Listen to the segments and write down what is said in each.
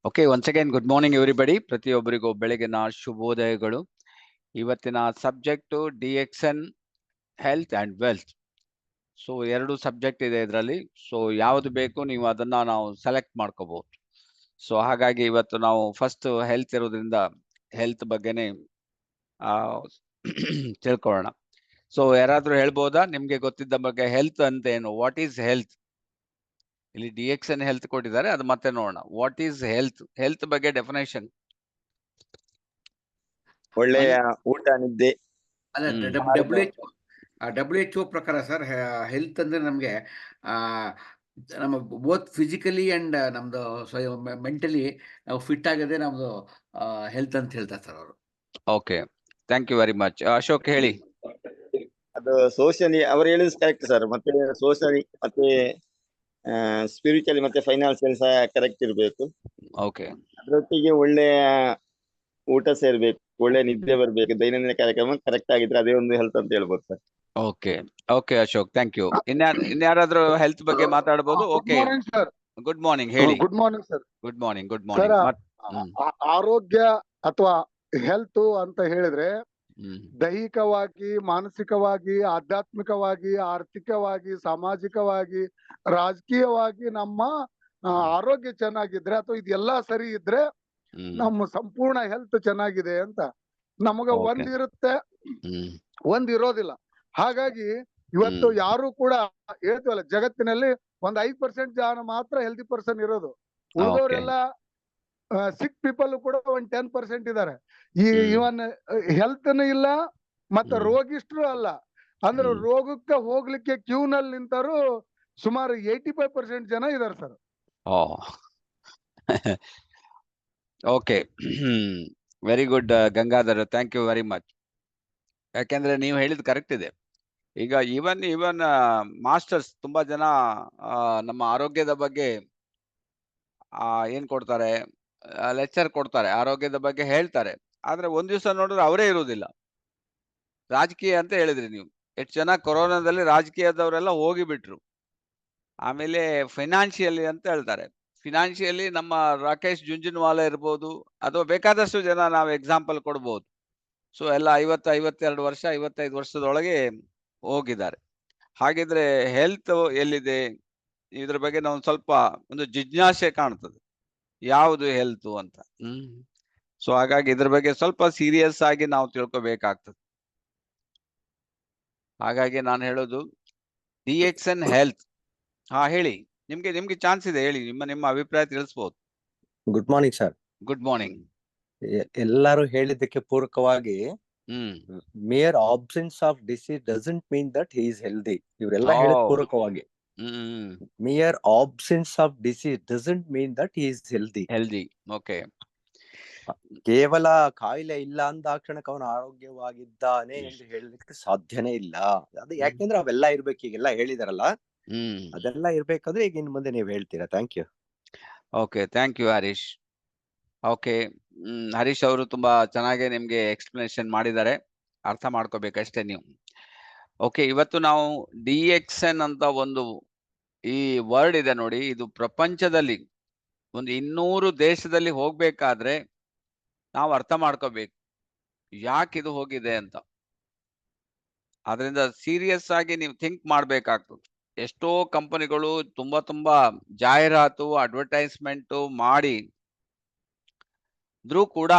Okay, once again good morning everybody. ಪ್ರತಿಯೊಬ್ಬರಿಗೂ ಬೆಳಗಿನ ಶುಭೋದಯಗಳು. ಇವತ್ತಿನ subject DXN health and wealth. So 2 subject ಇದೆ ಇದರಲ್ಲಿ. ಸೊ ಯಾವುದು ಬೇಕು ನೀವು ಅದನ್ನ ನಾವು ಸೆಲೆಕ್ಟ್ ಮಾಡ್ಕೋಬಹುದು. ಸೊ ಹಾಗಾಗಿ ಇವತ್ತು ನಾವು ಫಸ್ಟ್ ಹೆಲ್ತ್ ಇರೋದ್ರಿಂದ ಹೆಲ್ತ್ ಬಗ್ಗೆನೇ ತಿಳ್ಕೊಳ್ಳೋಣ. ಸೊ ಯಾರಾದ್ರೂ ಹೇಳ್ಬೋದಾ ನಿಮ್ಗೆ ಗೊತ್ತಿದ್ದ ಬಗ್ಗೆ ಹೆಲ್ತ್ ಅಂತ ಏನು? What is health? ಇಲ್ಲಿ DXN ಹೆಲ್ತ್ ಕೊಟ್ಟಿದ್ದಾರೆ, ಅದು ಮತ್ತೆ ನೋಡೋಣ. What is health? ಹೆಲ್ತ್ ಬಗ್ಗೆ ಡೆಫಿನೇಷನ್. ಒಳ್ಳೆಯ ಊಟ, ನಿದ್ದೆ. WHO ಪ್ರಕಾರ ಸರ್ ಹೆಲ್ತ್ ಅಂದ್ರೆ ನಮಗೆ ನಮ್ಮ ಬೋತ್ ಫಿಸಿಕಲಿ ಅಂಡ್ ನಮ್ದು ಮೆಂಟಲಿ ನಾವು ಫಿಟ್ ಆಗದೆ ನಮ್ದು ಹೆಲ್ತ್ ಅಂತ ಹೇಳ್ತಾರೆ ಸರ್ ಅವರು. Okay, thank you very much. Ashok ಹೇಳಿ. ಅದು ಸೋಷಿಯಲಿ ಅವರು ಹೇಳಿದ್ರು ಕರೆಕ್ಟ್ ಸರ್. ಮತ್ತೆ ಸೋಷಿಯಲಿ ಮತ್ತೆ ಸ್ಪಿರಿಚುವಲಿ ಮತ್ತೆ ಫೈನಾನ್ಸಿಯಲ್ ಸಹ ಕರೆಕ್ಟ್ ಇರ್ಬೇಕು. ಓಕೆ, ಅದರೊಟ್ಟಿಗೆ ಒಳ್ಳೆಯ ಊಟ ಸೇರ್ಬೇಕು, ಒಳ್ಳೆ ನಿದ್ದೆ ಬರ್ಬೇಕು, ದೈನಂದಿನ ಕಾರ್ಯಕ್ರಮ ಕರೆಕ್ಟ್ ಆಗಿದ್ರೆ ಅದೇ ಒಂದು ಹೆಲ್ತ್ ಅಂತ ಹೇಳ್ಬೋದು sir. Okay okay Ashok, thank you. ಇನ್ಯಾರಾದ್ರೂ ಹೆಲ್ತ್ ಬಗ್ಗೆ ಮಾತಾಡಬಹುದು? ಓಕೆ, ಗುಡ್ ಮಾರ್ನಿಂಗ್ ಹೇಳಿ. Good morning sir. Good morning, good morning. ಆರೋಗ್ಯ ಅಥವಾ ಹೆಲ್ತ್ ಅಂತ ಹೇಳಿದ್ರೆ ದೈಹಿಕವಾಗಿ, ಮಾನಸಿಕವಾಗಿ, ಆಧ್ಯಾತ್ಮಿಕವಾಗಿ, ಆರ್ಥಿಕವಾಗಿ, ಸಾಮಾಜಿಕವಾಗಿ, ರಾಜಕೀಯವಾಗಿ ನಮ್ಮ ಆರೋಗ್ಯ ಚೆನ್ನಾಗಿದ್ರೆ ಅಥವಾ ಇದೆಲ್ಲಾ ಸರಿ ಇದ್ರೆ ನಮ್ಮ ಸಂಪೂರ್ಣ ಹೆಲ್ತ್ ಚೆನ್ನಾಗಿದೆ ಅಂತ. ನಮಗ ಒಂದಿರುತ್ತೆ, ಒಂದಿರೋದಿಲ್ಲ. ಹಾಗಾಗಿ ಇವತ್ತು ಯಾರು ಕೂಡ ಹೇಳ್ತೀವಲ್ಲ, ಜಗತ್ತಿನಲ್ಲಿ 5% ಜನ ಮಾತ್ರ ಹೆಲ್ದಿ ಪರ್ಸನ್ ಇರೋದು. ಉಳಿದವರೆಲ್ಲ ಸಿಕ್ ಪೀಪಲ್ ಕೂಡ 10% ಇದ್ದಾರೆ. ಈ ಇವನ್ ಹೆಲ್ತ್ನು ಇಲ್ಲ, ಮತ್ತೆ ರೋಗಿಷ್ಟ್ರು ಅಲ್ಲ. ಅಂದ್ರೆ ರೋಗಕ್ಕೆ ಹೋಗ್ಲಿಕ್ಕೆ ಕ್ಯೂ ನಲ್ಲಿ ನಿಂತರು ಸುಮಾರು 85% ಜನ ಇದಾರೆ sir. Okay, very good Gangadhar, thank you very much. ಯಾಕೆಂದ್ರೆ ನೀವು ಹೇಳಿದ್ ಕರೆಕ್ಟ್ ಇದೆ. ಈಗ ಈವನ್ ಮಾಸ್ಟರ್ಸ್ ತುಂಬಾ ಜನ ನಮ್ಮ ಆರೋಗ್ಯದ ಬಗ್ಗೆ ಏನ್ ಕೊಡ್ತಾರೆ, ಲೆಕ್ಚರ್ ಕೊಡ್ತಾರೆ, ಆರೋಗ್ಯದ ಬಗ್ಗೆ ಹೇಳ್ತಾರೆ. ಆದ್ರೆ ಒಂದ್ ದಿವಸ ನೋಡಿದ್ರೆ ಅವರೇ ಇರುವುದಿಲ್ಲ. ರಾಜಕೀಯ ಅಂತ ಹೇಳಿದ್ರಿ ನೀವು, ಎಷ್ಟು ಜನ ಕೊರೋನಾದಲ್ಲಿ ರಾಜಕೀಯದವರೆಲ್ಲ ಹೋಗಿಬಿಟ್ರು. ಆಮೇಲೆ ಫೈನಾನ್ಷಿಯಲಿ ಅಂತ ಹೇಳ್ತಾರೆ. ಫಿನಾನ್ಷಿಯಲಿ ನಮ್ಮ ರಾಕೇಶ್ ಜುಂಜುನವಾಲಾ ಇರ್ಬೋದು, ಅಥವಾ ಬೇಕಾದಷ್ಟು ಜನ ನಾವು ಎಕ್ಸಾಂಪಲ್ ಕೊಡ್ಬೋದು. ಸೊ ಎಲ್ಲ 52 ವರ್ಷ, 55 ವರ್ಷದೊಳಗೆ ಹೋಗಿದ್ದಾರೆ. ಹಾಗಿದ್ರೆ ಹೆಲ್ತ್ ಎಲ್ಲಿದೆ? ಇದ್ರ ಬಗ್ಗೆ ನಾವು ಸ್ವಲ್ಪ ಒಂದು ಜಿಜ್ಞಾಸೆ ಕಾಣ್ತದೆ, ಯಾವುದು ಹೆಲ್ತ್ ಅಂತ. ಸೊ ಹಾಗಾಗಿ ಇದ್ರ ಬಗ್ಗೆ ಸ್ವಲ್ಪ ಸೀರಿಯಸ್ ಆಗಿ ನಾವು ತಿಳ್ಕೊಬೇಕಾಗ್ತದೆ. ಹಾಗಾಗಿ ನಾನು ಹೇಳೋದು DXN ಹೆಲ್ತ್. ಹೇಳಿ, ನಿಮ್ಗೆ ಚಾನ್ಸ್ ಇದೆ, ಹೇಳಿ, ನಿಮ್ಮ ಅಭಿಪ್ರಾಯ ತಿಳಿಸ್ಬೋದು. Good morning sir. Good morning. ಎಲ್ಲರೂ ಹೇಳಿದ್ದಕ್ಕೆ ಪೂರಕವಾಗಿ, mere absence of disease doesn't mean that he is healthy. ಇವರೆಲ್ಲ ಹೇಳಿದ ಪೂರಕವಾಗಿ, mere absence of disease doesn't mean that he is healthy. Okay, ಕೇವಲ ಕಾಯಿಲೆ ಇಲ್ಲ ಅಂದಾಕ್ಷಣಕ್ಕೆ ಅವನು ಆರೋಗ್ಯವಾಗಿದ್ದಾನೆ ಎಂದು ಹೇಳಲಿಕ್ಕೆ ಸಾಧ್ಯನೇ ಇಲ್ಲ. ಅದು ಯಾಕೆಂದ್ರೆ ಅವೆಲ್ಲ ಇರ್ಬೇಕು. ಈಗೆಲ್ಲ ಹೇಳಿದಾರಲ್ಲ, ಅದೆಲ್ಲ ಇರ್ಬೇಕಾದ್ರೆ ಈಗ ಇನ್ ಮುಂದೆ ನೀವು ಹೇಳ್ತೀರಾ. Thank you. Okay, thank you Harish. Okay, Harish ಅವರು ತುಂಬಾ ಚೆನ್ನಾಗಿ ನಿಮ್ಗೆ ಎಕ್ಸ್ಪ್ಲನೇಷನ್ ಮಾಡಿದ್ದಾರೆ, ಅರ್ಥ ಮಾಡ್ಕೋಬೇಕಷ್ಟೇ ನೀವು. ಓಕೆ, ಇವತ್ತು ನಾವು DXN ಅಂತ ಒಂದು ಈ ವರ್ಡ್ ಇದೆ ನೋಡಿ, ಇದು ಪ್ರಪಂಚದಲ್ಲಿ ಒಂದು 200 ದೇಶದಲ್ಲಿ ಹೋಗ್ಬೇಕಾದ್ರೆ ನಾವು ಅರ್ಥ ಮಾಡ್ಕೋಬೇಕು ಯಾಕಿದು ಹೋಗಿದೆ ಅಂತ. ಅದರಿಂದ ಸೀರಿಯಸ್ ಆಗಿ ನೀವು ಥಿಂಕ್ ಮಾಡ್ಬೇಕಾಗ್ತದೆ. ಎಷ್ಟೋ ಕಂಪನಿಗಳು ತುಂಬಾ ಜಾಹೀರಾತು, ಅಡ್ವರ್ಟೈಸ್ಮೆಂಟ್ ಮಾಡಿ ಇದ್ರೂ ಕೂಡ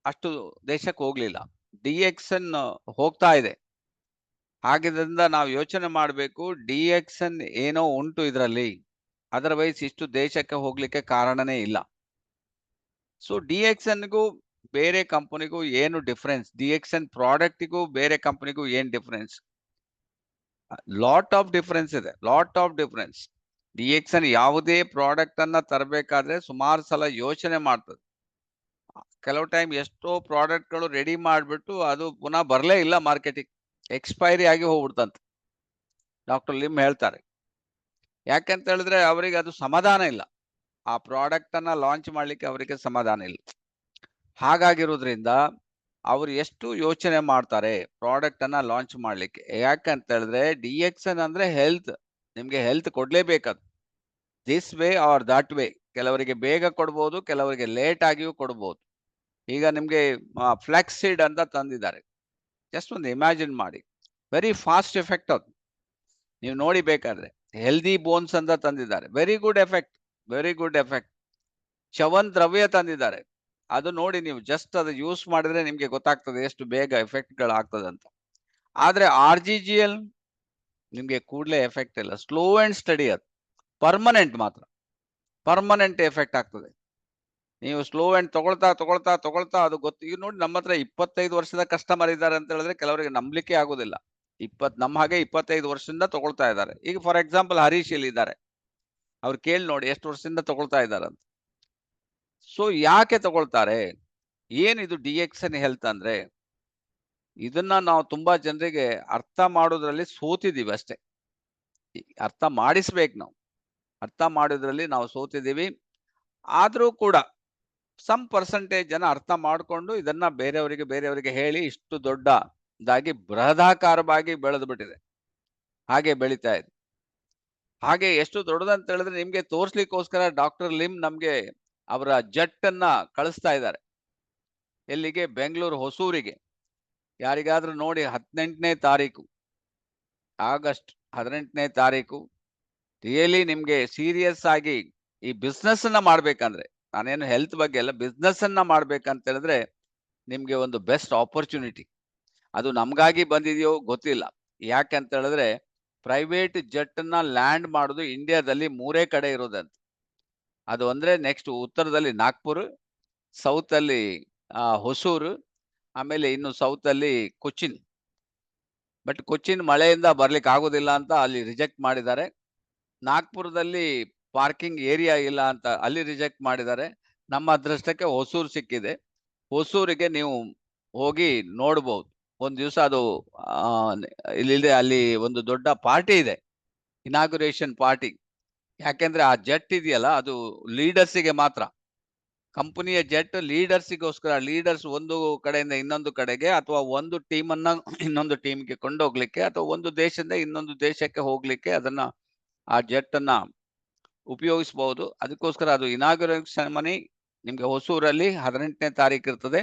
ಅಷ್ಟು ದೇಶಕ್ಕೆ ಹೋಗ್ಲಿಲ್ಲ. DXN ಹೋಗ್ತಾ ಇದೆ. ಹಾಗಿದ್ರಿಂದ ನಾವು ಯೋಚನೆ ಮಾಡಬೇಕು, DXN ಏನೋ ಉಂಟು ಇದರಲ್ಲಿ, ಅದರ್ವೈಸ್ ಇಷ್ಟು ದೇಶಕ್ಕೆ ಹೋಗ್ಲಿಕ್ಕೆ ಕಾರಣನೇ ಇಲ್ಲ. ಸೊ DXNಗೂ ಬೇರೆ ಕಂಪನಿಗೂ ಏನು ಡಿಫ್ರೆನ್ಸ್? DXN ಪ್ರಾಡಕ್ಟಿಗೂ ಬೇರೆ ಕಂಪನಿಗೂ ಏನ್ ಡಿಫ್ರೆನ್ಸ್? ಲಾಟ್ ಆಫ್ ಡಿಫ್ರೆನ್ಸ್ ಇದೆ, ಲಾಟ್ ಆಫ್ ಡಿಫ್ರೆನ್ಸ್. DXN ಯಾವುದೇ ಪ್ರಾಡಕ್ಟ್ ಅನ್ನ ತರಬೇಕಾದ್ರೆ ಸುಮಾರು ಸಲ ಯೋಚನೆ ಮಾಡ್ತದೆ. ಕೆಲವು ಟೈಮ್ ಎಷ್ಟೋ ಪ್ರಾಡಕ್ಟ್ಗಳು ರೆಡಿ ಮಾಡಿಬಿಟ್ಟು ಅದು ಪುನಃ ಬರಲೇ ಇಲ್ಲ ಮಾರ್ಕೆಟಿಗೆ, ಎಕ್ಸ್ಪೈರಿ ಆಗಿ ಹೋಗ್ಬಿಡ್ತಂತೆ. ಡಾಕ್ಟರ್ ಲಿಮ್ ಹೇಳ್ತಾರೆ. ಯಾಕಂತ ಹೇಳಿದ್ರೆ ಅವರಿಗೆ ಅದು ಸಮಾಧಾನ ಇಲ್ಲ, ಆ ಪ್ರಾಡಕ್ಟ್ ಅನ್ನ ಲಾಂಚ್ ಮಾಡ್ಲಿಕ್ಕೆ ಅವರಿಗೆ ಸಮಾಧಾನ ಇಲ್ಲ. ಹಾಗಾಗಿರೋದ್ರಿಂದ ಅವರು ಎಷ್ಟು ಯೋಚನೆ ಮಾಡ್ತಾರೆ ಪ್ರಾಡಕ್ಟ್ ಅನ್ನ ಲಾಂಚ್ ಮಾಡ್ಲಿಕ್ಕೆ. ಯಾಕಂತ ಹೇಳಿದ್ರೆ DXN ಅಂದ್ರೆ ಹೆಲ್ತ್, ನಿಮ್ಗೆ ಹೆಲ್ತ್ ಕೊಡ್ಲೇಬೇಕದು, this way or that way. ಕೆಲವರಿಗೆ ಬೇಗ ಕೊಡ್ಬೋದು, ಕೆಲವರಿಗೆ ಲೇಟ್ ಆಗಿಯೂ ಕೊಡ್ಬೋದು. ಈಗ ನಿಮ್ಗೆ ಫ್ಲೆಕ್ಸ್ ಸೀಡ್ ಅಂತ ತಂದಿದ್ದಾರೆ. ಜಸ್ಟ್ ಒಂದು ಇಮ್ಯಾಜಿನ್ ಮಾಡಿ, ವೆರಿ ಫಾಸ್ಟ್ ಎಫೆಕ್ಟ್ ಅದು. ನೀವು ನೋಡಿ ಬೇಕಾದ್ರೆ ಹೆಲ್ದಿ ಬೋನ್ಸ್ ಅಂತ ತಂದಿದ್ದಾರೆ, very good effect, very good effect. Chavan ದ್ರವ್ಯ ತಂದಿದ್ದಾರೆ, ಅದು ನೋಡಿ ನೀವು ಜಸ್ಟ್ ಅದು ಯೂಸ್ ಮಾಡಿದ್ರೆ ನಿಮ್ಗೆ ಗೊತ್ತಾಗ್ತದೆ ಎಷ್ಟು ಬೇಗ ಎಫೆಕ್ಟ್ಗಳಾಗ್ತದೆ ಅಂತ. ಆದ್ರೆ RGGL ನಿಮ್ಗೆ ಕೂಡಲೇ ಎಫೆಕ್ಟ್ ಇಲ್ಲ, ಸ್ಲೋ ಅಂಡ್ ಸ್ಟಡಿ. ಅದು ಪರ್ಮನೆಂಟ್ ಮಾತ್ರ, ಪರ್ಮನೆಂಟ್ ಎಫೆಕ್ಟ್ ಆಗ್ತದೆ. ನೀವು ಸ್ಲೋ ಅಂಡ್ ತಗೊಳ್ತಾ ತಗೊಳ್ತಾ ತಗೊಳ್ತಾ ಅದು ಗೊತ್ತು. ಈಗ ನೋಡಿ ನಮ್ಮ ಹತ್ರ 25 ವರ್ಷದ ಕಸ್ಟಮರ್ ಇದ್ದಾರೆ ಅಂತ ಹೇಳಿದ್ರೆ ಕೆಲವರಿಗೆ ನಂಬಲಿಕ್ಕೆ ಆಗೋದಿಲ್ಲ. ನಮ್ಮ ಹಾಗೆ 25 ವರ್ಷದಿಂದ ತಗೊಳ್ತಾ ಇದ್ದಾರೆ. ಈಗ ಫಾರ್ ಎಕ್ಸಾಂಪಲ್ ಹರೀಶ್ ಇಲ್ಲಿ ಇದ್ದಾರೆ, ಅವ್ರು ಕೇಳಿ ನೋಡಿ ಎಷ್ಟು ವರ್ಷದಿಂದ ತಗೊಳ್ತಾ ಇದ್ದಾರೆ ಅಂತ. ಸೊ ಯಾಕೆ ತಗೊಳ್ತಾರೆ? ಏನಿದು DXN ಹೆಲ್ತ್ ಅಂದ್ರೆ? ಇದನ್ನ ನಾವು ತುಂಬಾ ಜನರಿಗೆ ಅರ್ಥ ಮಾಡೋದ್ರಲ್ಲಿ ಸೋತಿದೀವಿ ಅಷ್ಟೇ. ಅರ್ಥ ಮಾಡಿಸ್ಬೇಕು ನಾವು, ಅರ್ಥ ಮಾಡೋದ್ರಲ್ಲಿ ನಾವು ಸೋತಿದ್ದೀವಿ. ಆದ್ರೂ ಕೂಡ ಸಮ್ ಪರ್ಸೆಂಟೇಜ್ ಜನ ಅರ್ಥ ಮಾಡಿಕೊಂಡು ಇದನ್ನ ಬೇರೆಯವರಿಗೆ ಹೇಳಿ ಇಷ್ಟು ದೊಡ್ಡದಾಗಿ ಬೃಹದಾಕಾರವಾಗಿ ಬೆಳೆದು ಬಿಟ್ಟಿದೆ. ಹಾಗೆ ಬೆಳೀತಾ ಇದೆ. ಹಾಗೆ ಎಷ್ಟು ದೊಡ್ಡದಂತ ಹೇಳಿದ್ರೆ ನಿಮ್ಗೆ ತೋರ್ಸ್ಲಿಕ್ಕೋಸ್ಕರ ಡಾಕ್ಟರ್ ಲಿಮ್ ನಮ್ಗೆ ಅವರ ಜೆಟ್ ಅನ್ನ ಕಳಿಸ್ತಾ ಇದ್ದಾರೆ. ಎಲ್ಲಿಗೆ? ಬೆಂಗಳೂರು ಹೊಸೂರಿಗೆ. ಯಾರಿಗಾದ್ರೂ ನೋಡಿ 18ನೇ ತಾರೀಕು ಆಗಸ್ಟ್ 18ನೇ ತಾರೀಕು ರಿಯಲಿ ನಿಮ್ಗೆ ಸೀರಿಯಸ್ ಆಗಿ ಈ ಬಿಸ್ನೆಸ್ ಅನ್ನ ಮಾಡ್ಬೇಕಂದ್ರೆ, ನಾನೇನು ಹೆಲ್ತ್ ಬಗ್ಗೆ ಎಲ್ಲ, ಬಿಸ್ನೆಸ್ ಅನ್ನ ಮಾಡ್ಬೇಕಂತ ಹೇಳಿದ್ರೆ ನಿಮ್ಗೆ ಒಂದು ಬೆಸ್ಟ್ ಆಪರ್ಚುನಿಟಿ. ಅದು ನಮ್ಗಾಗಿ ಬಂದಿದೆಯೋ ಗೊತ್ತಿಲ್ಲ. ಯಾಕೆಂತ ಹೇಳಿದ್ರೆ ಪ್ರೈವೇಟ್ ಜೆಟ್ ಅನ್ನ ಲ್ಯಾಂಡ್ ಮಾಡೋದು ಇಂಡಿಯಾದಲ್ಲಿ 3 ಕಡೆ ಇರೋದಂತ. ಅದು ಅಂದ್ರೆ ನೆಕ್ಸ್ಟ್ ಉತ್ತರದಲ್ಲಿ ನಾಗ್ಪುರ್, ಸೌತ್ ಅಲ್ಲಿ ಹೊಸೂರು, ಆಮೇಲೆ ಇನ್ನು ಸೌತ್ ಅಲ್ಲಿ ಕೊಚ್ಚಿನ್. ಬಟ್ ಕೊಚ್ಚಿನ್ ಮಳೆಯಿಂದ ಬರ್ಲಿಕ್ಕೆ ಆಗೋದಿಲ್ಲ ಅಂತ ಅಲ್ಲಿ ರಿಜೆಕ್ಟ್ ಮಾಡಿದ್ದಾರೆ. ನಾಗ್ಪುರದಲ್ಲಿ ಪಾರ್ಕಿಂಗ್ ಏರಿಯಾ ಇಲ್ಲ ಅಂತ ಅಲ್ಲಿ ರಿಜೆಕ್ಟ್ ಮಾಡಿದ್ದಾರೆ. ನಮ್ಮ ಅದೃಷ್ಟಕ್ಕೆ ಹೊಸೂರು ಸಿಕ್ಕಿದೆ. ಹೊಸೂರಿಗೆ ನೀವು ಹೋಗಿ ನೋಡ್ಬೋದು. ಒಂದ್ ದಿವಸ ಅದು ಇಲ್ಲಿದೆ, ಅಲ್ಲಿ ಒಂದು ದೊಡ್ಡ ಪಾರ್ಟಿ ಇದೆ, ಇನಾಗ್ಯುರೇಷನ್ ಪಾರ್ಟಿ. ಯಾಕೆಂದ್ರೆ ಆ ಜೆಟ್ ಇದೆಯಲ್ಲ ಅದು ಲೀಡರ್ಸಿಗೆ ಮಾತ್ರ. ಕಂಪನಿಯ ಜೆಟ್ ಲೀಡರ್ಸಿಗೋಸ್ಕರ. ಲೀಡರ್ಸ್ ಒಂದು ಕಡೆಯಿಂದ ಇನ್ನೊಂದು ಕಡೆಗೆ, ಅಥವಾ ಒಂದು ಟೀಮ್ ಅನ್ನ ಇನ್ನೊಂದು ಟೀಮ್ಗೆ ಕೊಂಡೋಗ್ಲಿಕ್ಕೆ, ಅಥವಾ ಒಂದು ದೇಶದಿಂದ ಇನ್ನೊಂದು ದೇಶಕ್ಕೆ ಹೋಗ್ಲಿಕ್ಕೆ ಅದನ್ನ ಆ ಜೆಟ್ ಅನ್ನ ಉಪಯೋಗಿಸಬಹುದು. ಅದಕ್ಕೋಸ್ಕರ ಅದು ಇನಾಗ್ಯುರೇಷನ್ ಮನಿ ನಿಮ್ಗೆ ಹೊಸೂರಲ್ಲಿ 18ನೇ ತಾರೀಕು ಇರ್ತದೆ.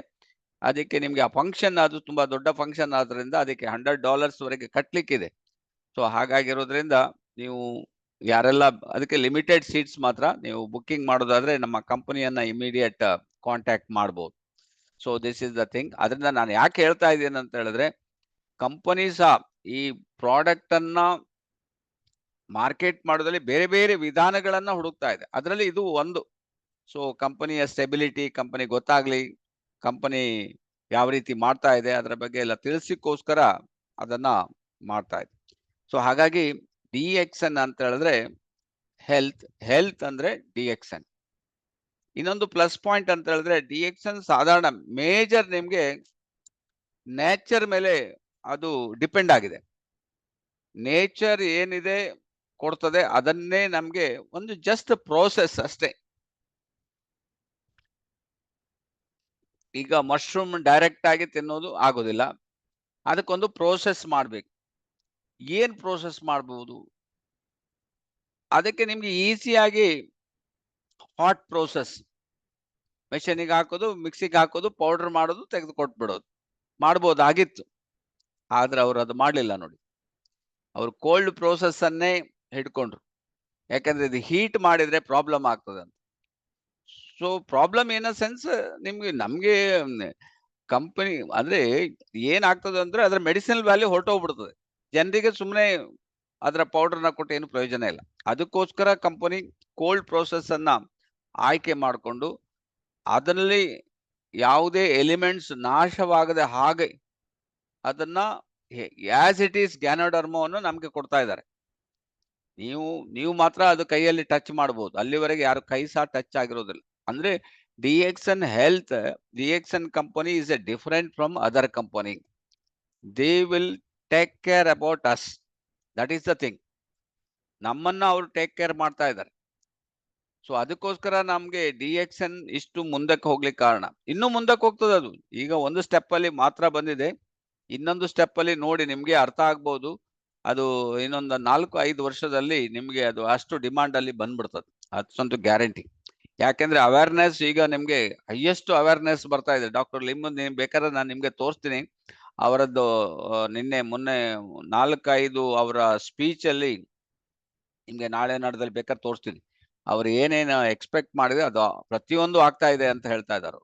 ಅದಕ್ಕೆ ನಿಮ್ಗೆ ಆ ಫಂಕ್ಷನ್, ಅದು ತುಂಬಾ ದೊಡ್ಡ ಫಂಕ್ಷನ್ ಆದ್ರಿಂದ ಅದಕ್ಕೆ $100 ವರೆಗೆ ಕಟ್ಲಿಕ್ಕಿದೆ. ಸೊ ಹಾಗಾಗಿರೋದ್ರಿಂದ ನೀವು ಯಾರೆಲ್ಲ, ಅದಕ್ಕೆ ಲಿಮಿಟೆಡ್ ಸೀಟ್ಸ್ ಮಾತ್ರ. ನೀವು ಬುಕ್ಕಿಂಗ್ ಮಾಡೋದಾದ್ರೆ ನಮ್ಮ ಕಂಪನಿಯನ್ನ ಇಮಿಡಿಯೇಟ್ ಕಾಂಟ್ಯಾಕ್ಟ್ ಮಾಡ್ಬೋದು. So this is the thing. ಅದರಿಂದ ನಾನು ಯಾಕೆ ಹೇಳ್ತಾ ಇದ್ದೀನಿ ಅಂತ ಹೇಳಿದ್ರೆ, ಕಂಪನೀಸ್ ಈ ಪ್ರಾಡಕ್ಟ್ ಅನ್ನ ಮಾರ್ಕೆಟ್ ಮಾಡೋದ್ರಲ್ಲಿ ಬೇರೆ ಬೇರೆ ವಿಧಾನಗಳನ್ನ ಹುಡುಕ್ತಾ ಇದೆ. ಅದರಲ್ಲಿ ಇದು ಒಂದು. ಸೊ ಕಂಪನಿಯ ಸ್ಟೆಬಿಲಿಟಿ, ಕಂಪನಿ ಗೊತ್ತಾಗ್ಲಿ, ಕಂಪನಿ ಯಾವ ರೀತಿ ಮಾಡ್ತಾ ಇದೆ ಅದರ ಬಗ್ಗೆ ಎಲ್ಲ ತಿಳಿಸಿಕೋಸ್ಕರ ಅದನ್ನ ಮಾಡ್ತಾ ಇದೆ. ಸೊ ಹಾಗಾಗಿ DXN ಅಂತ ಹೇಳಿದ್ರೆ ಹೆಲ್ತ್ ಅಂದ್ರೆ DXN. ಇನ್ನೊಂದು ಪ್ಲಸ್ ಪಾಯಿಂಟ್ ಅಂತ ಹೇಳಿದ್ರೆ DXN ಸಾಧಾರಣ ಮೇಜರ್ ನಿಮ್ಗೆ ನೇಚರ್ ಮೇಲೆ ಅದು ಡಿಪೆಂಡ್ ಆಗಿದೆ. ನೇಚರ್ ಏನಿದೆ ಕೊಡ್ತದೆ, ಅದನ್ನೇ ನಮ್ಗೆ ಒಂದು ಜಸ್ಟ್ ಪ್ರೋಸೆಸ್ ಅಷ್ಟೇ. ಈಗ ಮಶ್ರೂಮ್ ಡೈರೆಕ್ಟ್ ಆಗಿ ತಿನ್ನೋದು ಆಗೋದಿಲ್ಲ, ಅದಕ್ಕೊಂದು ಪ್ರೋಸೆಸ್ ಮಾಡ್ಬೇಕು. ಏನ್ ಪ್ರೋಸೆಸ್ ಮಾಡಬಹುದು? ಅದಕ್ಕೆ ನಿಮ್ಗೆ ಈಸಿಯಾಗಿ ಹಾಟ್ ಪ್ರೋಸೆಸ್, ಮೆಷಿನಿಗೆ ಹಾಕೋದು, ಮಿಕ್ಸಿಗೆ ಹಾಕೋದು, ಪೌಡರ್ ಮಾಡೋದು, ತೆಗೆದು ಕೊಟ್ಬಿಡೋದು ಮಾಡ್ಬೋದಾಗಿತ್ತು. ಆದ್ರೆ ಅವ್ರು ಅದು ಮಾಡ್ಲಿಲ್ಲ ನೋಡಿ. ಅವ್ರು ಕೋಲ್ಡ್ ಪ್ರೋಸೆಸ್ ಅನ್ನೇ ಹಿಡ್ಕೊಂಡ್ರು. ಯಾಕಂದ್ರೆ ಇದು ಹೀಟ್ ಮಾಡಿದ್ರೆ ಪ್ರಾಬ್ಲಮ್ ಆಗ್ತದೆ ಅಂತ. So problem in a sense ನಮ್ಗೆ ಕಂಪನಿ ಅಂದ್ರೆ ಏನಾಗ್ತದೆ ಅಂದ್ರೆ ಅದರ ಮೆಡಿಸಿನಲ್ ವ್ಯಾಲ್ಯೂ ಹೊರಟೋಗ್ಬಿಡ್ತದೆ. ಜನರಿಗೆ ಸುಮ್ಮನೆ ಅದರ ಪೌಡರ್ನ ಕೊಟ್ಟು ಏನು ಪ್ರಯೋಜನ ಇಲ್ಲ. ಅದಕ್ಕೋಸ್ಕರ ಕಂಪನಿ ಕೋಲ್ಡ್ ಪ್ರೋಸೆಸ್ ಅನ್ನ ಆಯ್ಕೆ ಮಾಡಿಕೊಂಡು ಅದರಲ್ಲಿ ಯಾವುದೇ ಎಲಿಮೆಂಟ್ಸ್ ನಾಶವಾಗದೆ ಹಾಗೆ ಅದನ್ನ ಆಸ್ ಇಟ್ ಈಸ್ ಗ್ಯಾನೋಡರ್ಮವನ್ನು ನಮ್ಗೆ ಕೊಡ್ತಾ ಇದ್ದಾರೆ. ನೀವು ಮಾತ್ರ ಅದು ಕೈಯಲ್ಲಿ ಟಚ್ ಮಾಡಬಹುದು, ಅಲ್ಲಿವರೆಗೆ ಯಾರು ಕೈ ಸಹ ಟಚ್ ಆಗಿರೋದಿಲ್ಲ. ಅಂದ್ರೆ DXN health, DXN company is A different from other company. They will take care about us. That is the thing. ನಮ್ಮನ್ನ ಅವರು ಟೇಕ್ ಕೇರ್ ಮಾಡ್ತಾ ಇದ್ದಾರೆ. ಸೊ ಅದಕ್ಕೋಸ್ಕರ ನಮ್ಗೆ DXN ಇಷ್ಟು ಮುಂದಕ್ಕೆ ಹೋಗ್ಲಿಕ್ಕೆ ಕಾರಣ. ಇನ್ನು ಮುಂದಕ್ಕೆ ಹೋಗ್ತದೆ ಅದು. ಈಗ ಒಂದು ಸ್ಟೆಪ್ ಅಲ್ಲಿ ಮಾತ್ರ ಬಂದಿದೆ, ಇನ್ನೊಂದು ಸ್ಟೆಪ್ ಅಲ್ಲಿ ನೋಡಿ ನಿಮ್ಗೆ ಅರ್ಥ ಆಗ್ಬಹುದು. ಅದು ಇನ್ನೊಂದು 4-5 ವರ್ಷದಲ್ಲಿ ನಿಮ್ಗೆ ಅದು ಅಷ್ಟು ಡಿಮಾಂಡ್ ಅಲ್ಲಿ ಬಂದ್ಬಿಡ್ತದೆ, ಅದಂತೂ ಗ್ಯಾರಂಟಿ. ಯಾಕೆಂದ್ರೆ ಅವೇರ್ನೆಸ್ ಈಗ ನಿಮ್ಗೆ ಹೈಯೆಸ್ಟ್ ಅವೇರ್ನೆಸ್ ಬರ್ತಾ ಇದೆ. ಡಾಕ್ಟರ್ ಲಿಮ್ ಬೇಕಾದ್ರೆ ನಾನು ನಿಮ್ಗೆ ತೋರಿಸ್ತೀನಿ ಅವರದ್ದು ನಿನ್ನೆ ಮೊನ್ನೆ 4-5 ಅವರ ಸ್ಪೀಚ್ ಅಲ್ಲಿ ನಿಮ್ಗೆ ನಾಳೆ ನಾಡ್ದಲ್ಲಿ ಬೇಕಾದ್ರೆ ತೋರಿಸ್ತೀನಿ. ಅವ್ರು ಏನೇನು ಎಕ್ಸ್ಪೆಕ್ಟ್ ಮಾಡಿದ್ರೆ ಅದು ಪ್ರತಿಯೊಂದು ಆಗ್ತಾ ಇದೆ ಅಂತ ಹೇಳ್ತಾ ಇದ್ದಾರೆ.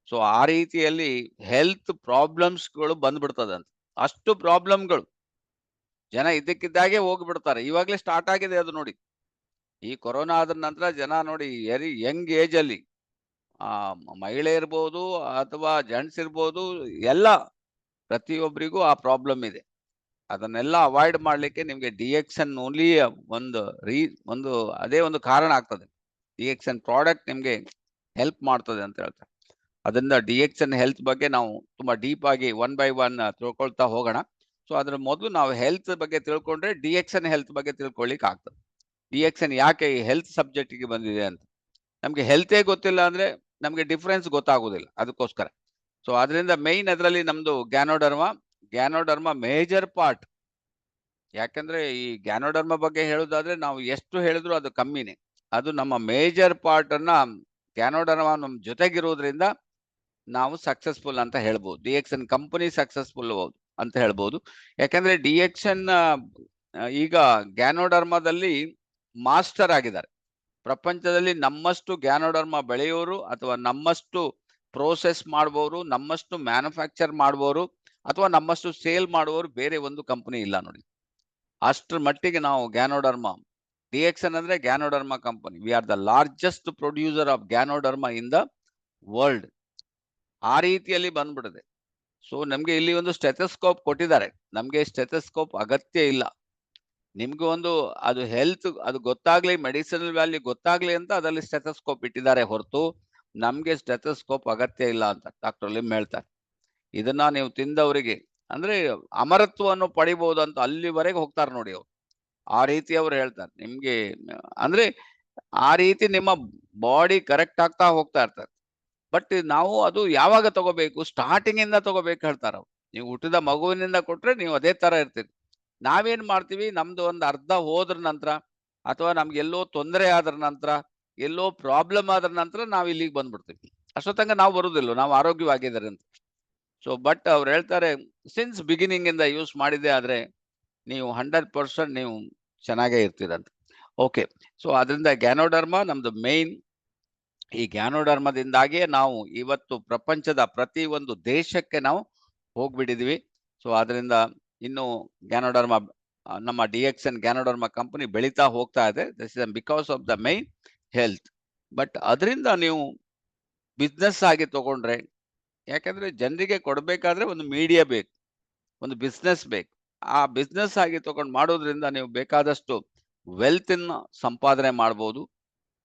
ಸೊ ಆ ರೀತಿಯಲ್ಲಿ ಹೆಲ್ತ್ ಪ್ರಾಬ್ಲಮ್ಸ್ಗಳು ಬಂದ್ಬಿಡ್ತದಂತೆ. ಅಷ್ಟು ಪ್ರಾಬ್ಲಮ್ಗಳು ಜನ ಇದ್ದಕ್ಕಿದ್ದಾಗೆ ಹೋಗ್ಬಿಡ್ತಾರೆ. ಇವಾಗ್ಲೇ ಸ್ಟಾರ್ಟ್ ಆಗಿದೆ ಅದು ನೋಡಿ. ಈ ಕೊರೋನಾ ಆದ ನಂತರ ಜನ ನೋಡಿ ವೆರಿ ಯಂಗ್ ಏಜ್ ಅಲ್ಲಿ ಮಹಿಳೆ ಇರ್ಬೋದು ಅಥವಾ ಜೆಂಟ್ಸ್ ಇರ್ಬೋದು, ಎಲ್ಲ ಪ್ರತಿಯೊಬ್ಬರಿಗೂ ಆ ಪ್ರಾಬ್ಲಮ್ ಇದೆ. ಅದನ್ನೆಲ್ಲ ಅವಾಯ್ಡ್ ಮಾಡ್ಲಿಕ್ಕೆ ನಿಮ್ಗೆ ಡಿಎಕ್ಸನ್ ಓನ್ಲಿ ಒಂದು ಅದೇ ಒಂದು ಕಾರಣ ಆಗ್ತದೆ. ಡಿಎಕ್ಸನ್ ಪ್ರಾಡಕ್ಟ್ ನಿಮ್ಗೆ ಹೆಲ್ಪ್ ಮಾಡ್ತದೆ ಅಂತ ಹೇಳ್ತಾರೆ. ಅದರಿಂದ ಡಿಎಕ್ಸನ್ ಹೆಲ್ತ್ ಬಗ್ಗೆ ನಾವು ತುಂಬಾ ಡೀಪ್ ಆಗಿ 1 by 1 ತಿಳ್ಕೊಳ್ತಾ ಹೋಗೋಣ. ಸೊ ಅದ್ರ ಮೊದಲು ನಾವು ಹೆಲ್ತ್ ಬಗ್ಗೆ ತಿಳ್ಕೊಂಡ್ರೆ ಡಿಎಕ್ಸನ್ ಹೆಲ್ತ್ ಬಗ್ಗೆ ತಿಳ್ಕೊಳ್ಳಿಕ್ಕೆ ಆಗ್ತದೆ. ಡಿಎಕ್ಸನ್ ಯಾಕೆ ಈ ಹೆಲ್ತ್ ಸಬ್ಜೆಕ್ಟ್ಗೆ ಬಂದಿದೆ ಅಂತ ನಮ್ಗೆ ಹೆಲ್ತೇ ಗೊತ್ತಿಲ್ಲ ಅಂದ್ರೆ ನಮ್ಗೆ ಡಿಫ್ರೆನ್ಸ್ ಗೊತ್ತಾಗೋದಿಲ್ಲ. ಅದಕ್ಕೋಸ್ಕರ ಸೊ ಅದರಿಂದ ಮೈನ್ ಅದರಲ್ಲಿ ನಮ್ದು ಗ್ಯಾನೋಡರ್ಮಾ ಮೇಜರ್ ಪಾರ್ಟ್. ಯಾಕಂದ್ರೆ ಈ ಗ್ಯಾನೋಡರ್ಮಾ ಬಗ್ಗೆ ಹೇಳುದಾದ್ರೆ ನಾವು ಎಷ್ಟು ಹೇಳಿದ್ರು ಅದು ಕಮ್ಮಿನೇ. ಅದು ನಮ್ಮ ಮೇಜರ್ ಪಾರ್ಟ್ ಅನ್ನ ಗ್ಯಾನೋಡರ್ಮಾ ನಮ್ಮ ಜೊತೆಗಿರೋದ್ರಿಂದ ನಾವು ಸಕ್ಸಸ್ಫುಲ್ ಅಂತ ಹೇಳ್ಬೋದು. ಡಿಎಕ್ಸನ್ ಕಂಪನಿ ಸಕ್ಸಸ್ಫುಲ್ ಅಂತ ಹೇಳ್ಬೋದು. ಯಾಕಂದ್ರೆ ಡಿಎಕ್ಸನ್ ಈಗ ಗ್ಯಾನೋಡರ್ಮಾದಲ್ಲಿ ಮಾಸ್ಟರ್ ಆಗಿದ್ದಾರೆ. ಪ್ರಪಂಚದಲ್ಲಿ ನಮ್ಮಷ್ಟು ಗ್ಯಾನೋಡರ್ಮಾ ಬೆಳೆಯೋರು ಅಥವಾ ನಮ್ಮಷ್ಟು ಪ್ರೋಸೆಸ್ ಮಾಡುವವರು, ನಮ್ಮಷ್ಟು ಮ್ಯಾನುಫ್ಯಾಕ್ಚರ್ ಮಾಡುವವರು ಅಥವಾ ನಮ್ಮಷ್ಟು ಸೇಲ್ ಮಾಡುವವರು ಬೇರೆ ಒಂದು ಕಂಪನಿ ಇಲ್ಲ ನೋಡಿ. ಅಷ್ಟರ ಮಟ್ಟಿಗೆ ನಾವು ಗ್ಯಾನೋಡರ್ಮಾ, ಡಿಎಕ್ಸನ್ ಅಂದ್ರೆ ganoderma company. We are the largest producer of ganoderma in the world. ಆ ರೀತಿಯಲ್ಲಿ ಬಂದ್ಬಿಡಿದೆ. ಸೊ ನಮ್ಗೆ ಇಲ್ಲಿ ಒಂದು ಸ್ಟೆಥೋಸ್ಕೋಪ್ ಕೊಟ್ಟಿದ್ದಾರೆ. ನಮ್ಗೆ ಸ್ಟೆಥೋಸ್ಕೋಪ್ ಅಗತ್ಯ ಇಲ್ಲ. ನಿಮ್ಗೆ ಒಂದು ಅದು ಹೆಲ್ತ್ ಅದು ಗೊತ್ತಾಗ್ಲಿ, ಮೆಡಿಸಿನಲ್ ವ್ಯಾಲ್ಯೂ ಗೊತ್ತಾಗ್ಲಿ ಅಂತ ಅದರಲ್ಲಿ ಸ್ಟೆಥೋಸ್ಕೋಪ್ ಇಟ್ಟಿದ್ದಾರೆ ಹೊರತು ನಮ್ಗೆ ಸ್ಟೆಥೋಸ್ಕೋಪ್ ಅಗತ್ಯ ಇಲ್ಲ ಅಂತ ಡಾಕ್ಟರ್ ಲಿಮ್ ಹೇಳ್ತಾರೆ. ಇದನ್ನ ನೀವು ತಿಂದವರಿಗೆ ಅಂದ್ರೆ ಅಮರತ್ವವನ್ನು ಪಡಿಬಹುದು ಅಂತ ಅಲ್ಲಿವರೆಗೆ ಹೋಗ್ತಾರೆ ನೋಡಿ ಅವ್ರು. ಆ ರೀತಿ ಅವ್ರು ಹೇಳ್ತಾರೆ ನಿಮ್ಗೆ. ಅಂದ್ರೆ ಆ ರೀತಿ ನಿಮ್ಮ ಬಾಡಿ ಕರೆಕ್ಟ್ ಆಗ್ತಾ ಹೋಗ್ತಾ ಇರ್ತಾರೆ. ಬಟ್ ನಾವು ಅದು ಯಾವಾಗ ತಗೋಬೇಕು? ಸ್ಟಾರ್ಟಿಂಗ್ ಇಂದ ತಗೋಬೇಕು ಹೇಳ್ತಾರ ಅವ್ರು. ನೀವು ಹುಟ್ಟಿದ ಮಗುವಿನಿಂದ ಕೊಟ್ರೆ ನೀವು ಅದೇ ತರ ಇರ್ತೀರಿ. ನಾವೇನ್ ಮಾಡ್ತೀವಿ, ನಮ್ದು ಒಂದು ಅರ್ಧ ಹೋದ್ರ ನಂತರ ಅಥವಾ ನಮ್ಗೆ ಎಲ್ಲೋ ತೊಂದರೆ ಆದ್ರ ನಂತರ, ಎಲ್ಲೋ ಪ್ರಾಬ್ಲಮ್ ಆದ್ರ ನಂತರ ನಾವು ಇಲ್ಲಿಗೆ ಬಂದ್ಬಿಡ್ತೀವಿ. ಅಷ್ಟೊತ್ತಂಗ ನಾವು ಬರುದಿಲ್ಲ, ನಾವು ಆರೋಗ್ಯವಾಗಿದ್ದಾರೆ ಅಂತ. ಸೊ ಬಟ್ ಅವ್ರು ಹೇಳ್ತಾರೆ ಸಿನ್ಸ್ ಬಿಗಿನಿಂಗ್ ಇಂದ ಯೂಸ್ ಮಾಡಿದೆ ಆದ್ರೆ ನೀವು 100% ನೀವು ಚೆನ್ನಾಗೇ ಇರ್ತೀರಂತ. ಓಕೆ, ಸೊ ಅದರಿಂದ ಗ್ಯಾನೋಡರ್ಮಾ ನಮ್ದು ಮೇನ್. ಈ ಗ್ಯಾನೋಡರ್ಮದಿಂದಾಗಿಯೇ ನಾವು ಇವತ್ತು ಪ್ರಪಂಚದ ಪ್ರತಿ ಒಂದು ದೇಶಕ್ಕೆ ನಾವು ಹೋಗ್ಬಿಟ್ಟಿದ್ವಿ. ಸೊ ಅದರಿಂದ ಇನ್ನು ಗ್ಯಾನೋಡರ್ಮಾ ನಮ್ಮ ಡಿಎಕ್ಸನ್ ಗ್ಯಾನೋಡರ್ಮಾ ಕಂಪನಿ ಬೆಳೀತಾ ಹೋಗ್ತಾ ಇದೆ. This is because of the main health. But ಅದರಿಂದ ನೀವು ಬಿಸ್ನೆಸ್ ಆಗಿ ತಗೊಂಡ್ರೆ, ಯಾಕಂದ್ರೆ ಜನರಿಗೆ ಕೊಡ್ಬೇಕಾದ್ರೆ ಒಂದು ಮೀಡಿಯಾ ಬೇಕು, ಒಂದು ಬಿಸ್ನೆಸ್ ಬೇಕು. ಆ ಬಿಸ್ನೆಸ್ ಆಗಿ ತಗೊಂಡು ಮಾಡೋದ್ರಿಂದ ನೀವು ಬೇಕಾದಷ್ಟು ವೆಲ್ತ್ ಅನ್ನ ಸಂಪಾದನೆ ಮಾಡ್ಬೋದು.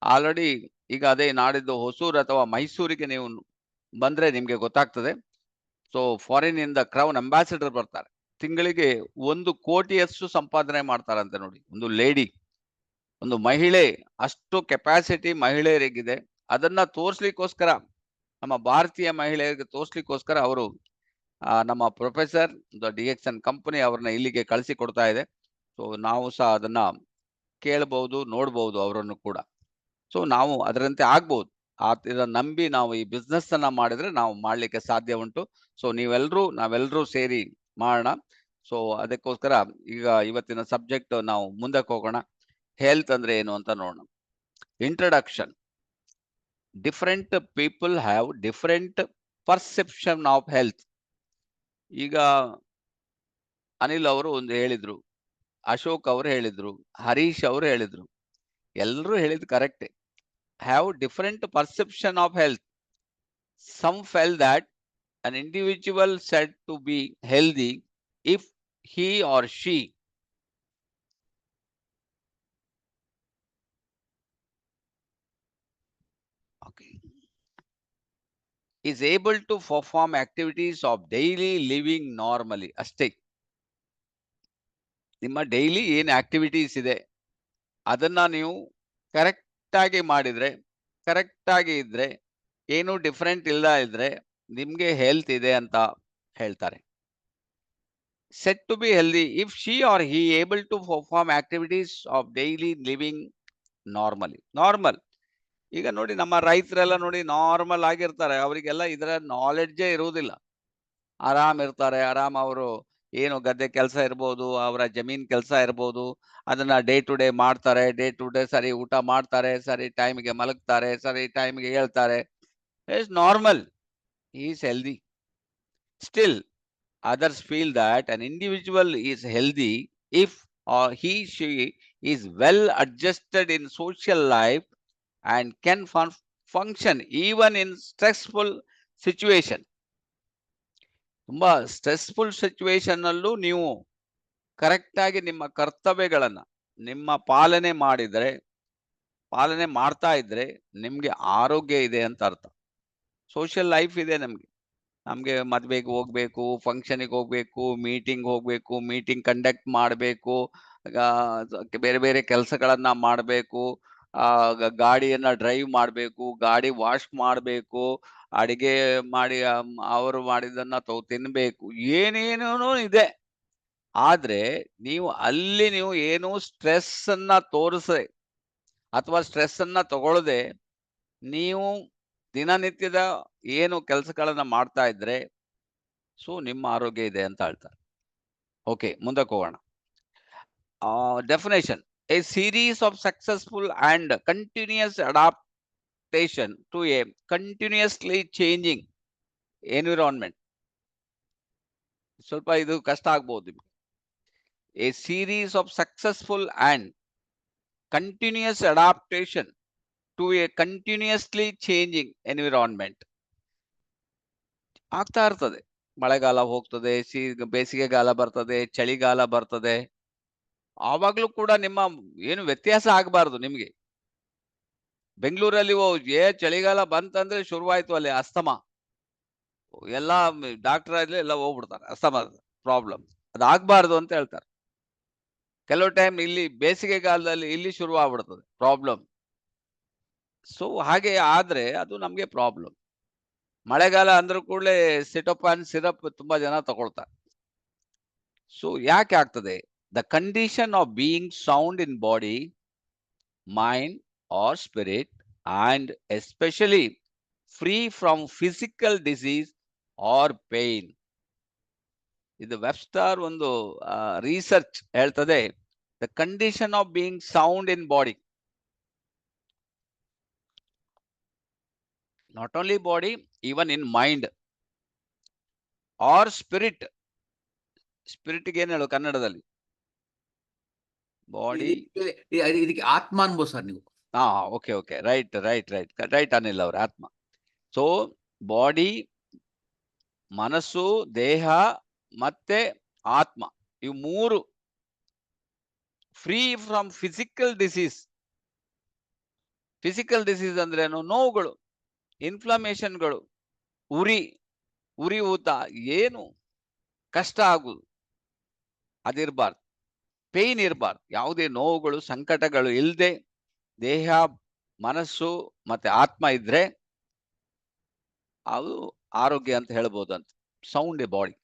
ಆಲ್ರೆಡಿ ಈಗ ಅದೇ ನಾಡಿದ್ದು ಹೊಸೂರು ಅಥವಾ ಮೈಸೂರಿಗೆ ನೀವು ಬಂದ್ರೆ ನಿಮ್ಗೆ ಗೊತ್ತಾಗ್ತದೆ. ಸೊ ಫಾರಿನ್ ಇಂದ ಕ್ರೌನ್ ಅಂಬಾಸಿಡರ್ ಬರ್ತಾರೆ, ತಿಂಗಳಿಗೆ 1 ಕೋಟಿಯಷ್ಟು ಸಂಪಾದನೆ ಮಾಡ್ತಾರಂತೆ ನೋಡಿ. ಒಂದು ಲೇಡಿ, ಒಂದು ಮಹಿಳೆ, ಅಷ್ಟು ಕೆಪಾಸಿಟಿ ಮಹಿಳೆಯರಿಗಿದೆ. ಅದನ್ನ ತೋರ್ಸ್ಲಿಕ್ಕೋಸ್ಕರ, ನಮ್ಮ ಭಾರತೀಯ ಮಹಿಳೆಯರಿಗೆ ತೋರ್ಸ್ಲಿಕ್ಕೋಸ್ಕರ ಅವರು ನಮ್ಮ ಪ್ರೊಫೆಸರ್ ಡಿಎಕ್ಸನ್ ಕಂಪನಿ ಅವ್ರನ್ನ ಇಲ್ಲಿಗೆ ಕಳಿಸಿ ಕೊಡ್ತಾ ಇದೆ. ಸೊ ನಾವು ಸಹ ಅದನ್ನ ಕೇಳಬಹುದು, ನೋಡ್ಬಹುದು ಅವರನ್ನು ಕೂಡ. ಸೊ ನಾವು ಅದರಂತೆ ಆಗ್ಬಹುದು. ಇದನ್ನ ನಂಬಿ ನಾವು ಈ ಬಿಸ್ನೆಸ್ ಅನ್ನ ಮಾಡಿದ್ರೆ ನಾವು ಮಾಡ್ಲಿಕ್ಕೆ ಸಾಧ್ಯ ಉಂಟು. ಸೊ ನಾವೆಲ್ಲರೂ ಸೇರಿ ಮಾಡೋಣ. ಸೊ ಅದಕ್ಕೋಸ್ಕರ ಈಗ ಇವತ್ತಿನ ಸಬ್ಜೆಕ್ಟ್ ನಾವು ಮುಂದಕ್ಕೆ ಹೋಗೋಣ. ಹೆಲ್ತ್ ಅಂದ್ರೆ ಏನು ಅಂತ ನೋಡೋಣ. Introduction. Different people have different perception of health. ಈಗ ಅನಿಲ್ ಅವರು ಒಂದು ಹೇಳಿದ್ರು, ಅಶೋಕ್ ಅವರು ಹೇಳಿದ್ರು, ಹರೀಶ್ ಅವರು ಹೇಳಿದ್ರು, ಎಲ್ಲರೂ ಹೇಳಿದ್ ಕರೆಕ್ಟೇ. have different perception of health. Some felt that an individual said to be healthy if he or she is able to perform activities of daily living normally. ಅಷ್ಟೇ. ನಿಮ್ಮ ಡೈಲಿ ಏನು ಆಕ್ಟಿವಿಟೀಸ್ ಇದೆ ಅದನ್ನ ನೀವು ಕರೆಕ್ಟ್ ಆಗಿ ಮಾಡಿದ್ರೆ, ಕರೆಕ್ಟ್ ಆಗಿ ಇದ್ರೆ, ಏನು ಡಿಫರೆಂಟ್ ಇಲ್ಲ ಇದ್ರೆ ನಿಮ್ಗೆ ಹೆಲ್ತ್ ಇದೆ ಅಂತ ಹೇಳ್ತಾರೆ. said to be healthy if she or he able to perform activities of daily living normally. Normal ಈಗ ನೋಡಿ ನಮ್ಮ ರೈತರೆಲ್ಲ ನೋಡಿ ನಾರ್ಮಲ್ ಆಗಿರ್ತಾರೆ, ಅವರಿಗೆಲ್ಲ ಇದರ ನಾಲೆಡ್ಜೇ ಇರುವುದಿಲ್ಲ. ಆರಾಮ್ ಇರ್ತಾರೆ, ಆರಾಮ್ ಅವರು ಏನು ಗದ್ದೆ ಕೆಲಸ ಇರ್ಬೋದು, ಅವರ ಜಮೀನ್ ಕೆಲಸ ಇರ್ಬೋದು, ಅದನ್ನ ಡೇ ಟು ಡೇ ಮಾಡ್ತಾರೆ. ಡೇ ಟು ಡೇ ಸರಿ ಊಟ ಮಾಡ್ತಾರೆ, ಸರಿ ಟೈಮ್ಗೆ ಮಲಗ್ತಾರೆ, ಸರಿ ಟೈಮ್ಗೆ ಹೇಳ್ತಾರೆ. It's normal, is healthy. Still others feel that an individual is healthy if she is well adjusted in social life and can function even in stressful situation. ತುಂಬಾ ಸ್ಟ್ರೆಸ್ಫುಲ್ ಸಿಚುವೇಶನ್ ಅಲ್ಲೂ ನೀವು ಕರೆಕ್ಟ್ ಆಗಿ ನಿಮ್ಮ ಕರ್ತವ್ಯಗಳನ್ನ ನಿಮ್ಮ ಪಾಲನೆ ಮಾಡ್ತಾ ಇದ್ರೆ ನಿಮ್ಗೆ ಆರೋಗ್ಯ ಇದೆ ಅಂತ ಅರ್ಥ. ಸೋಷಿಯಲ್ ಲೈಫ್ ಇದೆ ನಮ್ಗೆ ಮದ್ವೆಗೆ ಹೋಗ್ಬೇಕು, ಫಂಕ್ಷನ್ಗೆ ಹೋಗ್ಬೇಕು, ಮೀಟಿಂಗ್ ಹೋಗ್ಬೇಕು, ಮೀಟಿಂಗ್ ಕಂಡಕ್ಟ್ ಮಾಡಬೇಕು, ಬೇರೆ ಬೇರೆ ಕೆಲಸಗಳನ್ನ ಮಾಡಬೇಕು, ಗಾಡಿಯನ್ನ ಡ್ರೈವ್ ಮಾಡಬೇಕು, ಗಾಡಿ ವಾಶ್ ಮಾಡಬೇಕು, ಅಡಿಗೆ ಮಾಡಿ ಅವರು ಮಾಡಿದನ್ನ ತಿನ್ಬೇಕು, ಏನೇನೋ ಇದೆ. ಆದ್ರೆ ನೀವು ಏನು ಸ್ಟ್ರೆಸ್ ಅನ್ನ ತೋರಿಸದೆ ಅಥವಾ ಸ್ಟ್ರೆಸ್ ಅನ್ನ ತಗೊಳ್ಳದೆ ನೀವು ದಿನನಿತ್ಯದ ಏನು ಕೆಲಸಗಳನ್ನ ಮಾಡ್ತಾ ಇದ್ರೆ ನಿಮ್ಮ ಆರೋಗ್ಯ ಇದೆ ಅಂತ ಹೇಳ್ತಾರೆ. ಓಕೆ, ಮುಂದಕ್ಕೆ ಹೋಗೋಣ. Definition: a series of successful and continuous adaptation to a continuously changing environment. ಸ್ವಲ್ಪ ಇದು ಕಷ್ಟ ಆಗ್ಬಹುದು ನಿಮ್ಗೆ. A series of successful and continuous adaptation to a continuously changing environment. ಆಗ್ತಾ ಇರ್ತದೆ, ಮಳೆಗಾಲ ಹೋಗ್ತದೆ, ಬೇಸಿಗೆಗಾಲ ಬರ್ತದೆ, ಚಳಿಗಾಲ ಬರ್ತದೆ. ಆವಾಗ್ಲೂ ಕೂಡ ನಿಮ್ಮ ಏನು ವ್ಯತ್ಯಾಸ ಆಗಬಾರ್ದು ನಿಮ್ಗೆ. ಬೆಂಗಳೂರಲ್ಲಿ ಚಳಿಗಾಲ ಬಂತಂದ್ರೆ ಶುರುವಾಯ್ತು ಅಲ್ಲಿ ಅಸ್ತಮಾ, ಎಲ್ಲ ಡಾಕ್ಟರ್ ಅಲ್ಲಿ ಎಲ್ಲ ಹೋಗ್ಬಿಡ್ತಾರೆ ಅಸ್ತಮಾ ಪ್ರಾಬ್ಲಮ್. ಅದಾಗಬಾರ್ದು ಅಂತ ಹೇಳ್ತಾರೆ. ಕೆಲವು ಟೈಮ್ ಇಲ್ಲಿ ಬೇಸಿಗೆಗಾಲದಲ್ಲಿ ಇಲ್ಲಿ ಶುರು ಆಗ್ಬಿಡ್ತದೆ ಪ್ರಾಬ್ಲಮ್. ಸೊ ಹಾಗೆ ಆದ್ರೆ ಅದು ನಮ್ಗೆ ಪ್ರಾಬ್ಲಮ್. ಮಳೆಗಾಲ ಅಂದ್ರೂ ಕೂಡಲೇ ಸಿಟೋಪಾನ್ ಸಿರಪ್ ತುಂಬಾ ಜನ ತಗೊಳ್ತಾರೆ. ಸೊ ಯಾಕೆ ಆಗ್ತದೆ? The condition of being sound in body, mind or spirit and especially free from physical disease or pain. ಇದು ವೆಬ್ಸ್ಟರ್ ಒಂದು ರಿಸರ್ಚ್ ಹೇಳ್ತದೆ, the condition of being sound in body, not only body, even in mind or spirit. Spirit ಗೆ ಏನು ಹೇಳು ಕನ್ನಡದಲ್ಲಿ? Body, ಇದಕ್ಕೆ ಆತ್ಮ ಅನ್ಬೋದು ಸರ್ ನೀವು. ಓಕೆ, ರೈಟ್ ಅನಿಲ್ ಅವ್ರ ಆತ್ಮ. ಸೊ ಬಾಡಿ, ಮನಸ್ಸು, ದೇಹ ಮತ್ತೆ ಆತ್ಮ, ಇವು ಮೂರು free from physical disease. Physical disease ಅಂದ್ರೇನು? ನೋವುಗಳು, ಇನ್ಫ್ಲಮೇಷನ್ಗಳು, ಉರಿ ಊತ, ಏನು ಕಷ್ಟ ಆಗುದು ಅದಿರ್ಬಾರ್ದು, ಪೇನ್ ಇರಬಾರ್ದು. ಯಾವುದೇ ನೋವುಗಳು ಸಂಕಟಗಳು ಇಲ್ಲದೆ ದೇಹ, ಮನಸ್ಸು ಮತ್ತೆ ಆತ್ಮ ಇದ್ರೆ ಅದು ಆರೋಗ್ಯ ಅಂತ ಹೇಳ್ಬೋದು ಅಂತ. ಸೌಂಡ್ ಎ ಬಾಡಿ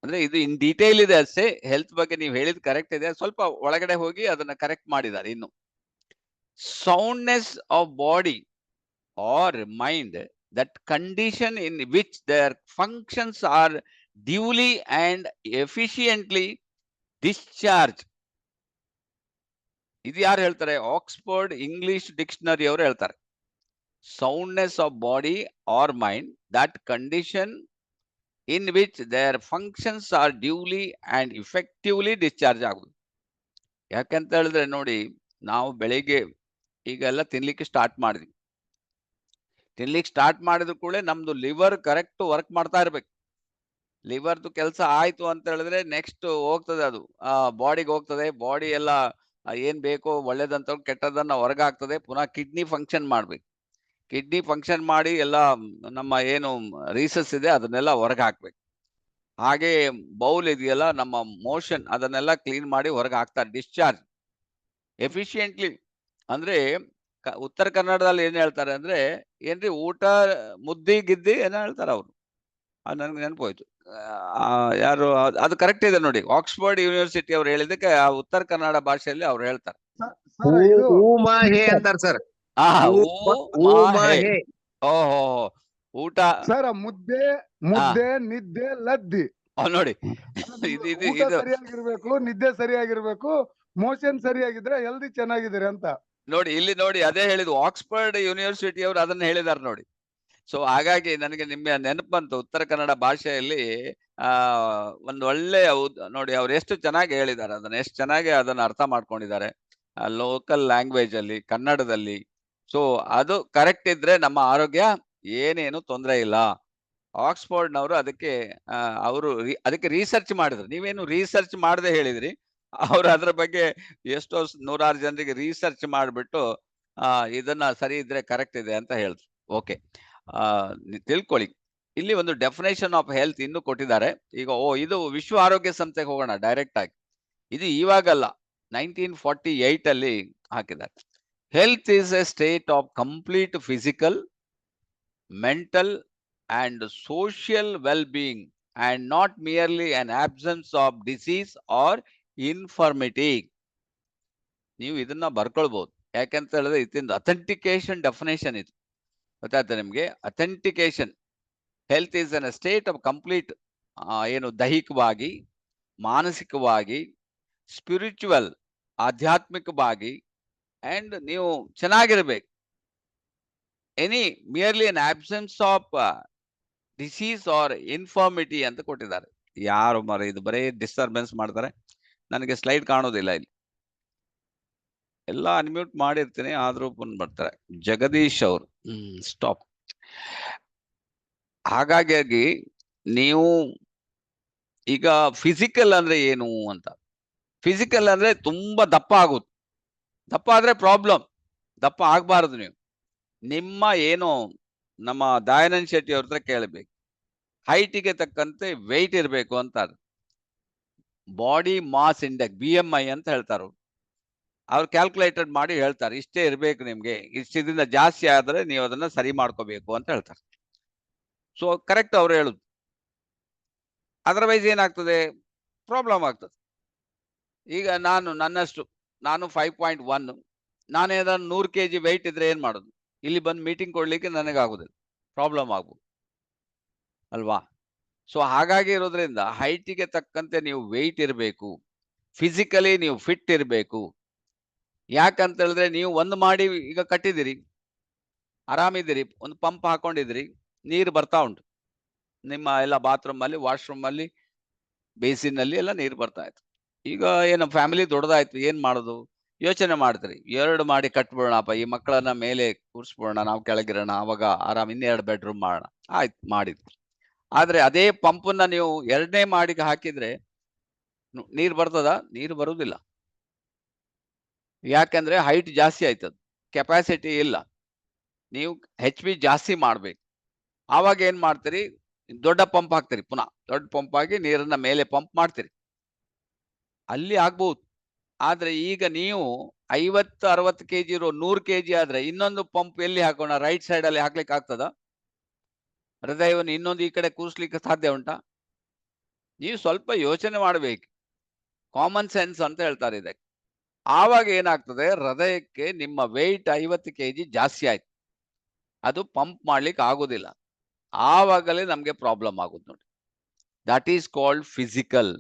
ಅಂದ್ರೆ ಇದು ಇನ್ ಡೀಟೇಲ್ ಇದೆ ಅಷ್ಟೇ. ಹೆಲ್ತ್ ಬಗ್ಗೆ ನೀವು ಹೇಳಿದ್ ಕರೆಕ್ಟ್ ಇದೆ, ಸ್ವಲ್ಪ ಒಳಗಡೆ ಹೋಗಿ ಅದನ್ನ ಕರೆಕ್ಟ್ ಮಾಡಿದ್ದಾರೆ. ಇನ್ನು soundness of body or mind, that condition in which their functions are duly and efficiently discharged. ಇದು ಯಾರು ಹೇಳ್ತಾರೆ? ಆಕ್ಸ್ಫರ್ಡ್ ಇಂಗ್ಲಿಷ್ ಡಿಕ್ಷನರಿ ಅವರು ಹೇಳ್ತಾರೆ. Soundness of body or mind, that condition in which their functions are duly and effectively discharge ಆಗುದು. ಯಾಕಂತ ಹೇಳಿದ್ರೆ ನೋಡಿ, ನಾವು ಬೆಳಿಗ್ಗೆ ಈಗೆಲ್ಲ ತಿನ್ಲಿಕ್ಕೆ ಸ್ಟಾರ್ಟ್ ಮಾಡಿದ್ರು ಕೂಡ ನಮ್ದು ಲಿವರ್ ಕರೆಕ್ಟ್ ವರ್ಕ್ ಮಾಡ್ತಾ ಇರ್ಬೇಕು. ಲಿವರ್ದು ಕೆಲಸ ಆಯ್ತು ಅಂತ ಹೇಳಿದ್ರೆ ನೆಕ್ಸ್ಟ್ ಹೋಗ್ತದೆ, ಅದು ಬಾಡಿಗೆ ಹೋಗ್ತದೆ. ಬಾಡಿ ಎಲ್ಲ ಏನ್ ಬೇಕೋ ಒಳ್ಳೇದಂತ ಕೆಟ್ಟದನ್ನ ಹೊರಗಾಗ್ತದೆ. ಪುನಃ ಕಿಡ್ನಿ ಫಂಕ್ಷನ್ ಮಾಡ್ಬೇಕು. ಕಿಡ್ನಿ ಫಂಕ್ಷನ್ ಮಾಡಿ ಎಲ್ಲ ನಮ್ಮ ಏನು ರೀಸಸ್ ಇದೆ ಅದನ್ನೆಲ್ಲ ಹೊರಗೆ ಹಾಕ್ಬೇಕು. ಹಾಗೆ ಬೌಲ್ ಇದೆಯಲ್ಲ, ನಮ್ಮ ಮೋಷನ್, ಅದನ್ನೆಲ್ಲ ಕ್ಲೀನ್ ಮಾಡಿ ಹೊರಗೆ ಹಾಕ್ತಾರೆ. Discharge efficiently. ಅಂದ್ರೆ ಉತ್ತರ ಕನ್ನಡದಲ್ಲಿ ಏನ್ ಹೇಳ್ತಾರೆ ಅಂದ್ರೆ, ಏನ್ರಿ ಊಟ ಮುದ್ದಿ ಗಿದ್ದಿ ಏನೋ ಹೇಳ್ತಾರೆ ಅವರು. ಅದು ನನ್ಗೆ ನೆನಪೋಯ್ತು. ಯಾರು ಅದು ಕರೆಕ್ಟ್ ಇದೆ ನೋಡಿ, ಆಕ್ಸ್ಫರ್ಡ್ ಯೂನಿವರ್ಸಿಟಿ ಅವ್ರು ಹೇಳಿದ್ದಕ್ಕೆ ಉತ್ತರ ಕನ್ನಡ ಭಾಷೆಯಲ್ಲಿ ಅವ್ರು ಹೇಳ್ತಾರೆ. ಸರ್ ಇದು ಊಮಾಹೆ ಅಂತಾರ ಸರ್. ಆ ಊಮಾಹೆ. ಓಹೋ ಊಟ ಸರ್ ಮುದ್ದೆ ನಿದ್ದೆ ಲದ್ದಿ ನೋಡಿ ಊಟ ಸರಿಯಾಗಿರ್ಬೇಕು, ನಿದ್ದೆ ಸರಿಯಾಗಿರ್ಬೇಕು, ಮೋಷನ್ ಸರಿಯಾಗಿದ್ರೆ ಹೆಲ್ದಿ ಚೆನ್ನಾಗಿದ್ದೀರಿ ಅಂತ ನೋಡಿ. ಇಲ್ಲಿ ನೋಡಿ ಅದೇ ಹೇಳಿದ್ದು, ಆಕ್ಸ್ಫರ್ಡ್ ಯೂನಿವರ್ಸಿಟಿ ಅವರು ಅದನ್ನ ಹೇಳಿದಾರೆ ನೋಡಿ. ಸೊ ಹಾಗಾಗಿ ನನಗೆ ನಿಮ್ಮ ನೆನಪು ಬಂತು. ಉತ್ತರ ಕನ್ನಡ ಭಾಷೆಯಲ್ಲಿ ಒಂದು ಒಳ್ಳೆ ನೋಡಿ, ಅವ್ರು ಎಷ್ಟು ಚೆನ್ನಾಗಿ ಹೇಳಿದ್ದಾರೆ, ಅದನ್ನ ಎಷ್ಟು ಚೆನ್ನಾಗಿ ಅದನ್ನ ಅರ್ಥ ಮಾಡ್ಕೊಂಡಿದ್ದಾರೆ ಲೋಕಲ್ ಲ್ಯಾಂಗ್ವೇಜ್ ಅಲ್ಲಿ, ಕನ್ನಡದಲ್ಲಿ. ಸೊ ಅದು ಕರೆಕ್ಟ್ ಇದ್ರೆ ನಮ್ಮ ಆರೋಗ್ಯ ಏನೇನು ತೊಂದರೆ ಇಲ್ಲ. ಆಕ್ಸ್ಫರ್ಡ್ನವರು ಅದಕ್ಕೆ ಅದಕ್ಕೆ ರಿಸರ್ಚ್ ಮಾಡಿದ್ರು. ನೀವೇನು ರಿಸರ್ಚ್ ಮಾಡದೆ ಹೇಳಿದ್ರಿ, ಅವ್ರು ಅದ್ರ ಬಗ್ಗೆ ಎಷ್ಟೋ 100 ಜನರಿಗೆ ರಿಸರ್ಚ್ ಮಾಡಿಬಿಟ್ಟು ಇದನ್ನ ಸರಿ ಇದ್ರೆ ಕರೆಕ್ಟ್ ಇದೆ ಅಂತ ಹೇಳಿದ್ರು. ಓಕೆ, ತಿಳ್ಕೊಳ್ಳಿ. ಇಲ್ಲಿ ಒಂದು ಡೆಫಿನೇಷನ್ ಆಫ್ ಹೆಲ್ತ್ ಇನ್ನು ಕೊಟ್ಟಿದ್ದಾರೆ. ಈಗ ಇದು ವಿಶ್ವ ಆರೋಗ್ಯ ಸಂಸ್ಥೆಗೆ ಹೋಗೋಣ ಡೈರೆಕ್ಟ್ ಆಗಿ. ಇದು ಇವಾಗಲ್ಲ, 1948 ಅಲ್ಲಿ ಹಾಕಿದ್ದಾರೆ. Health is A state of complete physical, mental and social well-being and not merely an absence of disease or infirmity. ನೀವು ಇದನ್ನ ಬರ್ಕೊಳ್ಬಹುದು. ಯಾಕಂತ ಹೇಳಿದ್ರೆ ಇದರಿಂದ ಅಥೆಂಟಿಕೇಶನ್ ಡೆಫಿನೇಷನ್ ಇದು ಗೊತ್ತಾಯ್ತಾ ನಿಮ್ಗೆ? Authentication health is an state of complete ಏನು ದೈಹಿಕವಾಗಿ, ಮಾನಸಿಕವಾಗಿ, ಸ್ಪಿರಿಚುವಲ್ ಆಧ್ಯಾತ್ಮಿಕವಾಗಿ ಅಂಡ್ ನೀವು ಚೆನ್ನಾಗಿರ್ಬೇಕು. Any merely an absence of disease or infirmity ಅಂತ ಕೊಟ್ಟಿದ್ದಾರೆ. ಯಾರು ಮರ ಇದು ಬರೀ ಡಿಸ್ಟರ್ಬೆನ್ಸ್ ಮಾಡ್ತಾರೆ, ನನಗೆ ಸ್ಲೈಡ್ ಕಾಣೋದಿಲ್ಲ. ಇಲ್ಲಿ ಎಲ್ಲ ಅನ್ಮ್ಯೂಟ್ ಮಾಡಿರ್ತೀನಿ, ಆದ್ರೂ ಬಂದು ಬರ್ತಾರೆ. ಜಗದೀಶ್ ಅವರು ಸ್ಟಾಪ್. ಹಾಗಾಗಿ ನೀವು ಈಗ ಫಿಸಿಕಲ್ ಅಂದ್ರೆ ಏನು ಅಂತ, ಫಿಸಿಕಲ್ ಅಂದ್ರೆ ತುಂಬಾ ದಪ್ಪ ಆಗುದು. ದಪ್ಪ ಆದ್ರೆ ಪ್ರಾಬ್ಲಮ್, ದಪ್ಪ ಆಗ್ಬಾರ್ದು. ನೀವು ನಿಮ್ಮ ಏನು ನಮ್ಮ ದಯಾನಂದ್ ಶೆಟ್ಟಿ ಅವ್ರ ಹತ್ರ ಕೇಳಬೇಕು. ಹೈಟಿಗೆ ತಕ್ಕಂತೆ ವೆಯ್ಟ್ ಇರಬೇಕು ಅಂತ. ಬಾಡಿ ಮಾಸ್ ಇಂಡೆಕ್ಸ್ BMI ಅಂತ ಹೇಳ್ತಾರೆ. ಅವ್ರು ಕ್ಯಾಲ್ಕುಲೇಟೆಡ್ ಮಾಡಿ ಹೇಳ್ತಾರೆ, ಇಷ್ಟೇ ಇರಬೇಕು ನಿಮ್ಗೆ, ಇಷ್ಟದಿಂದ ಜಾಸ್ತಿ ಆದ್ರೆ ನೀವು ಅದನ್ನ ಸರಿ ಮಾಡ್ಕೋಬೇಕು ಅಂತ ಹೇಳ್ತಾರೆ. ಸೊ ಕರೆಕ್ಟ್ ಅವ್ರು ಹೇಳುದು. ಅದರ್ವೈಸ್ ಏನಾಗ್ತದೆ, ಪ್ರಾಬ್ಲಮ್ ಆಗ್ತದೆ. ಈಗ ನಾನು 5.1, ನಾನೇನಾದ್ರು 100 kg ವೆಯ್ಟ್ ಇದ್ರೆ ಏನ್ ಮಾಡೋದು? ಇಲ್ಲಿ ಬಂದು ಮೀಟಿಂಗ್ ಕೊಡ್ಲಿಕ್ಕೆ ನನಗಾಗುದಿಲ್ಲ, ಪ್ರಾಬ್ಲಮ್ ಆಗ್ಬೋದು ಅಲ್ವಾ? ಸೊ ಹಾಗಾಗಿ ಇರೋದ್ರಿಂದ ಹೈಟಿಗೆ ತಕ್ಕಂತೆ ನೀವು ವೆಯ್ಟ್ ಇರಬೇಕು, ಫಿಸಿಕಲಿ ನೀವು ಫಿಟ್ ಇರಬೇಕು. ಯಾಕಂತ ಹೇಳಿದ್ರೆ ನೀವು ಒಂದು ಮಾಡಿ ಈಗ ಕಟ್ಟಿದಿರಿ, ಆರಾಮಿದ್ದೀರಿ, ಒಂದು ಪಂಪ್ ಹಾಕೊಂಡಿದ್ರಿ, ನೀರು ಬರ್ತಾ ಉಂಟು ನಿಮ್ಮ ಎಲ್ಲ ಬಾತ್ರೂಮ್ ಅಲ್ಲಿ, ವಾಶ್ರೂಮ್ ಅಲ್ಲಿ, ಬೇಸಿನ್ ಅಲ್ಲಿ ಎಲ್ಲ ನೀರು ಬರ್ತಾ ಇತ್ತು. ಈಗ ಏನು ಫ್ಯಾಮಿಲಿ ದೊಡ್ಡದಾಯ್ತು, ಏನ್ ಮಾಡೋದು? ಯೋಚನೆ ಮಾಡ್ತೀರಿ, 2 ಮಾಡಿ ಕಟ್ಬಿಡೋಣಪ್ಪ, ಈ ಮಕ್ಕಳನ್ನ ಮೇಲೆ ಕೂರಿಸ್ಬಿಡೋಣ, ನಾವು ಕೆಳಗಿರೋಣ, ಅವಾಗ ಆರಾಮ್ 2 ಬೆಡ್ರೂಮ್ ಮಾಡೋಣ. ಆಯ್ತು, ಮಾಡಿದ್ವಿ. ಆದ್ರೆ ಅದೇ ಪಂಪನ್ನ ನೀವು 2ನೇ ಮಾಡಿಗೆ ಹಾಕಿದ್ರೆ ನೀರು ಬರ್ತದ? ನೀರು ಬರುವುದಿಲ್ಲ. ಯಾಕಂದ್ರೆ ಹೈಟ್ ಜಾಸ್ತಿ ಆಯ್ತದ, ಕೆಪಾಸಿಟಿ ಇಲ್ಲ. ನೀವು HP ಜಾಸ್ತಿ ಮಾಡ್ಬೇಕು. ಆವಾಗ ಏನ್ ಮಾಡ್ತೀರಿ? ದೊಡ್ಡ ಪಂಪ್ ಹಾಕ್ತೀರಿ, ಪುನಃ ದೊಡ್ಡ ಪಂಪ್ ಆಗಿ ನೀರನ್ನ ಮೇಲೆ ಪಂಪ್ ಮಾಡ್ತೀರಿ, ಅಲ್ಲಿ ಆಗ್ಬಹುದು. ಆದ್ರೆ ಈಗ ನೀವು 50-60 kg ಇರೋ 100 kg ಆದ್ರೆ ಇನ್ನೊಂದು ಪಂಪ್ ಎಲ್ಲಿ ಹಾಕೋಣ? ರೈಟ್ ಸೈಡ್ ಅಲ್ಲಿ ಹಾಕ್ಲಿಕ್ಕೆ ಆಗ್ತದ? ಹೃದಯವನ್ನು ಇನ್ನೊಂದು ಈ ಕಡೆ ಕೂರಿಸ್ಲಿಕ್ಕೆ ಸಾಧ್ಯ ಉಂಟಾ? ನೀವು ಸ್ವಲ್ಪ ಯೋಚನೆ ಮಾಡಬೇಕು. ಕಾಮನ್ ಸೆನ್ಸ್ ಅಂತ ಹೇಳ್ತಾರೆ ಇದಕ್ಕೆ. ಆವಾಗ ಏನಾಗ್ತದೆ, ಹೃದಯಕ್ಕೆ ನಿಮ್ಮ ವೆಯ್ಟ್ 50 kg ಜಾಸ್ತಿ ಆಯ್ತು, ಅದು ಪಂಪ್ ಮಾಡ್ಲಿಕ್ಕೆ ಆಗೋದಿಲ್ಲ. ಆವಾಗಲೇ ನಮ್ಗೆ ಪ್ರಾಬ್ಲಮ್ ಆಗುದು ನೋಡಿ. That is called physical.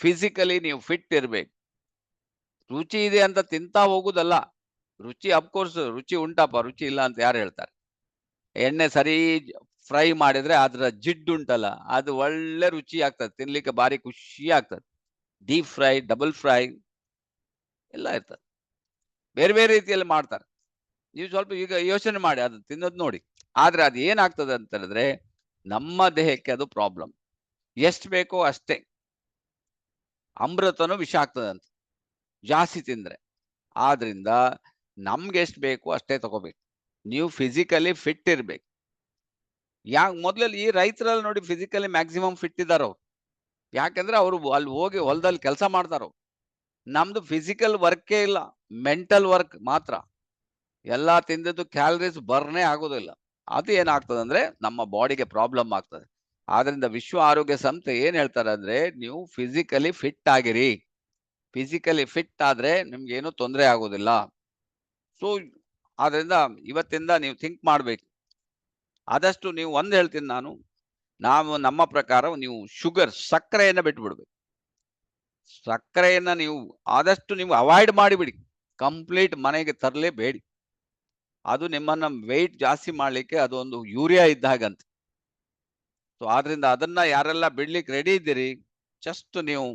Physically ನೀವು ಫಿಟ್ ಇರ್ಬೇಕು. ರುಚಿ ಇದೆ ಅಂತ ತಿಂತಾ ಹೋಗುದಲ್ಲ. ರುಚಿ ಅಫ್ಕೋರ್ಸ್ ರುಚಿ ಉಂಟಪ್ಪ, ರುಚಿ ಇಲ್ಲ ಅಂತ ಯಾರು ಹೇಳ್ತಾರೆ? ಎಣ್ಣೆ ಸರಿ ಫ್ರೈ ಮಾಡಿದ್ರೆ ಅದರ ಜಿಡ್ಡು ಉಂಟಲ್ಲ, ಅದು ಒಳ್ಳೆ ರುಚಿ ಆಗ್ತದೆ, ತಿನ್ಲಿಕ್ಕೆ ಭಾರಿ ಖುಷಿ ಆಗ್ತದೆ. ಡೀಪ್ ಫ್ರೈ, ಡಬಲ್ ಫ್ರೈ ಎಲ್ಲ ಇರ್ತದೆ, ಬೇರೆ ಬೇರೆ ರೀತಿಯಲ್ಲಿ ಮಾಡ್ತಾರೆ. ನೀವು ಸ್ವಲ್ಪ ಈಗ ಯೋಚನೆ ಮಾಡಿ, ಅದು ತಿನ್ನೋದು ನೋಡಿ. ಆದ್ರೆ ಅದು ಏನಾಗ್ತದೆ ಅಂತ ಹೇಳಿದ್ರೆ ನಮ್ಮ ದೇಹಕ್ಕೆ ಅದು ಪ್ರಾಬ್ಲಮ್. ಎಷ್ಟು ಬೇಕೋ ಅಷ್ಟೇ. ಅಮೃತನೂ ವಿಷ ಆಗ್ತದೆ ಅಂತ ಜಾಸ್ತಿ ತಿಂದ್ರೆ. ಆದ್ರಿಂದ ನಮ್ಗೆ ಎಷ್ಟು ಬೇಕು ಅಷ್ಟೇ ತಗೋಬೇಕು. ನೀವು ಫಿಸಿಕಲಿ ಫಿಟ್ ಇರ್ಬೇಕು. ಮೊದ್ಲಲ್ಲಿ ಈ ರೈತರಲ್ಲಿ ನೋಡಿ ಫಿಸಿಕಲಿ ಮ್ಯಾಕ್ಸಿಮಮ್ ಫಿಟ್ ಇದ್ದಾರ ಅವ್ರು. ಯಾಕಂದ್ರೆ ಅವರು ಅಲ್ಲಿ ಹೋಗಿ ಹೊಲದಲ್ಲಿ ಕೆಲಸ ಮಾಡ್ತಾರ. ನಮ್ದು ಫಿಸಿಕಲ್ ವರ್ಕೇ ಇಲ್ಲ, ಮೆಂಟಲ್ ವರ್ಕ್ ಮಾತ್ರ. ಎಲ್ಲಾ ತಿಂದದ್ದು ಕ್ಯಾಲರೀಸ್ ಬರ್ನೇ ಆಗೋದಿಲ್ಲ. ಅದು ಏನಾಗ್ತದೆ ಅಂದ್ರೆ ನಮ್ಮ ಬಾಡಿಗೆ ಪ್ರಾಬ್ಲಮ್ ಆಗ್ತದೆ. ಆದ್ರಿಂದ ವಿಶ್ವ ಆರೋಗ್ಯ ಸಂಸ್ಥೆ ಏನ್ ಹೇಳ್ತಾರೆ ಅಂದ್ರೆ, ನೀವು ಫಿಸಿಕಲಿ ಫಿಟ್ ಆಗಿರಿ. ಫಿಸಿಕಲಿ ಫಿಟ್ ಆದ್ರೆ ನಿಮ್ಗೆ ಏನು ತೊಂದರೆ ಆಗೋದಿಲ್ಲ. ಸೊ ಆದ್ರಿಂದ ಇವತ್ತಿಂದ ನೀವು ಥಿಂಕ್ ಮಾಡ್ಬೇಕು. ಆದಷ್ಟು ನೀವು ಒಂದ್ ಹೇಳ್ತೀನಿ ನಾನು, ನಮ್ಮ ಪ್ರಕಾರ ನೀವು ಸಕ್ಕರೆಯನ್ನ ಬಿಟ್ಬಿಡ್ಬೇಕು. ಸಕ್ಕರೆಯನ್ನ ನೀವು ಆದಷ್ಟು ನೀವು ಅವಾಯ್ಡ್ ಮಾಡಿಬಿಡಿ, ಕಂಪ್ಲೀಟ್ ಮನೆಗೆ ತರಲೇಬೇಡಿ. ಅದು ನಿಮ್ಮನ್ನ ವೆಯ್ಟ್ ಜಾಸ್ತಿ ಮಾಡ್ಲಿಕ್ಕೆ ಅದು ಒಂದು ಯೂರಿಯಾ ಇದ್ದಾಗಂತ. ಸೊ ಆದ್ರಿಂದ ಅದನ್ನ ಯಾರೆಲ್ಲ ಬಿಡ್ಲಿಕ್ಕೆ ರೆಡಿ ಇದ್ದೀರಿ, ಜಸ್ಟ್ ನೀವು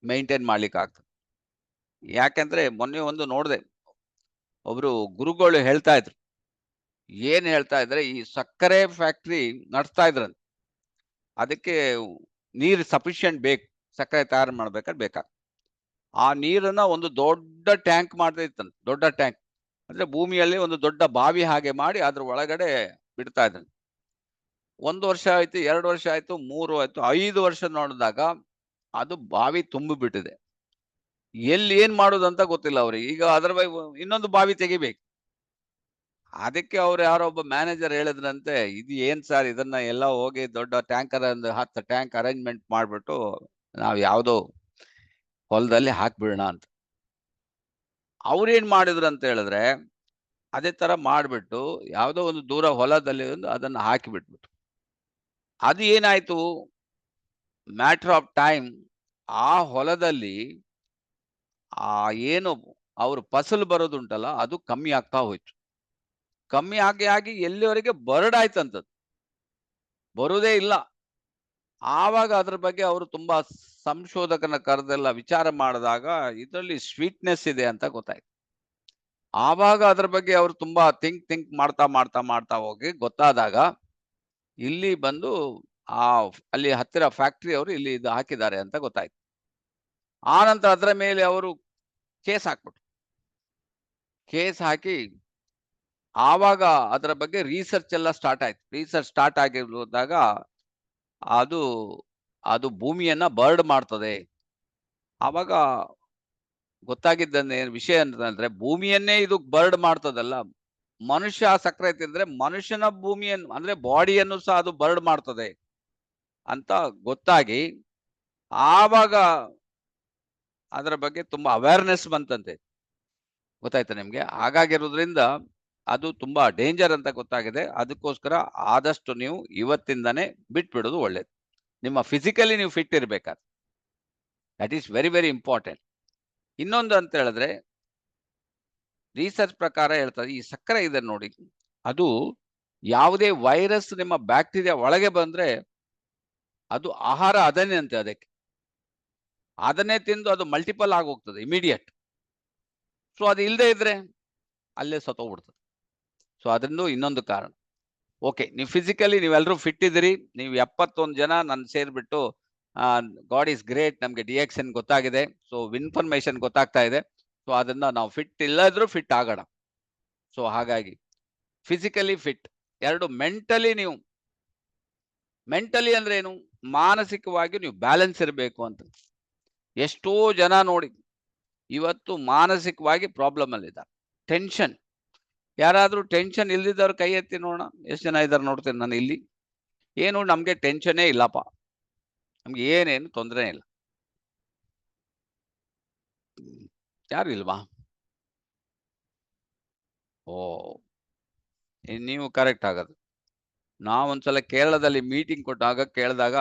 ಮೇಂಟೈನ್ ಮಾಡ್ಲಿಕ್ಕೆ ಆಗ್ತದೆ. ಯಾಕೆಂದ್ರೆ ಮೊನ್ನೆ ಒಂದು ನೋಡಿದೆ, ಒಬ್ರು ಗುರುಗಳು ಹೇಳ್ತಾ ಇದ್ರು, ಏನ್ ಹೇಳ್ತಾ ಇದ್ರೆ, ಈ ಸಕ್ಕರೆ ಫ್ಯಾಕ್ಟ್ರಿ ನಡೆಸ್ತಾ ಇದ್ರಂತ. ಅದಕ್ಕೆ ನೀರು ಸಫಿಶಿಯಂಟ್ ಬೇಕು, ಸಕ್ಕರೆ ತಯಾರು ಮಾಡ್ಬೇಕಾದ್ರೆ ಬೇಕಾಗ್ತದೆ. ಆ ನೀರನ್ನ ಒಂದು ದೊಡ್ಡ ಟ್ಯಾಂಕ್ ಮಾಡ್ತಾ ಇತ್ತಂತೆ, ದೊಡ್ಡ ಟ್ಯಾಂಕ್ ಅಂದ್ರೆ ಭೂಮಿಯಲ್ಲಿ ಒಂದು ದೊಡ್ಡ ಬಾವಿ ಹಾಗೆ ಮಾಡಿ ಅದ್ರ ಒಳಗಡೆ ಬಿಡ್ತಾ ಇದ್ರಂತೆ. 1 ವರ್ಷ ಆಯ್ತು, 2 ವರ್ಷ ಆಯ್ತು, 3 ಆಯ್ತು, 5 ವರ್ಷ ನೋಡಿದಾಗ ಅದು ಬಾವಿ ತುಂಬಿ ಬಿಟ್ಟಿದೆ. ಎಲ್ಲಿ ಏನ್ ಮಾಡೋದಂತ ಗೊತ್ತಿಲ್ಲ ಅವ್ರಿಗೆ. ಈಗ ಅದರ ಇನ್ನೊಂದು ಬಾವಿ ತೆಗಿಬೇಕು. ಅದಕ್ಕೆ ಅವ್ರು ಯಾರೋ ಒಬ್ಬ ಮ್ಯಾನೇಜರ್ ಹೇಳಿದ್ರಂತೆ, ಇದು ಏನ್ ಸರ್, ಇದನ್ನ ಎಲ್ಲ ಹೋಗಿ ದೊಡ್ಡ ಟ್ಯಾಂಕರ್ ಒಂದು 10 ಟ್ಯಾಂಕ್ ಅರೇಂಜ್ಮೆಂಟ್ ಮಾಡ್ಬಿಟ್ಟು ನಾವ್ ಯಾವ್ದೋ ಹೊಲದಲ್ಲಿ ಹಾಕ್ಬಿಡೋಣ ಅಂತ. ಅವ್ರೇನ್ ಮಾಡಿದ್ರು ಅಂತ ಹೇಳಿದ್ರೆ, ಅದೇ ತರ ಮಾಡ್ಬಿಟ್ಟು ಯಾವ್ದೋ ಒಂದು ದೂರ ಹೊಲದಲ್ಲಿ ಅದನ್ನ ಹಾಕಿ ಬಿಟ್ಬಿಟ್ಟು, ಅದು ಏನಾಯ್ತು, ಮ್ಯಾಟರ್ ಆಫ್ ಟೈಮ್ ಆ ಹೊಲದಲ್ಲಿ ಏನು ಅವ್ರು ಫಸಲು ಬರೋದುಂಟಲ್ಲ ಅದು ಕಮ್ಮಿ ಆಗ್ತಾ ಹೋಯ್ತು. ಕಮ್ಮಿ ಆಗಿ ಎಲ್ಲಿವರೆಗೆ ಬರಡಾಯ್ತಂತದ್ದು, ಬರುವುದೇ ಇಲ್ಲ. ಆವಾಗ ಅದ್ರ ಬಗ್ಗೆ ಅವರು ತುಂಬಾ ಸಂಶೋಧಕನ ಕರೆದೆಲ್ಲ ವಿಚಾರ ಮಾಡಿದಾಗ ಇದರಲ್ಲಿ ಸ್ವೀಟ್ನೆಸ್ ಇದೆ ಅಂತ ಗೊತ್ತಾಯ್ತು. ಆವಾಗ ಅದ್ರ ಬಗ್ಗೆ ಅವರು ತುಂಬಾ ಥಿಂಕ್ ಮಾಡ್ತಾ ಹೋಗಿ ಗೊತ್ತಾದಾಗ ಇಲ್ಲಿ ಬಂದು ಅಲ್ಲಿ ಹತ್ತಿರ ಫ್ಯಾಕ್ಟ್ರಿ ಅವರು ಇಲ್ಲಿ ಇದು ಹಾಕಿದ್ದಾರೆ ಅಂತ ಗೊತ್ತಾಯ್ತು. ಆ ನಂತರ ಅದರ ಮೇಲೆ ಅವರು ಕೇಸ್ ಹಾಕ್ಬಿಟ್ರು. ಕೇಸ್ ಹಾಕಿ ಆವಾಗ ಅದರ ಬಗ್ಗೆ ರಿಸರ್ಚ್ ಎಲ್ಲ ಸ್ಟಾರ್ಟ್ ಆಯ್ತು. ರಿಸರ್ಚ್ ಸ್ಟಾರ್ಟ್ ಆಗಿರುವಾಗ ಅದು ಭೂಮಿಯನ್ನ ಬರ್ಡ್ ಮಾಡ್ತದೆ. ಆವಾಗ ಗೊತ್ತಾಗಿದ್ದ ವಿಷಯ ಅಂತಂದ್ರೆ, ಭೂಮಿಯನ್ನೇ ಇದು ಬರ್ಡ್ ಮಾಡ್ತದಲ್ಲ, ಮನುಷ್ಯ ಸಕ್ಕರೆ ತಿಂದ್ರೆ ಮನುಷ್ಯನ ಭೂಮಿಯನ್ನು ಅಂದ್ರೆ ಬಾಡಿಯನ್ನು ಸಹ ಅದು ಬರ್ಡ್ ಮಾಡ್ತದೆ ಅಂತ ಗೊತ್ತಾಗಿ ಆವಾಗ ಅದರ ಬಗ್ಗೆ ತುಂಬಾ ಅವೇರ್ನೆಸ್ ಬಂತಂತೆ. ಗೊತ್ತಾಯ್ತಾ ನಿಮ್ಗೆ? ಹಾಗಾಗಿರೋದ್ರಿಂದ ಅದು ತುಂಬಾ ಡೇಂಜರ್ ಅಂತ ಗೊತ್ತಾಗಿದೆ. ಅದಕ್ಕೋಸ್ಕರ ಆದಷ್ಟು ನೀವು ಇವತ್ತಿಂದಾನೇ ಬಿಟ್ಬಿಡೋದು ಒಳ್ಳೇದು. ನಿಮ್ಮ ಫಿಸಿಕಲಿ ನೀವು ಫಿಟ್ ಇರ್ಬೇಕಾದ್ರೆ, that is very very important. ಇನ್ನೊಂದು ಅಂತ ಹೇಳಿದ್ರೆ, ರಿಸರ್ಚ್ ಪ್ರಕಾರ ಹೇಳ್ತಾರೆ, ಈ ಸಕ್ಕರೆ ಇದೆ ನೋಡಿ, ಅದು ಯಾವುದೇ ವೈರಸ್ ನಿಮ್ಮ ಬ್ಯಾಕ್ಟೀರಿಯಾ ಒಳಗೆ ಬಂದ್ರೆ ಅದು ಆಹಾರ ಅದನ್ನೇ ಅಂತೆ, ಅದನ್ನೇ ತಿಂದು ಅದು ಮಲ್ಟಿಪಲ್ ಆಗಿ ಹೋಗ್ತದೆ ಇಮಿಡಿಯೇಟ್. ಸೊ ಅದು ಇಲ್ಲದೆ ಇದ್ರೆ ಅಲ್ಲೇ ಸತ್ತೋಗ್ಬಿಡ್ತದೆ. ಸೊ ಅದರಿಂದ ಇನ್ನೊಂದು ಕಾರಣ. ಓಕೆ, ನೀವು ಫಿಸಿಕಲಿ ನೀವೆಲ್ಲರೂ ಫಿಟ್ ಇದ್ದೀರಿ. ನೀವು 71 ಜನ ನನ್ನ ಸೇರ್ಬಿಟ್ಟು ಗಾಡ್ ಈಸ್ ಗ್ರೇಟ್, ನಮ್ಗೆ DXN ಗೊತ್ತಾಗಿದೆ. ಸೊ ಇನ್ಫಾರ್ಮೇಶನ್ ಗೊತ್ತಾಗ್ತಾ ಇದೆ. ಸೊ ಅದನ್ನ ನಾವು ಫಿಟ್ ಇಲ್ಲದ್ರೂ ಫಿಟ್ ಆಗೋಣ. ಸೊ ಹಾಗಾಗಿ ಫಿಸಿಕಲಿ ಫಿಟ್, 2 ಮೆಂಟಲಿ ಅಂದ್ರೆ ಏನು, ಮಾನಸಿಕವಾಗಿ ನೀವು ಬ್ಯಾಲೆನ್ಸ್ ಇರಬೇಕು ಅಂತ. ಎಷ್ಟೋ ಜನ ನೋಡಿ ಇವತ್ತು ಮಾನಸಿಕವಾಗಿ ಪ್ರಾಬ್ಲಮ್ ಅಲ್ಲಿದ್ದಾರೆ. ಟೆನ್ಷನ್, ಯಾರಾದ್ರೂ ಟೆನ್ಷನ್ ಇಲ್ದಿದ್ದವ್ರು ಕೈ ಎತ್ತಿ ನೋಡೋಣ, ಎಷ್ಟು ಜನ ಇದ್ದಾರೆ ನೋಡ್ತೇನೆ ನಾನು ಇಲ್ಲಿ. ಏನು ನಮ್ಗೆ ಟೆನ್ಷನ್ನೇ ಇಲ್ಲಪ್ಪ, ನಮ್ಗೆ ಏನೇನು ತೊಂದರೆ ಇಲ್ಲ. ಯಾರು ಇಲ್ವಾ? ಓ, ನೀವು ಕರೆಕ್ಟ್ ಆಗದು. ನಾವೊಂದ್ಸಲ ಕೇರಳದಲ್ಲಿ ಮೀಟಿಂಗ್ ಕೊಟ್ಟಾಗ ಕೇಳಿದಾಗ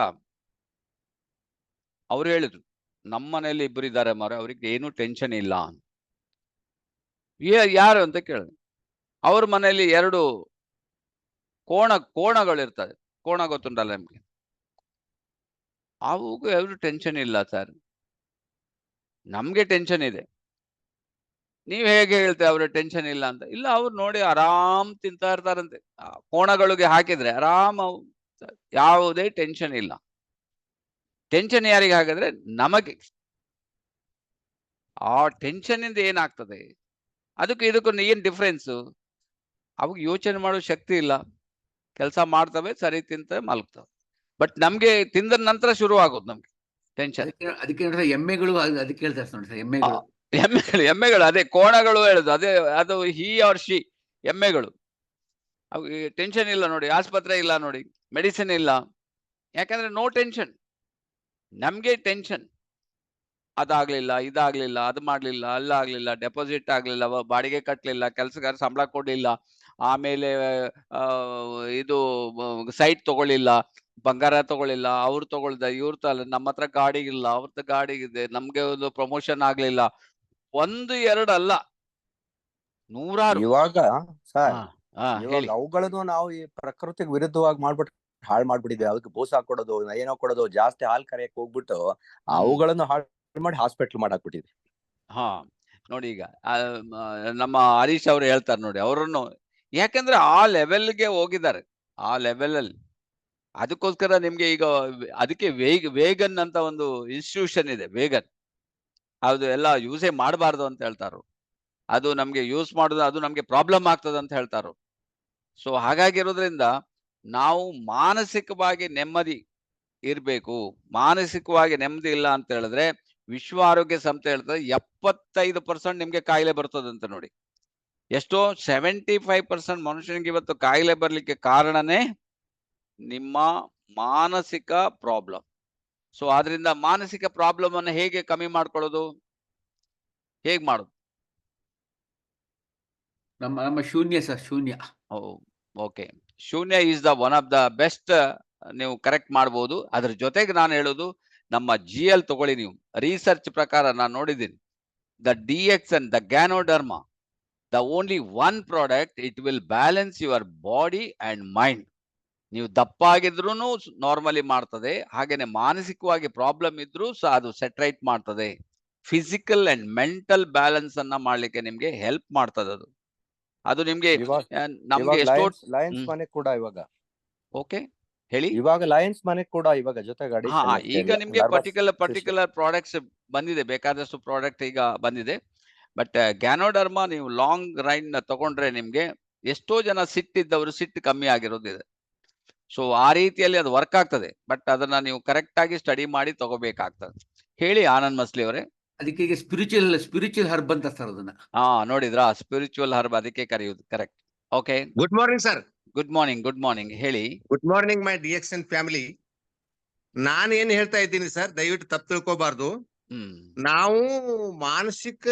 ಅವ್ರು ಹೇಳಿದ್ರು, ನಮ್ಮ ಮನೆಯಲ್ಲಿ 2 ಇದ್ದಾರೆ ಮಾರೆ, ಅವ್ರಿಗೆ ಏನು ಟೆನ್ಷನ್ ಇಲ್ಲ. ಯಾರು ಅಂತ ಕೇಳಿದ್ರು. ಅವ್ರ ಮನೆಯಲ್ಲಿ 2 ಕೋಣಗಳು ಇರ್ತದೆ. ಕೋಣ ಗೊತ್ತುಂಟಲ್ಲ ನಿಮ್ಗೆ? ಅವಗೂ ಯಾವ್ದು ಟೆನ್ಷನ್ ಇಲ್ಲ ಸರ್, ನಮ್ಗೆ ಟೆನ್ಷನ್ ಇದೆ. ನೀವ್ ಹೇಗೆ ಹೇಳ್ತೇವೆ ಅವ್ರ ಟೆನ್ಷನ್ ಇಲ್ಲ ಅಂತ? ಇಲ್ಲ, ಅವ್ರು ನೋಡಿ ಆರಾಮ್ ತಿಂತಾ ಇರ್ತಾರಂತೆ. ಕೋಣಗಳಿಗೆ ಹಾಕಿದ್ರೆ ಆರಾಮ್, ಯಾವುದೇ ಟೆನ್ಷನ್ ಇಲ್ಲ. ಟೆನ್ಷನ್ ಯಾರಿಗೆ ಹಾಕಿದ್ರೆ ನಮಗೆ. ಆ ಟೆನ್ಷನ್ ಇಂದ ಏನಾಗ್ತದೆ, ಇದಕ್ಕೂ ಏನ್ ಡಿಫ್ರೆನ್ಸ್? ಅವಾಗ ಯೋಚನೆ ಮಾಡೋ ಶಕ್ತಿ ಇಲ್ಲ, ಕೆಲಸ ಮಾಡ್ತವೆ, ಸರಿ ತಿಂತವೆ, ಮಲಗ್ತವೆ. ಬಟ್ ನಮ್ಗೆ ತಿಂದ ನಂತರ ಶುರು ಆಗೋದು ನಮ್ಗೆ ಟೆನ್ಷನ್. ಅದಕ್ಕೆ ಎಮ್ಮೆಗಳು ಅದಕ್ಕೆ ಹೇಳ್ತಾರೆ ನೋಡಿ ಸರ್, ಎಮ್ಮೆಗಳು ಅದೇ ಕೋಣಗಳು ಹೇಳುದು, ಅದು ಹಿ ಆರ್ ಶಿ ಎಮ್ಮೆಗಳು. ಟೆನ್ಷನ್ ಇಲ್ಲ ನೋಡಿ, ಆಸ್ಪತ್ರೆ ಇಲ್ಲ ನೋಡಿ, ಮೆಡಿಸಿನ್ ಇಲ್ಲ. ಯಾಕಂದ್ರೆ ನೋ ಟೆನ್ಷನ್. ನಮ್ಗೆ ಟೆನ್ಷನ್. ಅದಾಗ್ಲಿಲ್ಲ, ಇದಾಗ್ಲಿಲ್ಲ, ಅದು ಮಾಡ್ಲಿಲ್ಲ, ಅಲ್ಲಾಗ್ಲಿಲ್ಲ, ಡೆಪಾಸಿಟ್ ಆಗ್ಲಿಲ್ಲ, ಬಾಡಿಗೆ ಕಟ್ಲಿಲ್ಲ, ಕೆಲಸಗಾರ ಸಂಬಳ ಕೊಡ್ಲಿಲ್ಲ, ಆಮೇಲೆ ಇದು ಸೈಟ್ ತಗೊಳ್ಳಿಲ್ಲ, ಬಂಗಾರ ತಗೊಳ್ಳಿಲ್ಲ, ಅವ್ರು ತಗೊಳ್ದ, ಇವ್ರು ನಮ್ಮ ಹತ್ರ ಗಾಡಿ ಇಲ್ಲ, ಅವ್ರದ್ದು ಗಾಡಿ ಇದೆ, ನಮ್ಗೆ ಒಂದು ಪ್ರಮೋಷನ್ ಆಗ್ಲಿಲ್ಲ. 1, 2 ಅಲ್ಲ, 100. ಇವಾಗ ಸರ್ ಹೇಳಿ. ಇವಾಗ ಅವುಗಳನ್ನು ನಾವು ಈ ಪ್ರಕೃತಿಗೆ ವಿರುದ್ಧವಾಗಿ ಮಾಡ್ಬಿಟ್ಟು ಹಾಳು ಮಾಡ್ಬಿಟ್ಟಿದ್ವಿ. ಅದಕ್ಕೆ ಬೂಸ ಕೊಡೋದು, ಏನೋ ಕೊಡೋದು, ಜಾಸ್ತಿ ಹಾಲು ಕರೆಯಕ್ ಹೋಗ್ಬಿಟ್ಟು ಅವುಗಳನ್ನು ಹಾಳು ಮಾಡಿ ಹಾಸ್ಪಿಟ್ಲ್ ಮಾಡಾಕ್ಬಿಟ್ಟಿದ್ವಿ. ನೋಡಿ ಈಗ ನಮ್ಮ ಹರೀಶ್ ಅವ್ರು ಹೇಳ್ತಾರೆ ನೋಡಿ, ಅವರನ್ನು ಯಾಕಂದ್ರೆ ಆ ಲೆವೆಲ್ಗೆ ಹೋಗಿದ್ದಾರೆ, ಆ ಲೆವೆಲ್ ಅಲ್ಲಿ. ಅದಕ್ಕೋಸ್ಕರ ನಿಮ್ಗೆ ಈಗ ಅದಕ್ಕೆ ವೇಗನ್ ಅಂತ ಒಂದು ಇನ್ಸ್ಟಿಟ್ಯೂಷನ್ ಇದೆ, ವೇಗನ್. ಅದು ಎಲ್ಲ ಯೂಸೇ ಮಾಡಬಾರ್ದು ಅಂತ ಹೇಳ್ತಾರು. ಅದು ನಮ್ಗೆ ಯೂಸ್ ಮಾಡೋದು ಅದು ನಮ್ಗೆ ಪ್ರಾಬ್ಲಮ್ ಆಗ್ತದೆ ಅಂತ ಹೇಳ್ತಾರು. ಸೊ ಹಾಗಾಗಿರೋದ್ರಿಂದ ನಾವು ಮಾನಸಿಕವಾಗಿ ನೆಮ್ಮದಿ ಇರ್ಬೇಕು. ಮಾನಸಿಕವಾಗಿ ನೆಮ್ಮದಿ ಇಲ್ಲ ಅಂತ ಹೇಳಿದ್ರೆ ವಿಶ್ವ ಆರೋಗ್ಯ ಸಂಸ್ಥೆ ಹೇಳ್ತದೆ 75% ನಿಮ್ಗೆ ಕಾಯಿಲೆ ಬರ್ತದಂತ ನೋಡಿ. ಎಷ್ಟೋ 75% ಮನುಷ್ಯನಿಗೆ ಇವತ್ತು ಕಾಯಿಲೆ ಬರ್ಲಿಕ್ಕೆ ಕಾರಣನೇ ನಿಮ್ಮ ಮಾನಸಿಕ ಪ್ರಾಬ್ಲಮ್. ಸೊ ಆದ್ರಿಂದ ಮಾನಸಿಕ ಪ್ರಾಬ್ಲಮ್ ಅನ್ನು ಹೇಗೆ ಕಮ್ಮಿ ಮಾಡ್ಕೊಳ್ಳೋದು, ಹೇಗ್ ಮಾಡೋದು? ನಮ್ಮ ಶೂನ್ಯ ಸರ್, ಶೂನ್ಯ. ಓಕೆ, ಶೂನ್ಯ is the one of the best. ನೀವು ಕರೆಕ್ಟ್ ಮಾಡ್ಬೋದು. ಅದ್ರ ಜೊತೆಗೆ ನಾನು ಹೇಳೋದು, ನಮ್ಮ GL ತಗೊಳ್ಳಿ ನೀವು. ರಿಸರ್ಚ್ ಪ್ರಕಾರ ನಾನು ನೋಡಿದ್ದೀನಿ, the DXN, the ganoderma, the only one product, it will balance your body and mind. ನೀವು ದಪ್ಪ ಆಗಿದ್ರು ನಾರ್ಮಲಿ ಮಾಡ್ತದೆ, ಹಾಗೇನೆ ಮಾನಸಿಕವಾಗಿ ಪ್ರಾಬ್ಲಮ್ ಇದ್ರೂ ಸಹ ಅದು ಸೆಟ್ರೈಟ್ ಮಾಡ್ತದೆ. ಫಿಸಿಕಲ್ ಅಂಡ್ ಮೆಂಟಲ್ ಬ್ಯಾಲೆನ್ಸ್ ಅನ್ನ ಮಾಡ್ಲಿಕ್ಕೆ ನಿಮ್ಗೆ ಹೆಲ್ಪ್ ಮಾಡ್ತದೆ ಅದು ನಿಮ್ಗೆ. ನಮ್ಗೆ ಎಷ್ಟೋ ಲಯನ್ಸ್ ಮನೆ ಕೂಡ ಇವಾಗ ಓಕೆ ಹೇಳಿ. ಇವಾಗ ಲಯನ್ಸ್ ಮನೆ ಕೂಡ ಇವಾಗ ಜೊತೆಗೆ ಈಗ ನಿಮ್ಗೆ ಪರ್ಟಿಕ್ಯುಲರ್ ಪ್ರಾಡಕ್ಟ್ಸ್ ಬಂದಿದೆ, ಬೇಕಾದಷ್ಟು ಪ್ರಾಡಕ್ಟ್ ಈಗ ಬಂದಿದೆ. ಬಟ್ ಗ್ಯಾನೋಡರ್ಮಾ ನೀವು ಲಾಂಗ್ ರೈನ್ ತಗೊಂಡ್ರೆ ನಿಮ್ಗೆ ಎಷ್ಟೋ ಜನ ಸಿಟ್ಟಿದ್ದವರು ಸಿಟ್ಟು ಕಮ್ಮಿ ಆಗಿರೋದಿದೆ. ಸೊ ಆ ರೀತಿಯಲ್ಲಿ ಅದು ವರ್ಕ್ ಆಗ್ತದೆ. ಬಟ್ ಅದನ್ನ ನೀವು ಕರೆಕ್ಟ್ ಆಗಿ ಸ್ಟಡಿ ಮಾಡಿ ತಗೋಬೇಕಾಗ್ತದೆ. ಹೇಳಿ ಆನಂದ್ ಮಸ್ಲಿ ಅವರೇ. ಅದಕ್ಕೆ ಈಗ ಸ್ಪಿರಿಚುವಲ್ ಹರ್ಬ್ ಅಂತ ಸರ್ ಅದನ್ನ. ನೋಡಿದ್ರಾ, ಸ್ಪಿರಿಚುವಲ್ ಹರ್ಬ್ ಅದಕ್ಕೆ ಕರೆಯುವುದು. Correct. Okay, good morning sir. Good morning. Good morning, ಹೇಳಿ. Good morning my DXN family. ನಾನು ಏನ್ ಹೇಳ್ತಾ ಇದ್ದೀನಿ ಸರ್, ದಯವಿಟ್ಟು ತಪ್ಪು ತಿಳ್ಕೋಬಾರ್ದು. ನಾವು ಮಾನಸಿಕ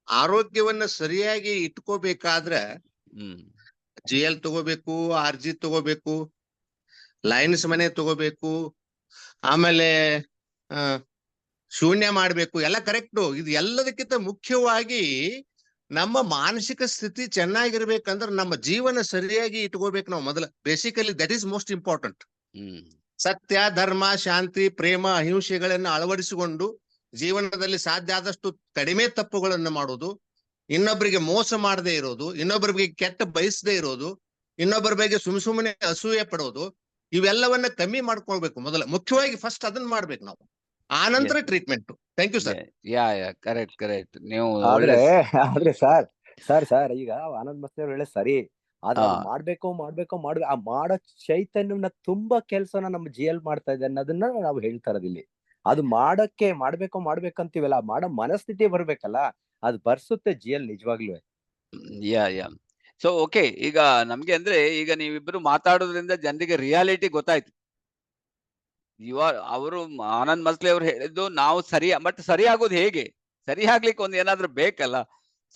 ಆರೋಗ್ಯವನ್ನ ಸರಿಯಾಗಿ ಇಟ್ಕೋಬೇಕಾದ್ರೆ GL ತಗೋಬೇಕು, RG ತಗೋಬೇಕು, ಲಯನ್ಸ್ ಮನೆ ತಗೋಬೇಕು, ಆಮೇಲೆ ಶೂನ್ಯ ಮಾಡ್ಬೇಕು, ಎಲ್ಲ ಕರೆಕ್ಟು. ಇದು ಎಲ್ಲದಕ್ಕಿಂತ ಮುಖ್ಯವಾಗಿ ನಮ್ಮ ಮಾನಸಿಕ ಸ್ಥಿತಿ ಚೆನ್ನಾಗಿರ್ಬೇಕಂದ್ರೆ ನಮ್ಮ ಜೀವನ ಸರಿಯಾಗಿ ಇಟ್ಕೋಬೇಕು ನಾವು ಮೊದಲು. Basically that is most important. ಸತ್ಯ, ಧರ್ಮ, ಶಾಂತಿ, ಪ್ರೇಮ, ಅಹಿಂಸೆಗಳನ್ನು ಅಳವಡಿಸಿಕೊಂಡು ಜೀವನದಲ್ಲಿ ಸಾಧ್ಯ ಆದಷ್ಟು ಕಡಿಮೆ ತಪ್ಪುಗಳನ್ನು ಮಾಡೋದು, ಇನ್ನೊಬ್ಬರಿಗೆ ಮೋಸ ಮಾಡದೇ ಇರೋದು, ಇನ್ನೊಬ್ಬರಿಗೆ ಕೆಟ್ಟ ಬಯಸದೇ ಇರೋದು, ಇನ್ನೊಬ್ಬರ ಬಗ್ಗೆ ಸುಮ್ಮನೆ ಅಸೂಯೆ ಪಡೋದು, ಇವೆಲ್ಲವನ್ನ ಕಮ್ಮಿ ಮಾಡ್ಕೊಳ್ಬೇಕು ಮೊದಲ. ಮುಖ್ಯವಾಗಿ ಫಸ್ಟ್ ಅದನ್ನ ಮಾಡ್ಬೇಕು ನಾವು, ಆ ನಂತರ treatment. Thank you sir. Correct. ನೀವು ಆದ್ರೆ ಸರ್ ಈಗ ಆನಂದ್ ಮಸ್ತಿ ಅವ್ರು ಹೇಳಿ ಸರಿ. ಆದ್ರೆ ಮಾಡ್ಬೇಕು ಆ ಮಾಡೋ ಚೈತನ್ಯವನ್ನ ತುಂಬಾ ಕೆಲ್ಸನ ನಮ್ಮ GL ಮಾಡ್ತಾ ಇದೆ ಅನ್ನೋದನ್ನ ನಾವು ಹೇಳ್ತಾ ಇರೋದಿಲ್ಲಿ. ಅದು ಮಾಡ್ಬೇಕಂತೀವಲ್ಲ, ಮಾಡೋ ಮನಸ್ಥಿತಿ ಬರ್ಬೇಕಲ್ಲ, ಅದು ಬರ್ಸುತ್ತೆ GL ನಿಜವಾಗ್ಲೂ. ಸೊ ಓಕೆ, ಈಗ ನಮ್ಗೆ ಅಂದ್ರೆ ಈಗ ನೀವಿಬ್ರು ಮಾತಾಡೋದ್ರಿಂದ ಜನರಿಗೆ ರಿಯಾಲಿಟಿ ಗೊತ್ತಾಯ್ತು. ಅವರು ಆನಂದ್ ಮಸ್ಲಿ ಅವ್ರು ಹೇಳಿದ್ದು ನಾವು ಬಟ್ ಸರಿ ಆಗೋದು ಹೇಗೆ? ಸರಿ ಆಗ್ಲಿಕ್ಕೆ ಒಂದು ಏನಾದ್ರೂ ಬೇಕಲ್ಲ.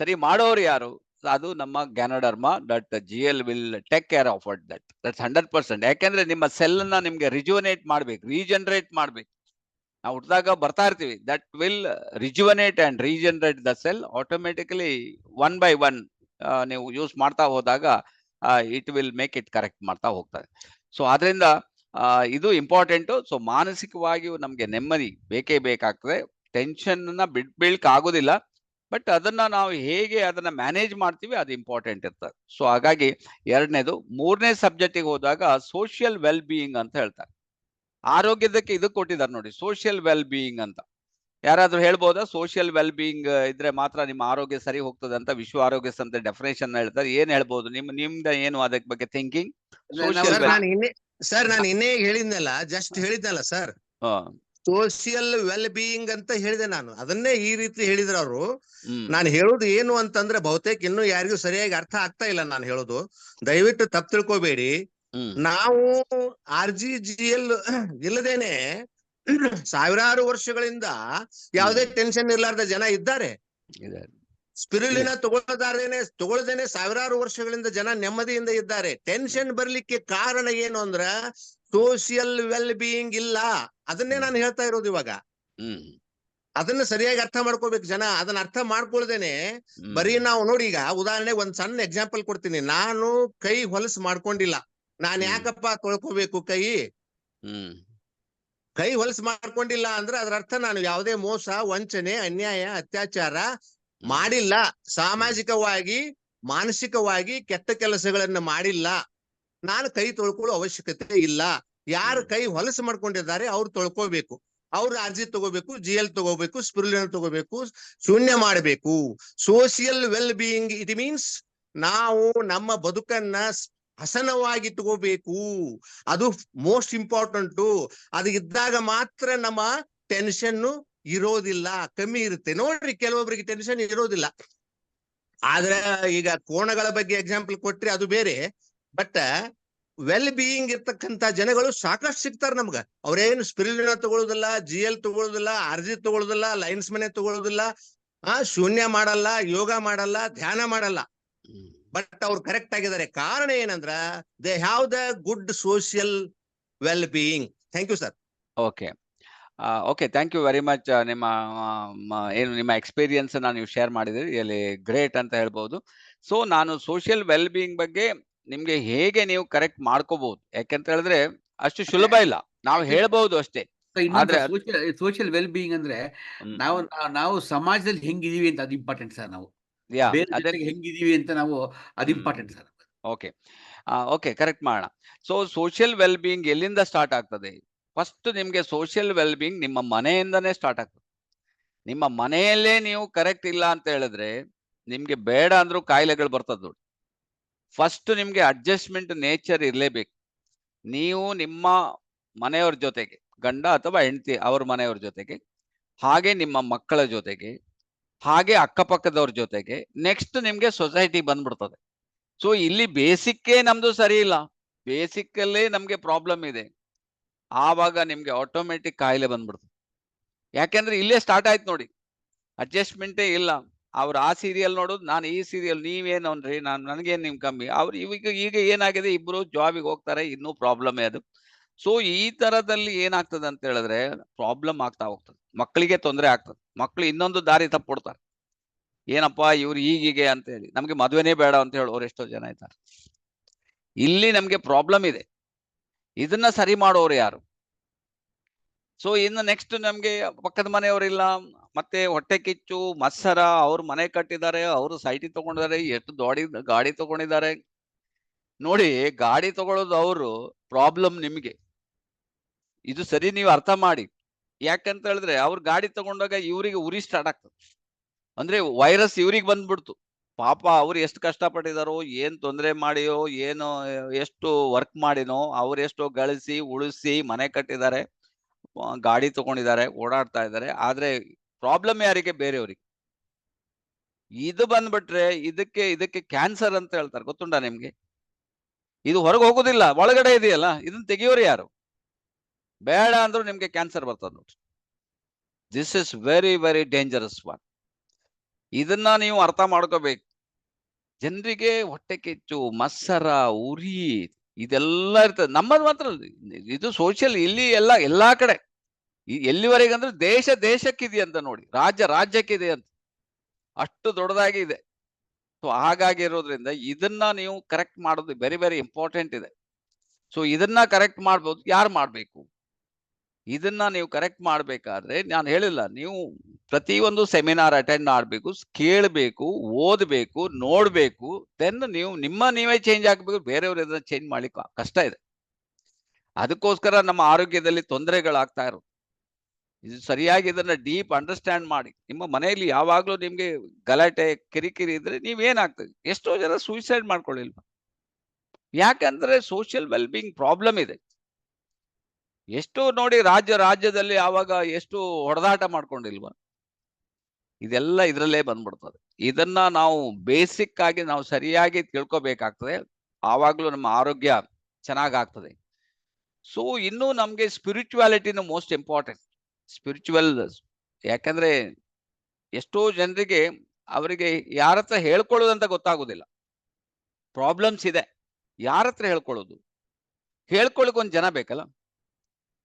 ಸರಿ ಮಾಡೋರು ಯಾರು? ಅದು ನಮ್ಮ ganoderma. That GL will take care of that's 100%. ಯಾಕೆಂದ್ರೆ ನಿಮ್ಮ ಸೆಲ್ ಅನ್ನ ನಿಮ್ಗೆ ರೀಜನರೇಟ್ ಮಾಡ್ಬೇಕು. ನಾವು ಹುಟ್ಟಿದಾಗ ಬರ್ತಾ ಇರ್ತೀವಿ, that will rejuvenate and regenerate the cell automatically. 1 by 1 ನೀವು ಯೂಸ್ ಮಾಡ್ತಾ ಹೋದಾಗ it will make it correct ಮಾಡ್ತಾ ಹೋಗ್ತದೆ. ಸೊ ಆದ್ರಿಂದ ಇದು ಇಂಪಾರ್ಟೆಂಟ್. ಸೊ ಮಾನಸಿಕವಾಗಿಯೂ ನಮ್ಗೆ ನೆಮ್ಮದಿ ಬೇಕೇ ಬೇಕಾಗ್ತದೆ. ಟೆನ್ಷನ್ ಅನ್ನ ಬೀಳ್ಕ್ ಆಗೋದಿಲ್ಲ, ಬಟ್ ಅದನ್ನ ನಾವು ಹೇಗೆ ಅದನ್ನ ಮ್ಯಾನೇಜ್ ಮಾಡ್ತೀವಿ ಅದು ಇಂಪಾರ್ಟೆಂಟ್ ಇರ್ತದೆ. ಸೊ ಹಾಗಾಗಿ ಎರಡನೇದು. 3ನೇ ಸಬ್ಜೆಕ್ಟಿಗೆ ಹೋದಾಗ ಸೋಷಿಯಲ್ ವೆಲ್ ಬೀಯಿಂಗ್ ಅಂತ ಹೇಳ್ತಾರೆ. ಆರೋಗ್ಯದಕ್ಕೆ ಇದು ಕೊಟ್ಟಿದ್ದಾರೆ ನೋಡಿ, ಸೋಷಿಯಲ್ ವೆಲ್ ಬೀಯಿಂಗ್ ಅಂತ. ಯಾರಾದ್ರೂ ಹೇಳ್ಬೋದಾ? ಸೋಷಿಯಲ್ ವೆಲ್ ಬೀಯಿಂಗ್ ಇದ್ರೆ ಮಾತ್ರ ನಿಮ್ಮ ಆರೋಗ್ಯ ಸರಿ ಹೋಗ್ತದೆ ಅಂತ ವಿಶ್ವ ಆರೋಗ್ಯ ಸಂಸ್ಥೆ ಡೆಫಿನೇಷನ್ ಹೇಳ್ತಾರೆ. ಏನ್ ಹೇಳ್ಬೋದು ನಿಮ್ದ ಏನು ಅದಕ್ಕೆ ಬಗ್ಗೆ ಥಿಂಕಿಂಗ್? ಸರ್ ನಾನು ಇನ್ನೇ ಹೇಳಿದ್ನಲ್ಲ, ಜಸ್ಟ್ ಹೇಳಿದ್ನಲ್ಲ ಸರ್, ಸೋಷಿಯಲ್ ವೆಲ್ ಬೀಯಿಂಗ್ ಅಂತ ಹೇಳಿದೆ ನಾನು. ಅದನ್ನೇ ಈ ರೀತಿ ಹೇಳಿದ್ರು ಅವರು. ನಾನು ಹೇಳೋದು ಏನು ಅಂತಂದ್ರೆ ಬಹುತೇಕ ಇನ್ನೂ ಯಾರಿಗೂ ಸರಿಯಾಗಿ ಅರ್ಥ ಆಗ್ತಾ ಇಲ್ಲ ನಾನು ಹೇಳೋದು. ದಯವಿಟ್ಟು ತಪ್ಪು ತಿಳ್ಕೊಬೇಡಿ. ನಾವು RG GL ಇಲ್ಲದೇನೆ ಸಾವಿರಾರು ವರ್ಷಗಳಿಂದ ಯಾವುದೇ ಟೆನ್ಷನ್ ಇರ್ಲಾರ್ದ ಜನ ಇದ್ದಾರೆ. ಸ್ಪಿರುಲಿನ ತಗೊಳ್ಳದೇನೆ ಸಾವಿರಾರು ವರ್ಷಗಳಿಂದ ಜನ ನೆಮ್ಮದಿಯಿಂದ ಇದ್ದಾರೆ. ಟೆನ್ಷನ್ ಬರ್ಲಿಕ್ಕೆ ಕಾರಣ ಏನು ಅಂದ್ರ ಸೋಷಿಯಲ್ ವೆಲ್ ಬೀಯಿಂಗ್ ಇಲ್ಲ. ಅದನ್ನೇ ನಾನು ಹೇಳ್ತಾ ಇರೋದು ಇವಾಗ. ಅದನ್ನ ಸರಿಯಾಗಿ ಅರ್ಥ ಮಾಡ್ಕೋಬೇಕು ಜನ. ಅದನ್ನ ಅರ್ಥ ಮಾಡ್ಕೊಳ್ದೇನೆ ಬರೀ ನಾವು ನೋಡಿ, ಈಗ ಉದಾಹರಣೆಗೆ ಒಂದ್ ಸಣ್ಣ ಎಕ್ಸಾಂಪಲ್ ಕೊಡ್ತೀನಿ. ನಾನು ಕೈ ಹೊಲಸು ಮಾಡ್ಕೊಂಡಿಲ್ಲ, ನಾನ್ ಯಾಕಪ್ಪ ತೊಳ್ಕೋಬೇಕು ಕೈ ಹೊಲಸು ಮಾಡ್ಕೊಂಡಿಲ್ಲ ಅಂದ್ರೆ ಅದರ ಅರ್ಥ ನಾನು ಯಾವುದೇ ಮೋಸ, ವಂಚನೆ, ಅನ್ಯಾಯ, ಅತ್ಯಾಚಾರ ಮಾಡಿಲ್ಲ, ಸಾಮಾಜಿಕವಾಗಿ ಮಾನಸಿಕವಾಗಿ ಕೆಟ್ಟ ಕೆಲಸಗಳನ್ನ ಮಾಡಿಲ್ಲ, ನಾನು ಕೈ ತೊಳ್ಕೊಳ್ಳೋ ಅವಶ್ಯಕತೆ ಇಲ್ಲ. ಯಾರು ಕೈ ಹೊಲಸು ಮಾಡ್ಕೊಂಡಿದ್ದಾರೆ ಅವ್ರು ತೊಳ್ಕೋಬೇಕು, ಅವ್ರು ಅರ್ಜಿ ತಗೋಬೇಕು, GL ತಗೋಬೇಕು, ಸ್ಪಿರುಲಿನ ತಗೋಬೇಕು, ಶೂನ್ಯ ಮಾಡಬೇಕು. Social well being it means ನಾವು ನಮ್ಮ ಬದುಕನ್ನ ಹಸನವಾಗಿ ತಗೋಬೇಕು. ಅದು ಮೋಸ್ಟ್ ಇಂಪಾರ್ಟೆಂಟು. ಅದು ಇದ್ದಾಗ ಮಾತ್ರ ನಮ್ಮ ಟೆನ್ಷನ್ ಇರೋದಿಲ್ಲ, ಕಮ್ಮಿ ಇರುತ್ತೆ. ನೋಡ್ರಿ, ಕೆಲವೊಬ್ಬರಿಗೆ ಟೆನ್ಷನ್ ಇರೋದಿಲ್ಲ. ಆದ್ರೆ ಈಗ ಕೋಣಗಳ ಬಗ್ಗೆ ಎಕ್ಸಾಂಪಲ್ ಕೊಟ್ರಿ, ಅದು ಬೇರೆ. ಬಟ್ ವೆಲ್ ಬೀಯಿಂಗ್ ಇರ್ತಕ್ಕಂತ ಜನಗಳು ಸಾಕಷ್ಟು ಸಿಗ್ತಾರೆ ನಮ್ಗ. ಅವ್ರೇನು ಸ್ಪಿರುಲಿನ ತಗೊಳ್ಳೋದಿಲ್ಲ, GL ತಗೊಳ್ಳೋದಿಲ್ಲ, ಅರ್ಜಿ ತಗೊಳ್ಳೋದಿಲ್ಲ, ಲೈನ್ಸ್ ಮನೆ ತಗೊಳ್ಳೋದಿಲ್ಲ, ಶೂನ್ಯ ಮಾಡಲ್ಲ, ಯೋಗ ಮಾಡಲ್ಲ, ಧ್ಯಾನ ಮಾಡಲ್ಲ. ಬಟ್ ಅವ್ರು ಕರೆಕ್ಟ್ ಆಗಿದ್ದಾರೆ. ಕಾರಣ ಏನಂದ್ರ they have the good social well being. Thank you sir. Okay okay, thank you very much. ನಿಮ್ಮ ಎಕ್ಸ್ಪೀರಿಯನ್ಸ್ ನೀವು ಶೇರ್ ಮಾಡಿದ್ರಿ, ರಿಯಲಿ ಗ್ರೇಟ್ ಅಂತ ಹೇಳ್ಬೋದು. ಸೊ ನಾನು ಸೋಷಿಯಲ್ ವೆಲ್ ಬೀಯಿಂಗ್ ಬಗ್ಗೆ ನಿಮ್ಗೆ ಹೇಗೆ ನೀವು ಕರೆಕ್ಟ್ ಮಾಡ್ಕೋಬಹುದು, ಯಾಕೆಂತ ಹೇಳಿದ್ರೆ ಅಷ್ಟು ಸುಲಭ ಇಲ್ಲ, ನಾವು ಹೇಳ್ಬಹುದು ಅಷ್ಟೇ. ಸೋಷಿಯಲ್ ವೆಲ್ ಬೀಯಿಂಗ್ ಅಂದ್ರೆ ನಾವು ಸಮಾಜದಲ್ಲಿ ಹೆಂಗಿದೀವಿ ಅಂತ ಅದು ಇಂಪಾರ್ಟೆಂಟ್ ಸರ್. ನಾವು ಹೆಂಗಿದೀವಿ ಅಂತ ನಾವು ಅದು important sir. Okay okay, correct ಮಾಡೋಣ. ಸೊ ಸೋಷಿಯಲ್ ವೆಲ್ ಬೀಯಿಂಗ್ ಎಲ್ಲಿಂದ ಸ್ಟಾರ್ಟ್ ಆಗ್ತದೆ? ಫಸ್ಟ್ ನಿಮ್ಗೆ ಸೋಷಿಯಲ್ ವೆಲ್ ಬೀಯಿಂಗ್ ನಿಮ್ಮ ಮನೆಯಿಂದನೇ ಸ್ಟಾರ್ಟ್ ಆಗ್ತದೆ. ನಿಮ್ಮ ಮನೆಯಲ್ಲೇ ನೀವು ಕರೆಕ್ಟ್ ಇಲ್ಲ ಅಂತ ಹೇಳಿದ್ರೆ ನಿಮ್ಗೆ ಬೇಡ ಅಂದ್ರೂ ಕಾಯಿಲೆಗಳು ಬರ್ತದೆ ನೋಡಿ. ಫಸ್ಟ್ ನಿಮ್ಗೆ ಅಡ್ಜಸ್ಟ್ಮೆಂಟ್ ನೇಚರ್ ಇರಲೇಬೇಕು. ನೀವು ನಿಮ್ಮ ಮನೆಯವ್ರ ಜೊತೆಗೆ, ಗಂಡ ಅಥವಾ ಹೆಂಡತಿ ಅವ್ರ ಮನೆಯವ್ರ ಜೊತೆಗೆ, ಹಾಗೆ ನಿಮ್ಮ ಮಕ್ಕಳ ಜೊತೆಗೆ, ಹಾಗೆ ಅಕ್ಕಪಕ್ಕದವ್ರ ಜೊತೆಗೆ, ನೆಕ್ಸ್ಟ್ ನಿಮ್ಗೆ ಸೊಸೈಟಿ ಬಂದ್ಬಿಡ್ತದೆ. ಸೊ ಇಲ್ಲಿ ಬೇಸಿಕ್ಕೇ ನಮ್ದು ಸರಿ ಇಲ್ಲ, ಬೇಸಿಕ್ಕಲ್ಲೇ ನಮ್ಗೆ ಪ್ರಾಬ್ಲಮ್ ಇದೆ. ಆವಾಗ ನಿಮ್ಗೆ ಆಟೋಮೆಟಿಕ್ ಕಾಯಿಲೆ ಬಂದ್ಬಿಡ್ತದೆ. ಯಾಕೆಂದ್ರೆ ಇಲ್ಲೇ ಸ್ಟಾರ್ಟ್ ಆಯ್ತು ನೋಡಿ, ಅಡ್ಜಸ್ಟ್ಮೆಂಟೇ ಇಲ್ಲ. ಅವ್ರು ಆ ಸೀರಿಯಲ್ ನೋಡೋದು, ನಾನು ಈ ಸೀರಿಯಲ್, ನೀವೇನೋನ್ರಿ, ನನಗೇನು ನಿಮ್ ಕಮ್ಮಿ. ಅವ್ರು ಈಗ ಏನಾಗಿದೆ, ಇಬ್ರು ಜಾಬಿಗೆ ಹೋಗ್ತಾರೆ, ಇನ್ನೂ ಪ್ರಾಬ್ಲಮೇ ಅದು. ಸೊ ಈ ತರದಲ್ಲಿ ಏನಾಗ್ತದೆ ಅಂತ ಹೇಳಿದ್ರೆ ಪ್ರಾಬ್ಲಮ್ ಆಗ್ತಾ ಹೋಗ್ತದೆ, ಮಕ್ಕಳಿಗೆ ತೊಂದರೆ ಆಗ್ತದೆ. ಮಕ್ಕಳು ಇನ್ನೊಂದು ದಾರಿ ತಪ್ಪಿಡ್ತಾರೆ, ಏನಪ್ಪಾ ಇವ್ರು ಹೀಗೆ ಅಂತ ಹೇಳಿ, ನಮ್ಗೆ ಮದುವೆನೇ ಬೇಡ ಅಂತ ಹೇಳೋರು ಎಷ್ಟೋ ಜನ ಇದ್ದಾರೆ. ಇಲ್ಲಿ ನಮ್ಗೆ ಪ್ರಾಬ್ಲಮ್ ಇದೆ, ಇದನ್ನ ಸರಿ ಮಾಡೋರು ಯಾರು? ಸೊ ಇನ್ನು ನೆಕ್ಸ್ಟ್ ನಮ್ಗೆ ಪಕ್ಕದ ಮನೆಯವರಿಲ್ಲ, ಮತ್ತೆ ಹೊಟ್ಟೆ ಕಿಚ್ಚು, ಮತ್ಸರ, ಅವ್ರು ಮನೆ ಕಟ್ಟಿದ್ದಾರೆ, ಅವರು ಸೈಟಿ ತಗೊಂಡಿದ್ದಾರೆ, ಎಷ್ಟು ಗಾಡಿ ತಗೊಂಡಿದ್ದಾರೆ ನೋಡಿ. ಗಾಡಿ ತಗೊಳ್ಳೋದು ಅವರು, ಪ್ರಾಬ್ಲಮ್ ನಿಮ್ಗೆ. ಇದು ಸರಿ ನೀವು ಅರ್ಥ ಮಾಡಿ. ಯಾಕಂತ ಹೇಳಿದ್ರೆ ಅವ್ರು ಗಾಡಿ ತಗೊಂಡಾಗ ಇವ್ರಿಗೆ ಉರಿ ಸ್ಟಾರ್ಟ್ ಆಗ್ತದೆ, ಅಂದ್ರೆ ವೈರಸ್ ಇವ್ರಿಗೆ ಬಂದ್ಬಿಡ್ತು. ಪಾಪ ಅವ್ರು ಎಷ್ಟು ಕಷ್ಟಪಟ್ಟಿದಾರೋ, ಏನ್ ತೊಂದರೆ ಮಾಡಿಯೋ, ಏನೋ ಎಷ್ಟು ವರ್ಕ್ ಮಾಡಿನೋ, ಅವ್ರೆಷ್ಟೋ ಗಳಿಸಿ ಉಳಿಸಿ ಮನೆ ಕಟ್ಟಿದ್ದಾರೆ, ಗಾಡಿ ತಗೊಂಡಿದ್ದಾರೆ, ಓಡಾಡ್ತಾ ಇದ್ದಾರೆ. ಆದ್ರೆ ಪ್ರಾಬ್ಲಮ್ ಯಾರಿಗೆ? ಬೇರೆಯವ್ರಿಗೆ. ಇದು ಬಂದ್ಬಿಟ್ರೆ ಇದಕ್ಕೆ ಕ್ಯಾನ್ಸರ್ ಅಂತ ಹೇಳ್ತಾರೆ, ಗೊತ್ತುಂಟಾ ನಿಮ್ಗೆ? ಇದು ಹೊರಗೆ ಹೋಗೋದಿಲ್ಲ, ಒಳಗಡೆ ಇದೆಯಲ್ಲ, ಇದನ್ನ ತೆಗಿಯೋರು ಯಾರು? ಬೇಡ ಅಂದ್ರೂ ನಿಮ್ಗೆ ಕ್ಯಾನ್ಸರ್ ಬರ್ತದೆ ನೋಡ್ರಿ. This is very very dangerous one. ಇದನ್ನ ನೀವು ಅರ್ಥ ಮಾಡ್ಕೋಬೇಕು. ಜನರಿಗೆ ಹೊಟ್ಟೆ ಕಿಚ್ಚು, ಮತ್ಸರ, ಉರಿ ಇದೆಲ್ಲ ಇರ್ತದೆ. ನಮ್ಮದು ಮಾತ್ರ ಇದು ಸೋಷಿಯಲ್, ಇಲ್ಲಿ ಎಲ್ಲಾ ಕಡೆ ಎಲ್ಲಿವರೆಗೆ ಅಂದ್ರೆ ದೇಶಕ್ಕಿದೆಯಂತ ನೋಡಿ, ರಾಜ್ಯಕ್ಕಿದೆ ಅಂತ, ಅಷ್ಟು ದೊಡ್ಡದಾಗಿ ಇದೆ. ಸೊ ಹಾಗಾಗಿ ಇರೋದ್ರಿಂದ ಇದನ್ನ ನೀವು ಕರೆಕ್ಟ್ ಮಾಡೋದು ವೆರಿ ವೆರಿ ಇಂಪಾರ್ಟೆಂಟ್ ಇದೆ. ಸೊ ಇದನ್ನ ಕರೆಕ್ಟ್ ಮಾಡ್ಬೋದು. ಯಾರು ಮಾಡ್ಬೇಕು ಇದನ್ನ? ನೀವು ಕರೆಕ್ಟ್ ಮಾಡ್ಬೇಕಾದ್ರೆ ನಾನು ಹೇಳಿಲ್ಲ, ನೀವು ಪ್ರತಿಯೊಂದು ಸೆಮಿನಾರ್ ಅಟೆಂಡ್ ಮಾಡ್ಬೇಕು, ಕೇಳಬೇಕು, ಓದ್ಬೇಕು, ನೋಡ್ಬೇಕು. ದೆನ್ ನೀವು ನೀವೇ ಚೇಂಜ್ ಆಗ್ಬೇಕು. ಬೇರೆಯವ್ರು ಇದನ್ನ ಚೇಂಜ್ ಮಾಡ್ಲಿಕ್ಕೆ ಕಷ್ಟ ಇದೆ. ಅದಕ್ಕೋಸ್ಕರ ನಮ್ಮ ಆರೋಗ್ಯದಲ್ಲಿ ತೊಂದರೆಗಳಾಗ್ತಾ ಇರೋದು. ಇದು ಸರಿಯಾಗಿ ಇದನ್ನ ಡೀಪ್ ಅಂಡರ್ಸ್ಟ್ಯಾಂಡ್ ಮಾಡಿ. ನಿಮ್ಮ ಮನೆಯಲ್ಲಿ ಯಾವಾಗ್ಲೂ ನಿಮ್ಗೆ ಗಲಾಟೆ, ಕಿರಿಕಿರಿ ಇದ್ರೆ ನೀವೇನಾಗ್ತದೆ? ಎಷ್ಟೋ ಜನ ಸೂಸೈಡ್ ಮಾಡ್ಕೊಳ್ಳಿಲ್ವಾ? ಯಾಕಂದ್ರೆ ಸೋಷಿಯಲ್ ವೆಲ್ ಬೀಯಿಂಗ್ ಪ್ರಾಬ್ಲಮ್ ಇದೆ. ಎಷ್ಟು ನೋಡಿ, ರಾಜ್ಯದಲ್ಲಿ ಆವಾಗ ಎಷ್ಟು ಹೊಡೆದಾಟ ಮಾಡ್ಕೊಂಡಿಲ್ವಾ? ಇದೆಲ್ಲ ಇದ್ರಲ್ಲೇ ಬಂದ್ಬಿಡ್ತದೆ. ಇದನ್ನ ನಾವು ಬೇಸಿಕ್ ಆಗಿ ನಾವು ಸರಿಯಾಗಿ ತಿಳ್ಕೊಬೇಕಾಗ್ತದೆ. ಆವಾಗ್ಲೂ ನಮ್ಮ ಆರೋಗ್ಯ ಚೆನ್ನಾಗಾಗ್ತದೆ. ಸೊ ಇನ್ನು ನಮ್ಗೆ ಸ್ಪಿರಿಚುವಾಲಿಟಿನ ಮೋಸ್ಟ್ ಇಂಪಾರ್ಟೆಂಟ್. ಸ್ಪಿರಿಚುವಲ್, ಯಾಕಂದ್ರೆ ಎಷ್ಟೋ ಜನರಿಗೆ ಅವರಿಗೆ ಯಾರ ಹತ್ರ ಹೇಳ್ಕೊಳ್ಳೋದಂತ ಗೊತ್ತಾಗೋದಿಲ್ಲ. ಪ್ರಾಬ್ಲಮ್ಸ್ ಇದೆ, ಯಾರ ಹತ್ರ ಹೇಳ್ಕೊಳ್ಳೋದು? ಹೇಳ್ಕೊಳ್ಳೋಕೆ ಒಂದು ಜನ ಬೇಕಲ್ಲ.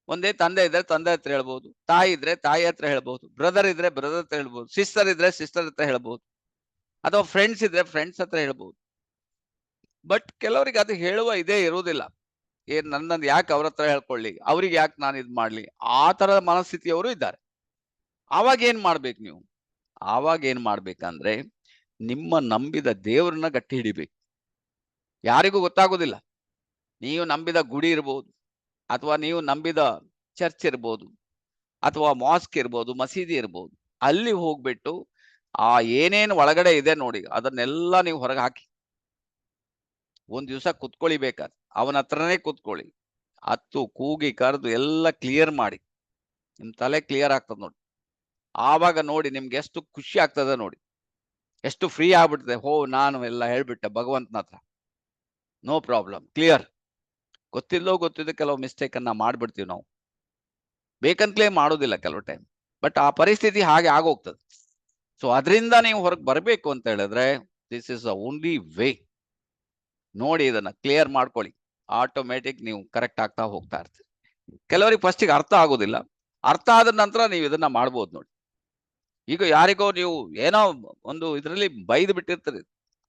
ಒಂದೇ ತಂದೆ ಇದ್ರೆ ತಂದೆ ಹತ್ರ ಹೇಳ್ಬೋದು, ತಾಯಿ ಇದ್ರೆ ತಾಯಿ ಹತ್ರ ಹೇಳ್ಬೋದು, ಬ್ರದರ್ ಇದ್ರೆ ಬ್ರದರ್ ಹತ್ರ ಹೇಳ್ಬೋದು, ಸಿಸ್ಟರ್ ಇದ್ರೆ ಸಿಸ್ಟರ್ ಹತ್ರ ಹೇಳ್ಬೋದು, ಅಥವಾ ಫ್ರೆಂಡ್ಸ್ ಇದ್ರೆ ಫ್ರೆಂಡ್ಸ್ ಹತ್ರ ಹೇಳ್ಬೋದು. ಬಟ್ ಕೆಲವರಿಗೆ ಅದು ಹೇಳುವ ಇದೇ ಇರುವುದಿಲ್ಲ. ನನ್ನದು ಯಾಕೆ ಅವ್ರ ಹತ್ರ ಹೇಳ್ಕೊಳ್ಳಿ, ಅವ್ರಿಗೆ ಯಾಕೆ ನಾನು ಇದು ಮಾಡ್ಲಿ, ಆ ತರದ ಮನಸ್ಥಿತಿಯವರು ಇದ್ದಾರೆ. ಆವಾಗ ಏನ್ ಮಾಡ್ಬೇಕು ನೀವು? ಆವಾಗ ಏನ್ ಮಾಡ್ಬೇಕಂದ್ರೆ ನಿಮ್ಮ ನಂಬಿದ ದೇವರನ್ನ ಗಟ್ಟಿ ಹಿಡಿಬೇಕು. ಯಾರಿಗೂ ಗೊತ್ತಾಗೋದಿಲ್ಲ. ನೀವು ನಂಬಿದ ಗುಡಿ ಇರ್ಬೋದು, ಅಥವಾ ನೀವು ನಂಬಿದ ಚರ್ಚ್ ಇರ್ಬೋದು, ಅಥವಾ ಮಾಸ್ಕ್ ಇರ್ಬೋದು, ಮಸೀದಿ ಇರ್ಬೋದು. ಅಲ್ಲಿ ಹೋಗ್ಬಿಟ್ಟು ಆ ಏನೇನು ಒಳಗಡೆ ಇದೆ ನೋಡಿ, ಅದನ್ನೆಲ್ಲ ನೀವು ಹೊರಗೆ ಹಾಕಿ ಒಂದ್ ದಿವಸ ಕುತ್ಕೊಳ್ಳಿ. ಬೇಕಾದ್ರೆ ಅವನ ಹತ್ರನೇ ಕುತ್ಕೊಳ್ಳಿ, ಹತ್ತು ಕೂಗಿ ಕರೆದು ಎಲ್ಲ ಕ್ಲಿಯರ್ ಮಾಡಿ. ನಿಮ್ ತಲೆ ಕ್ಲಿಯರ್ ಆಗ್ತದೆ ನೋಡಿ. ಆವಾಗ ನೋಡಿ ನಿಮ್ಗೆ ಎಷ್ಟು ಖುಷಿ ಆಗ್ತದೆ ನೋಡಿ, ಎಷ್ಟು ಫ್ರೀ ಆಗ್ಬಿಡ್ತದೆ. ನಾನು ಎಲ್ಲ ಹೇಳ್ಬಿಟ್ಟೆ ಭಗವಂತನ ಹತ್ರ, ನೋ ಪ್ರಾಬ್ಲಮ್, ಕ್ಲಿಯರ್. ಗೊತ್ತಿದ್ದ ಕೆಲವು ಮಿಸ್ಟೇಕ್ ಅನ್ನ ಮಾಡ್ಬಿಡ್ತೀವಿ ನಾವು, ಬೇಕಂತಲೇ ಮಾಡೋದಿಲ್ಲ ಕೆಲವು ಟೈಮ್. ಬಟ್ ಆ ಪರಿಸ್ಥಿತಿ ಹಾಗೆ ಆಗೋಗ್ತದೆ. ಸೊ ಅದರಿಂದ ನೀವು ಹೊರಗೆ ಬರಬೇಕು ಅಂತ ಹೇಳಿದ್ರೆ this is the only way. ನೋಡಿ, ಇದನ್ನ ಕ್ಲಿಯರ್ ಮಾಡ್ಕೊಳ್ಳಿ, ಆಟೋಮೆಟಿಕ್ ನೀವು ಕರೆಕ್ಟ್ ಆಗ್ತಾ ಹೋಗ್ತಾ ಇರ್ತೀರಿ. ಕೆಲವರಿಗೆ ಫಸ್ಟಿಗೆ ಅರ್ಥ ಆಗೋದಿಲ್ಲ, ಅರ್ಥ ಆದ ನಂತರ ನೀವು ಇದನ್ನ ಮಾಡ್ಬೋದು ನೋಡಿ. ಈಗ ಯಾರಿಗೋ ನೀವು ಏನೋ ಒಂದು ಇದರಲ್ಲಿ ಬೈದು ಬಿಟ್ಟಿರ್ತೀರಿ,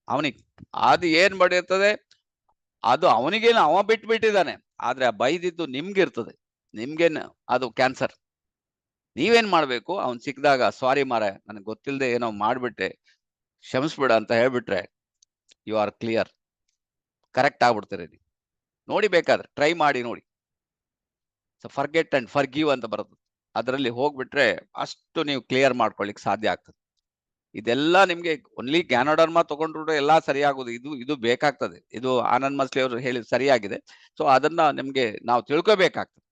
ಅವನಿಗೆ ಅದು ಏನ್ ಮಾಡಿರ್ತದೆ, ಅದು ಅವನಿಗೇನು ಅವ ಬಿಟ್ಟಿದ್ದಾನೆ, ಆದ್ರೆ ಆ ಬೈದಿದ್ದು ನಿಮ್ಗಿರ್ತದೆ. ನಿಮ್ಗೇನು ಅದು ಕ್ಯಾನ್ಸರ್. ನೀವೇನ್ ಮಾಡ್ಬೇಕು, ಅವ್ನ್ ಸಿಕ್ಕಿದಾಗ ಸಾರಿ ಮಾರ, ನನಗೆ ಗೊತ್ತಿಲ್ಲದೆ ಏನೋ ಮಾಡ್ಬಿಟ್ಟೆ, ಕ್ಷಮಿಸ್ಬಿಡ ಅಂತ ಹೇಳ್ಬಿಟ್ರೆ ಯು ಆರ್ ಕ್ಲಿಯರ್, ಕರೆಕ್ಟ್ ಆಗ್ಬಿಡ್ತೀರಿ ನೀವು. ನೋಡಿ, ಬೇಕಾದ್ರೆ ಟ್ರೈ ಮಾಡಿ ನೋಡಿ. ಸೊ ಫರ್ಗೆಟ್ ಅಂಡ್ ಫರ್ಗಿವ್ ಅಂತ ಬರ್ತದೆ, ಅದರಲ್ಲಿ ಹೋಗ್ಬಿಟ್ರೆ ಅಷ್ಟು ನೀವು ಕ್ಲಿಯರ್ ಮಾಡ್ಕೊಳ್ಳಿಕ್ ಸಾಧ್ಯ ಆಗ್ತದೆ. ಇದೆಲ್ಲ ನಿಮ್ಗೆ ಓನ್ಲಿ ಜ್ಞಾನೋಧರ್ಮ ತಗೊಂಡ್ರು ಎಲ್ಲಾ ಸರಿಯಾಗೋದು, ಇದು ಬೇಕಾಗ್ತದೆ. ಇದು ಆನಂದ್ ಮಸ್ಲಿ ಅವರು ಹೇಳಿದ್ ಸರಿಯಾಗಿದೆ. ಸೊ ಅದನ್ನ ನಿಮ್ಗೆ ನಾವು ತಿಳ್ಕೋಬೇಕಾಗ್ತದೆ.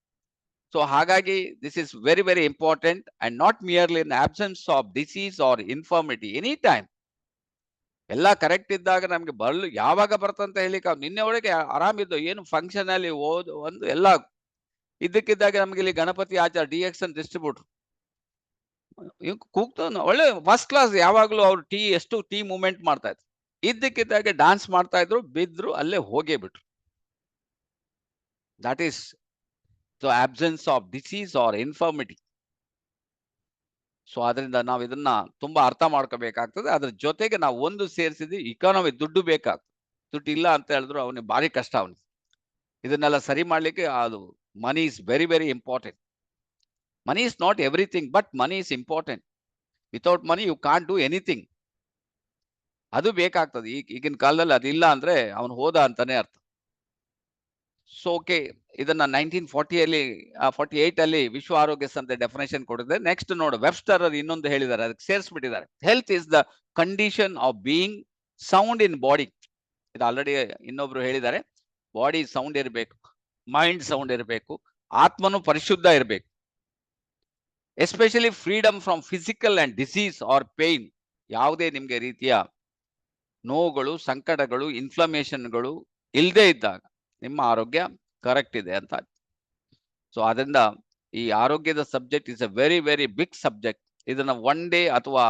ಸೊ ಹಾಗಾಗಿ this is very very important, and not merely in absence of disease or infirmity, any time. ಎಲ್ಲ ಕರೆಕ್ಟ್ ಇದ್ದಾಗ ನಮ್ಗೆ ಯಾವಾಗ ಬರ್ತಂತ ಹೇಳಿಕ್ ನಿನ್ನೆ ಒಳಗೆ ಆರಾಮಿದ್ದು, ಏನು ಫಂಕ್ಷನ್ ಅಲ್ಲಿ ಒಂದು ಎಲ್ಲ ಇದ್ದಕ್ಕಿದ್ದಾಗ ನಮ್ಗೆ ಇಲ್ಲಿ ಗಣಪತಿ ಆಚಾರ DXN ಡಿಸ್ಟ್ರಿಬ್ಯೂಟರ್ ಕೂಗ್ತಾನ ಒಳ್ಳೆ ಫಸ್ಟ್ ಕ್ಲಾಸ್. ಯಾವಾಗ್ಲೂ ಅವ್ರು ಎಷ್ಟು ಟೀ ಮೂವ್ಮೆಂಟ್ ಮಾಡ್ತಾ ಇದ್ರು, ಇದ್ದಕ್ಕಿದ್ದಾಗೆ ಡಾನ್ಸ್ ಮಾಡ್ತಾ ಇದ್ರು, ಬಿದ್ರು, ಅಲ್ಲೇ ಹೋಗೇ ಬಿಟ್ರು. That is the absence of disease or infirmity. So ಅದರಿಂದ ನಾವು ಇದನ್ನ ತುಂಬಾ ಅರ್ಥ ಮಾಡ್ಕೋಬೇಕಾಗ್ತದೆ. ಅದ್ರ ಜೊತೆಗೆ ನಾವು ಒಂದು ಸೇರಿಸಿದ್ವಿ, ಇಕಾನಮಿ, ದುಡ್ಡು ಬೇಕಾಗ್ತದೆ. ದುಡ್ಡು ಇಲ್ಲ ಅಂತ ಹೇಳಿದ್ರು ಅವನಿಗೆ ಭಾರಿ ಕಷ್ಟ. ಅವನಿಗೆ ಇದನ್ನೆಲ್ಲ ಸರಿ ಮಾಡ್ಲಿಕ್ಕೆ ಅದು money is very very important. Money is not everything, but money is important. Without money you can't do anything. ಅದು ಬೇಕಾಗ್ತದೆ. ಈಗಿನ ಕಾಲದಲ್ಲಿ ಅದಿಲ್ಲ ಅಂದ್ರೆ ಅವನು ಹೋದ ಅಂತಾನೆ ಅರ್ಥ. ಸೊ ಓಕೆ, ಇದನ್ನ 1948 ಅಲ್ಲಿ ವಿಶ್ವ ಆರೋಗ್ಯ ಸಂಸ್ಥೆ ಡೆಫಿನೇಷನ್ ಕೊಟ್ಟಿದೆ. ನೆಕ್ಸ್ಟ್ ನೋಡು, ವೆಬ್ಸ್ಟರ್ ಇನ್ನೊಂದು ಹೇಳಿದ್ದಾರೆ, ಅದಕ್ಕೆ ಸೇರಿಸ್ಬಿಟ್ಟಿದ್ದಾರೆ. Health is the condition of being sound in body. ಇದು ಆಲ್ರೆಡಿ ಇನ್ನೊಬ್ರು ಹೇಳಿದ್ದಾರೆ. ಬಾಡಿ ಸೌಂಡ್ ಇರಬೇಕು, ಮೈಂಡ್ ಸೌಂಡ್ ಇರಬೇಕು, ಆತ್ಮನು ಪರಿಶುದ್ಧ ಇರಬೇಕು. Especially freedom from physical and disease or pain. ಯಾವುದೇ ನಿಮ್ಗೆ ರೀತಿಯ ನೋವುಗಳು, ಸಂಕಟಗಳು, ಇನ್ಫ್ಲಮೇಷನ್ಗಳು ಇಲ್ಲದೆ ಇದ್ದಾಗ ನಿಮ್ಮ ಆರೋಗ್ಯ ಕರೆಕ್ಟ್ ಇದೆ ಅಂತ. ಸೊ ಅದರಿಂದ ಈ ಆರೋಗ್ಯದ subject is a very very big subject. ಇದನ್ನ 1 ಡೇ ಅಥವಾ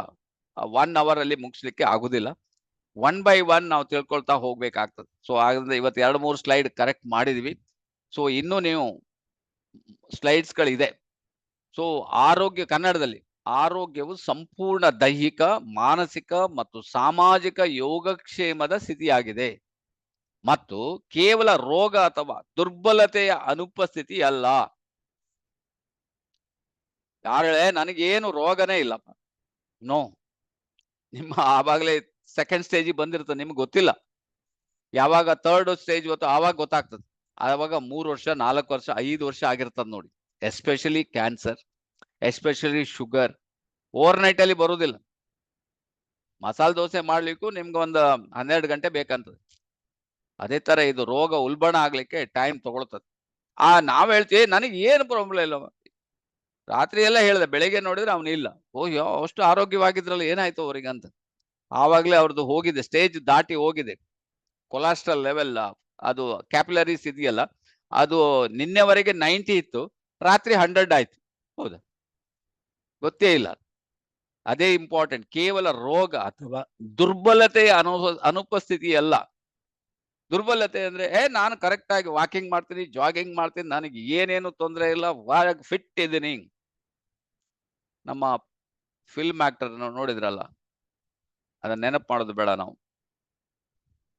1 ಅವರ್ ಅಲ್ಲಿ ಮುಗಿಸ್ಲಿಕ್ಕೆ ಆಗುದಿಲ್ಲ. 1 by 1 ನಾವು ತಿಳ್ಕೊಳ್ತಾ ಹೋಗ್ಬೇಕಾಗ್ತದೆ. ಸೊ ಆದ್ರಿಂದ ಇವತ್ತು 2-3 ಸ್ಲೈಡ್ ಕರೆಕ್ಟ್ ಮಾಡಿದ್ವಿ. ಸೊ ಇನ್ನು ನೀವು ಸ್ಲೈಡ್ಸ್ ಗಳಿದೆ. ಸೊ ಆರೋಗ್ಯ, ಕನ್ನಡದಲ್ಲಿ ಆರೋಗ್ಯವು ಸಂಪೂರ್ಣ ದೈಹಿಕ, ಮಾನಸಿಕ ಮತ್ತು ಸಾಮಾಜಿಕ ಯೋಗಕ್ಷೇಮದ ಸ್ಥಿತಿಯಾಗಿದೆ ಮತ್ತು ಕೇವಲ ರೋಗ ಅಥವಾ ದುರ್ಬಲತೆಯ ಅನುಪಸ್ಥಿತಿ ಅಲ್ಲ. ಯಾರೇ ನನಗೇನು ರೋಗನೇ ಇಲ್ಲಪ್ಪ, ನೋ. ನಿಮ್ಮ ಆವಾಗಲೇ ಸೆಕೆಂಡ್ ಸ್ಟೇಜ್ ಬಂದಿರ್ತದೆ, ನಿಮ್ಗೆ ಗೊತ್ತಿಲ್ಲ. ಯಾವಾಗ 3rd ಸ್ಟೇಜ್ ಆವಾಗ ಗೊತ್ತಾಗ್ತದೆ. ಆವಾಗ 3 ವರ್ಷ, 4 ವರ್ಷ, 5 ವರ್ಷ ಆಗಿರ್ತದೆ ನೋಡಿ. Especially cancer, especially sugar over night ಅಲ್ಲಿ ಬರುವುದಿಲ್ಲ. ಮಸಾಲೆ ದೋಸೆ ಮಾಡ್ಲಿಕ್ಕೂ ನಿಮ್ಗೆ ಒಂದು 12 ಗಂಟೆ ಬೇಕಂತದೆ. ಅದೇ ತರ ಇದು ರೋಗ ಉಲ್ಬಣ ಆಗ್ಲಿಕ್ಕೆ ಟೈಮ್ ತಗೊಳ್ತದೆ. ನಾವ್ ಹೇಳ್ತೀವಿ ನನಗೆ ಏನು ಪ್ರಾಬ್ಲಮ್ ಇಲ್ಲ, ರಾತ್ರಿ ಎಲ್ಲ ಹೇಳಿದೆ, ಬೆಳಿಗ್ಗೆ ನೋಡಿದ್ರೆ ಅವನು ಇಲ್ಲ. ಓಯ್ಯೋ, ಅಷ್ಟು ಆರೋಗ್ಯವಾಗಿದ್ರಲ್ಲ, ಏನಾಯ್ತು ಅವ್ರಿಗೆ ಅಂತ. ಆವಾಗ್ಲೇ ಅವ್ರದ್ದು ಹೋಗಿದೆ, ಸ್ಟೇಜ್ ದಾಟಿ ಹೋಗಿದೆ. ಕೊಲೆಸ್ಟ್ರಾಲ್ ಲೆವೆಲ್, ಅದು ಕ್ಯಾಪಿಲರೀಸ್ ಇದೆಯಲ್ಲ, ಅದು ನಿನ್ನೆವರೆಗೆ 90 ಇತ್ತು, ರಾತ್ರಿ 100 ಆಯ್ತು. ಹೌದಾ? ಗೊತ್ತೇ ಇಲ್ಲ. ಅದೇ ಇಂಪಾರ್ಟೆಂಟ್. ಕೇವಲ ರೋಗ ಅಥವಾ ದುರ್ಬಲತೆಯ ಅನುಪಸ್ಥಿತಿ ಅಲ್ಲ. ದುರ್ಬಲತೆ ಅಂದ್ರೆ ನಾನು ಕರೆಕ್ಟ್ ಆಗಿ ವಾಕಿಂಗ್ ಮಾಡ್ತೀನಿ, ಜಾಗಿಂಗ್ ಮಾಡ್ತೀನಿ, ನನಗೆ ಏನೇನು ತೊಂದರೆ ಇಲ್ಲ, ಫಿಟ್ ಇದ್ದೀನಿ. ನಮ್ಮ ಫಿಲ್ಮ್ ಆಕ್ಟರ್ ನೋಡಿದ್ರಲ್ಲ, ಅದನ್ನ ನೆನಪು ಮಾಡೋದು ಬೇಡ ನಾವು.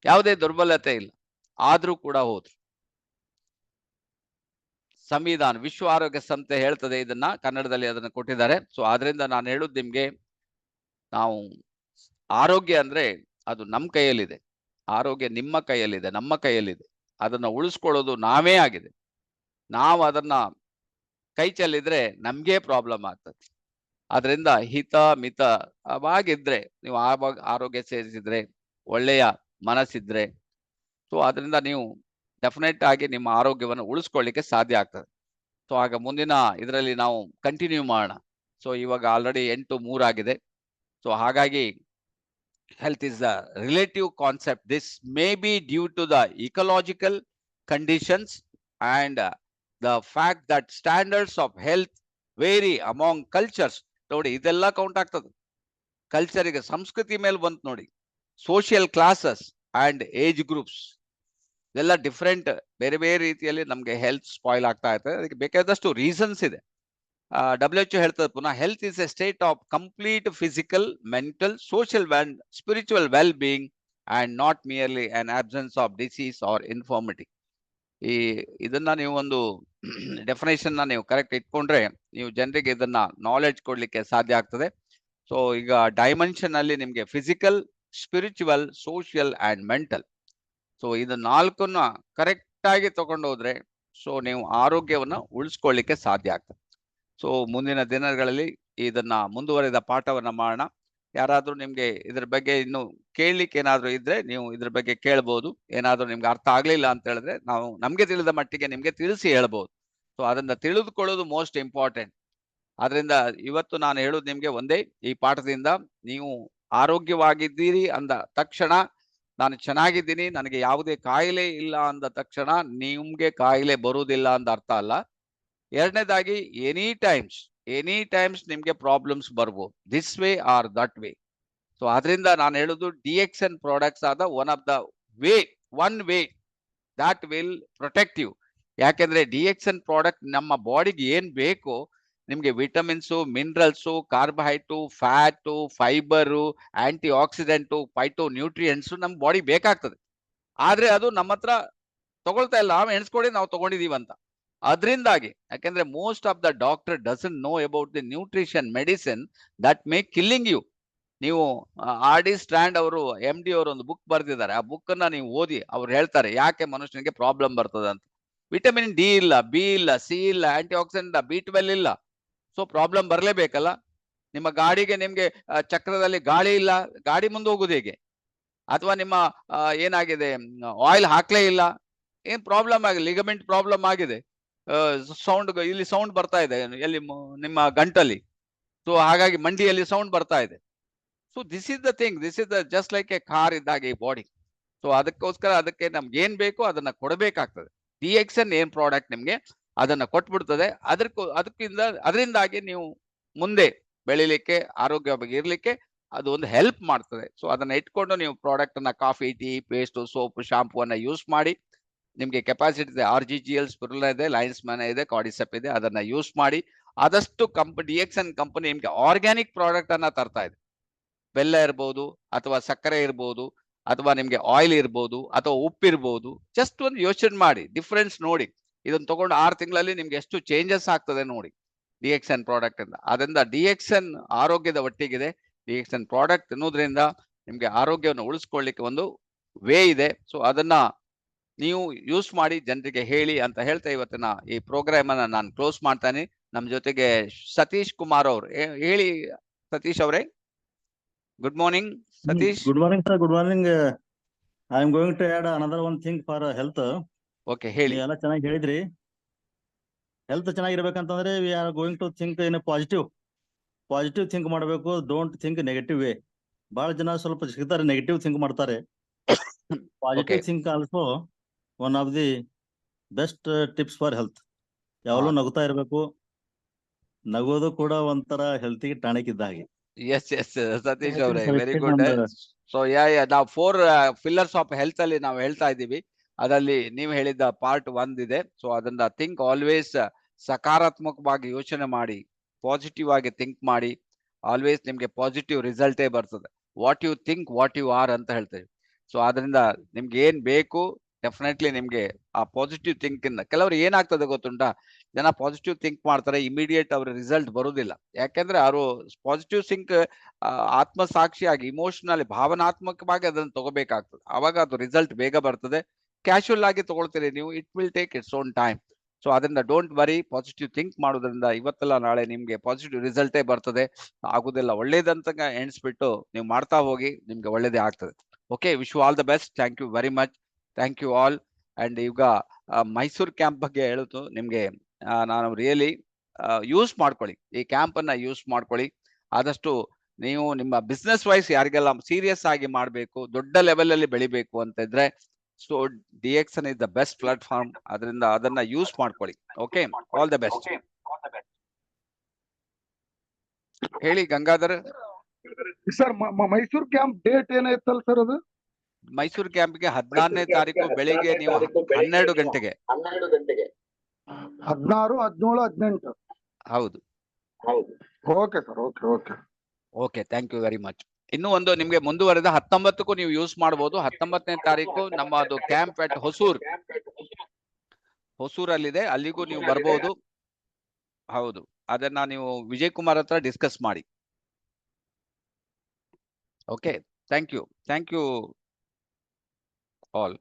ಯಾವುದೇ ದುರ್ಬಲತೆ ಇಲ್ಲ, ಆದ್ರೂ ಕೂಡ ಹೋದ್ರು. ಸಂವಿಧಾನ, ವಿಶ್ವ ಆರೋಗ್ಯ ಸಂಸ್ಥೆ ಹೇಳ್ತದೆ ಇದನ್ನ, ಕನ್ನಡದಲ್ಲಿ ಅದನ್ನ ಕೊಟ್ಟಿದ್ದಾರೆ. ಸೊ ಆದ್ರಿಂದ ನಾನು ಹೇಳುದು ನಿಮ್ಗೆ, ನಾವು ಆರೋಗ್ಯ ಅಂದ್ರೆ ಅದು ನಮ್ಮ ಕೈಯಲ್ಲಿದೆ. ಆರೋಗ್ಯ ನಿಮ್ಮ ಕೈಯಲ್ಲಿದೆ, ನಮ್ಮ ಕೈಯಲ್ಲಿದೆ. ಅದನ್ನ ಉಳಿಸ್ಕೊಳ್ಳೋದು ನಾವೇ ಆಗಿದೆ. ನಾವು ಅದನ್ನ ಕೈ ಚೆಲ್ಲಿದ್ರೆ ನಮ್ಗೆ ಪ್ರಾಬ್ಲಮ್ ಆಗ್ತದೆ. ಅದರಿಂದ ಹಿತ ಮಿತವಾಗಿದ್ರೆ, ನೀವು ಆವಾಗ ಆರೋಗ್ಯ ಸೇರಿಸಿದ್ರೆ, ಒಳ್ಳೆಯ ಮನಸ್ಸಿದ್ರೆ, ಸೊ ಅದರಿಂದ ನೀವು ಡೆಫಿನೆಟ್ ಆಗಿ ನಿಮ್ಮ ಆರೋಗ್ಯವನ್ನು ಉಳಿಸ್ಕೊಳ್ಳಿಕ್ಕೆ ಸಾಧ್ಯ ಆಗ್ತದೆ. ಸೊ ಆಗ ಮುಂದಿನ ಇದರಲ್ಲಿ ನಾವು ಕಂಟಿನ್ಯೂ ಮಾಡೋಣ. ಸೊ ಇವಾಗ ಆಲ್ರೆಡಿ 8:03 ಆಗಿದೆ. ಸೊ ಹಾಗಾಗಿ health is a relative concept. This may be due to the ecological conditions and the fact that standards of health vary among cultures. ನೋಡಿ, ಇದೆಲ್ಲ ಕೌಂಟ್ ಆಗ್ತದೆ. ಕಲ್ಚರಿಗೆ, ಸಂಸ್ಕೃತಿ ಮೇಲೆ ಬಂತು ನೋಡಿ. Social classes and age groups ಇದೆಲ್ಲ ಡಿಫ್ರೆಂಟ್, ಬೇರೆ ಬೇರೆ ರೀತಿಯಲ್ಲಿ ನಮಗೆ ಹೆಲ್ತ್ ಸ್ಪಾಯ್ಲ್ ಆಗ್ತಾ ಇರ್ತದೆ. ಅದಕ್ಕೆ ಬೇಕಾದಷ್ಟು ರೀಸನ್ಸ್ ಇದೆ. WHO ಹೇಳ್ತದೆ ಪುನಃ, health is a state of complete physical, mental, social and spiritual well being and not merely an absence of disease or infirmity. ಇದನ್ನ ನೀವು ಒಂದು ಡೆಫಿನೇಷನ್ ನೀವು ಕರೆಕ್ಟ್ ಇಟ್ಕೊಂಡ್ರೆ, ನೀವು ಜನರಿಗೆ ಇದನ್ನ ನಾಲೆಡ್ಜ್ ಕೊಡ್ಲಿಕ್ಕೆ ಸಾಧ್ಯ ಆಗ್ತದೆ. ಸೊ ಈಗ ಡೈಮೆನ್ಷನ್ ಅಲ್ಲಿ ನಿಮ್ಗೆ physical, spiritual, social and mental, so ಇದು 4 ಕರೆಕ್ಟ್ ಆಗಿ ತಗೊಂಡು ಹೋದ್ರೆ ಸೊ ನೀವು ಆರೋಗ್ಯವನ್ನ ಉಳಿಸ್ಕೊಳ್ಳಿಕ್ಕೆ ಸಾಧ್ಯ ಆಗ್ತದೆ. ಸೊ ಮುಂದಿನ ದಿನಗಳಲ್ಲಿ ಇದನ್ನ ಮುಂದುವರೆದ ಪಾಠವನ್ನ ಮಾಡೋಣ. ಯಾರಾದ್ರೂ ನಿಮ್ಗೆ ಇದ್ರ ಬಗ್ಗೆ ಇನ್ನು ಕೇಳಲಿಕ್ಕೆ ಏನಾದ್ರು ಇದ್ರೆ ನೀವು ಇದ್ರ ಬಗ್ಗೆ ಕೇಳ್ಬೋದು. ಏನಾದ್ರೂ ನಿಮ್ಗೆ ಅರ್ಥ ಆಗ್ಲಿಲ್ಲ ಅಂತ ಹೇಳಿದ್ರೆ ನಾವು ನಮ್ಗೆ ತಿಳಿದ ಮಟ್ಟಿಗೆ ನಿಮ್ಗೆ ತಿಳಿಸಿ ಹೇಳ್ಬೋದು. ಸೊ ಅದನ್ನ ತಿಳಿದುಕೊಳ್ಳೋದು ಮೋಸ್ಟ್ ಇಂಪಾರ್ಟೆಂಟ್. ಆದ್ರಿಂದ ಇವತ್ತು ನಾನು ಹೇಳೋದು ನಿಮ್ಗೆ ಒಂದೇ, ಈ ಪಾಠದಿಂದ ನೀವು ಆರೋಗ್ಯವಾಗಿದ್ದೀರಿ ಅಂದ ತಕ್ಷಣ, ನಾನು ಚೆನ್ನಾಗಿದ್ದೀನಿ, ನನಗೆ ಯಾವುದೇ ಕಾಯಿಲೆ ಇಲ್ಲ ಅಂದ ತಕ್ಷಣ ನಿಮ್ಗೆ ಕಾಯಿಲೆ ಬರುವುದಿಲ್ಲ ಅಂತ ಅರ್ಥ ಅಲ್ಲ. ಎರಡನೇದಾಗಿ, ಎನಿ ಟೈಮ್ಸ್ ನಿಮ್ಗೆ ಪ್ರಾಬ್ಲಮ್ಸ್ ಬರ್ಬೋದು, this way or that way. So ಅದರಿಂದ ನಾನು ಹೇಳುದು, DXN ಪ್ರಾಡಕ್ಟ್ಸ್ ಆದ one way that will protect you. ಯಾಕೆಂದ್ರೆ DXN ಪ್ರಾಡಕ್ಟ್ ನಮ್ಮ ಬಾಡಿಗೆ ಏನ್ ಬೇಕು, ನಿಮ್ಗೆ vitamins, minerals, carbohydrate, fat, fibre, antioxidant, phytonutrients ನಮ್ಮ ಬಾಡಿ ಬೇಕಾಗ್ತದೆ. ಆದ್ರೆ ಅದು ನಮ್ಮ ಹತ್ರ ತಗೊಳ್ತಾ ಇಲ್ಲ, ನಾವು ಎಣಿಸ್ಕೊಡಿ ನಾವು ತಗೊಂಡಿದೀವಂತ. ಅದರಿಂದಾಗಿ, ಯಾಕೆಂದ್ರೆ most of the doctor doesn't know about the nutrition medicine that may killing you. ನೀವು RD ಸ್ಟ್ಯಾಂಡ್ ಅವರು, MD ಅವರು ಒಂದು ಬುಕ್ ಬರೆದಿದ್ದಾರೆ. ಆ ಬುಕ್ ಅನ್ನ ನೀವು ಓದಿ, ಅವ್ರು ಹೇಳ್ತಾರೆ ಯಾಕೆ ಮನುಷ್ಯನಿಗೆ ಪ್ರಾಬ್ಲಮ್ ಬರ್ತದೆ ಅಂತ. ವಿಟಮಿನ್ D ಇಲ್ಲ, B ಇಲ್ಲ, C ಇಲ್ಲ, ಆಂಟಿ ಆಕ್ಸಿಡೆಂಟ್ B12 ಇಲ್ಲ. ಸೊ ಪ್ರಾಬ್ಲಮ್ ಬರಲೇಬೇಕಲ್ಲ. ನಿಮ್ಮ ಗಾಡಿಗೆ ನಿಮ್ಗೆ ಚಕ್ರದಲ್ಲಿ ಗಾಳಿ ಇಲ್ಲ, ಗಾಡಿ ಮುಂದೆ ಹೋಗುದು ಹೇಗೆ? ಅಥವಾ ನಿಮ್ಮ ಏನಾಗಿದೆ, ಆಯಿಲ್ ಹಾಕ್ಲೇ ಇಲ್ಲ, ಏನ್ ಪ್ರಾಬ್ಲಮ್ ಆಗಿದೆ, ಲಿಗಮೆಂಟ್ ಪ್ರಾಬ್ಲಮ್ ಆಗಿದೆ, ಇಲ್ಲಿ ಸೌಂಡ್ ಬರ್ತಾ ಇದೆ, ಎಲ್ಲಿ ನಿಮ್ಮ ಗಂಟಲ್ಲಿ, ಸೊ ಹಾಗಾಗಿ ಮಂಡಿಯಲ್ಲಿ ಸೌಂಡ್ ಬರ್ತಾ ಇದೆ. So this is the thing, this is the just like A car ಇದ್ದಾಗೆ ಈ ಬಾಡಿ. ಸೊ ಅದಕ್ಕೋಸ್ಕರ ಅದಕ್ಕೆ ನಮ್ಗೆ ಏನ್ ಬೇಕು ಅದನ್ನ ಕೊಡಬೇಕಾಗ್ತದೆ. DXN ಏನ್ ಪ್ರಾಡಕ್ಟ್ ನಿಮ್ಗೆ ಅದನ್ನ ಕೊಟ್ಬಿಡ್ತದೆ. ಅದರಿಂದಾಗಿ ನೀವು ಮುಂದೆ ಬೆಳಿಲಿಕ್ಕೆ, ಆರೋಗ್ಯವಾಗಿ ಇರ್ಲಿಕ್ಕೆ ಅದು ಒಂದು ಹೆಲ್ಪ್ ಮಾಡ್ತದೆ. ಸೊ ಅದನ್ನ ಇಟ್ಕೊಂಡು ನೀವು ಪ್ರಾಡಕ್ಟ್ ಅನ್ನ, coffee, tea, paste, soap, shampoo ಅನ್ನ ಯೂಸ್ ಮಾಡಿ. ನಿಮ್ಗೆ ಕೆಪಾಸಿಟಿ ಇದೆ, RGGL, ಸ್ಪಿರುಲಿನಾ ಇದೆ, ಲಯನ್ಸ್ ಮ್ಯಾನ ಇದೆ, ಕಾರ್ಡಿಸೆಪ್ ಇದೆ, ಅದನ್ನ ಯೂಸ್ ಮಾಡಿ. ಆದಷ್ಟು DXN ಕಂಪನಿ ನಿಮ್ಗೆ ಆರ್ಗ್ಯಾನಿಕ್ ಪ್ರಾಡಕ್ಟ್ ಅನ್ನ ತರ್ತಾ ಇದೆ. ಬೆಲ್ಲ ಇರ್ಬೋದು, ಅಥವಾ ಸಕ್ಕರೆ ಇರ್ಬೋದು, ಅಥವಾ ನಿಮ್ಗೆ ಆಯಿಲ್ ಇರ್ಬೋದು, ಅಥವಾ ಉಪ್ಪಿರ್ಬೋದು. ಜಸ್ಟ್ ಒಂದು ಯೋಚನೆ ಮಾಡಿ, ಡಿಫ್ರೆನ್ಸ್ ನೋಡಿ. ಇದನ್ನ ತಗೊಂಡು 6 ತಿಂಗಳಲ್ಲಿ ನಿಮ್ಗೆ ಎಷ್ಟು ಚೇಂಜಸ್ ಆಗ್ತದೆ ನೋಡಿ DXN ಪ್ರಾಡಕ್ಟ್ ಇಂದ. ಅದರಿಂದ DXN ಆರೋಗ್ಯದ ಒಟ್ಟಿಗಿದೆ. DXN ಪ್ರಾಡಕ್ಟ್ ಅನ್ನೋದ್ರಿಂದ ನಿಮ್ಗೆ ಆರೋಗ್ಯವನ್ನು ಉಳಿಸ್ಕೊಳ್ಳಿಕ್ಕೆ ಒಂದು ವೇ ಇದೆ. ಸೊ ಅದನ್ನ ನೀವು ಯೂಸ್ ಮಾಡಿ, ಜನರಿಗೆ ಹೇಳಿ ಅಂತ ಹೇಳ್ತಾ ಇವತ್ತಿನ ಈ ಪ್ರೋಗ್ರಾಮ್ ಅನ್ನ ನಾನು ಕ್ಲೋಸ್ ಮಾಡ್ತಾನೆ. ನಮ್ ಜೊತೆಗೆ ಸತೀಶ್ ಕುಮಾರ್ ಅವರು, ಹೇಳಿ ಸತೀಶ್ ಅವರೇ. Good morning Satish. Good morning sir, good morning. I am going to add another one thing for health. Okay, ಹೇಳಿ. ಎಲ್ಲ ಚೆನ್ನಾಗಿ ಹೇಳಿದ್ರಿ. ಹೆಲ್ತ್ ಚೆನ್ನಾಗಿರ್ಬೇಕಂತಂದ್ರೆ we are going to think in positive think ಮಾಡಬೇಕು. Don't think negative way. ಬಹಳ ಜನ ಸ್ವಲ್ಪ ಸಿಗ್ತಾರೆ, ನೆಗೆಟಿವ್ ಥಿಂಕ್ ಮಾಡ್ತಾರೆ. Positive think also one of the best tips for health. ಯಾವಾಗಲೂ ನಗುತ್ತಾ ಇರಬೇಕು. ನಗೋದು ಕೂಡ ಒಂಥರ ಹೆಲ್ತಿಗೆ ಟಾನಿಕ್ ಇದ್ದ ಹಾಗೆ. ಎಸ್ ಎಸ್ ಸತೀಶ್ ಅವರೇ, ಸರ್, ವೆರಿ ಇಷ್ಟೇ ಗುಡ್. ನಂದು. ಸೊ ನಾವು 4 ಪಿಲ್ಲರ್ಸ್ ಆಫ್ ಹೆಲ್ತ್ ಅಲ್ಲಿ ನಾವು ಹೇಳ್ತಾ ಇದ್ದೀವಿ. ಅದರಲ್ಲಿ ನೀವು ಹೇಳಿದ ಪಾರ್ಟ್ 1 ಇದೆ. ಸೊ ಅದನ್ನ ಥಿಂಕ್ ಆಲ್ವೇಸ್, ಸಕಾರಾತ್ಮಕವಾಗಿ ಯೋಚನೆ ಮಾಡಿ, ಪಾಸಿಟಿವ್ ಆಗಿ ಥಿಂಕ್ ಮಾಡಿ. ಆಲ್ವೇಸ್ ನಿಮ್ಗೆ ಪಾಸಿಟಿವ್ ರಿಸಲ್ಟೇ ಬರ್ತದೆ. What you think what you are ಅಂತ ಹೇಳ್ತೇವೆ. ಸೊ ಅದರಿಂದ ನಿಮ್ಗೆ ಏನ್ ಬೇಕು ಡೆಫಿನೆಟ್ಲಿ ನಿಮ್ಗೆ ಆ ಪಾಸಿಟಿವ್ ಥಿಂಕ್ ಇಂದ, ಕೆಲವರು ಏನಾಗ್ತದೆ ಗೊತ್ತುಂಟಾ, ಜನ ಪಾಸಿಟಿವ್ ಥಿಂಕ್ ಮಾಡ್ತಾರೆ, ಇಮಿಡಿಯೇಟ್ ಅವ್ರ ರಿಸಲ್ಟ್ ಬರುವುದಿಲ್ಲ. ಯಾಕೆಂದ್ರೆ ಅವರು ಪಾಸಿಟಿವ್ ಥಿಂಕ್ ಆತ್ಮಸಾಕ್ಷಿಯಾಗಿ, ಇಮೋಷನಲಿ, ಭಾವನಾತ್ಮಕವಾಗಿ ಅದನ್ನು ತಗೋಬೇಕಾಗ್ತದೆ. ಅವಾಗ ಅದು ರಿಸಲ್ಟ್ ಬೇಗ ಬರ್ತದೆ. ಕ್ಯಾಶುವಲ್ ಆಗಿ ತಗೊಳ್ತೀರಿ ನೀವು, it will take its own time. So ಅದರಿಂದ ಡೋಂಟ್ ವರಿ, ಪಾಸಿಟಿವ್ ಥಿಂಕ್ ಮಾಡೋದ್ರಿಂದ ಇವತ್ತೆಲ್ಲ ನಾಳೆ ನಿಮ್ಗೆ ಪಾಸಿಟಿವ್ ರಿಸಲ್ಟೇ ಬರ್ತದೆ. ಆಗುದೆಲ್ಲ ಒಳ್ಳೇದಂತ ಎಣಿಸ್ಬಿಟ್ಟು ನೀವು ಮಾಡ್ತಾ ಹೋಗಿ, ನಿಮ್ಗೆ ಒಳ್ಳೇದೇ ಆಗ್ತದೆ. Okay, wish you all the best. Thank you very much. Thank you all. And ಈಗ ಮೈಸೂರು ಕ್ಯಾಂಪ್ ಬಗ್ಗೆ ಹೇಳುದು ನಿಮ್ಗೆ, ನಾನು ರಿಯಲಿ ಯೂಸ್ ಮಾಡ್ಕೊಳ್ಳಿ, ಈ ಕ್ಯಾಂಪ್ ಅನ್ನ ಯೂಸ್ ಮಾಡ್ಕೊಳ್ಳಿ. ಆದಷ್ಟು ನೀವು ನಿಮ್ಮ ಬಿಸ್ನೆಸ್ ವೈಸ್ ಯಾರಿಗೆಲ್ಲ ಸೀರಿಯಸ್ ಆಗಿ ಮಾಡಬೇಕು, ದೊಡ್ಡ ಲೆವೆಲ್ ಅಲ್ಲಿ ಬೆಳಿಬೇಕು ಅಂತ ಇದ್ರೆ, so DXN is the best platform. ಅದರಿಂದ ಅದನ್ನ ಯೂಸ್ ಮಾಡ್ಕೊಳ್ಳಿ. Okay, all the best. ಹೇಳಿ Gangadhar. Sir Mysore camp date ಏನಾಯ್ತಲ್ಲ ಸರ್ ಅದು? ಮೈಸೂರು ಕ್ಯಾಂಪ್ಗೆ 14ನೇ ತಾರೀಕು ಬೆಳಿಗ್ಗೆ ನೀವು 12 ಗಂಟೆಗೆ. 16, 17, 18. ಹೌದು. Okay sir, okay okay okay, thank you very much. ಇನ್ನೂ ಒಂದು ನಿಮ್ಗೆ ಮುಂದುವರೆದ 19ಕ್ಕೂ ನೀವು ಯೂಸ್ ಮಾಡಬಹುದು. 19ನೇ ತಾರೀಕು ನಮ್ಮದು ಕ್ಯಾಂಪ್ ಅಟ್ ಹೊಸೂರಲ್ಲಿದೆ, ಅಲ್ಲಿಗೂ ನೀವು ಬರ್ಬೋದು. ಹೌದು, ಅದನ್ನ ನೀವು ವಿಜಯ್ ಕುಮಾರ್ ಹತ್ರ ಡಿಸ್ಕಸ್ ಮಾಡಿ. Okay, thank you all.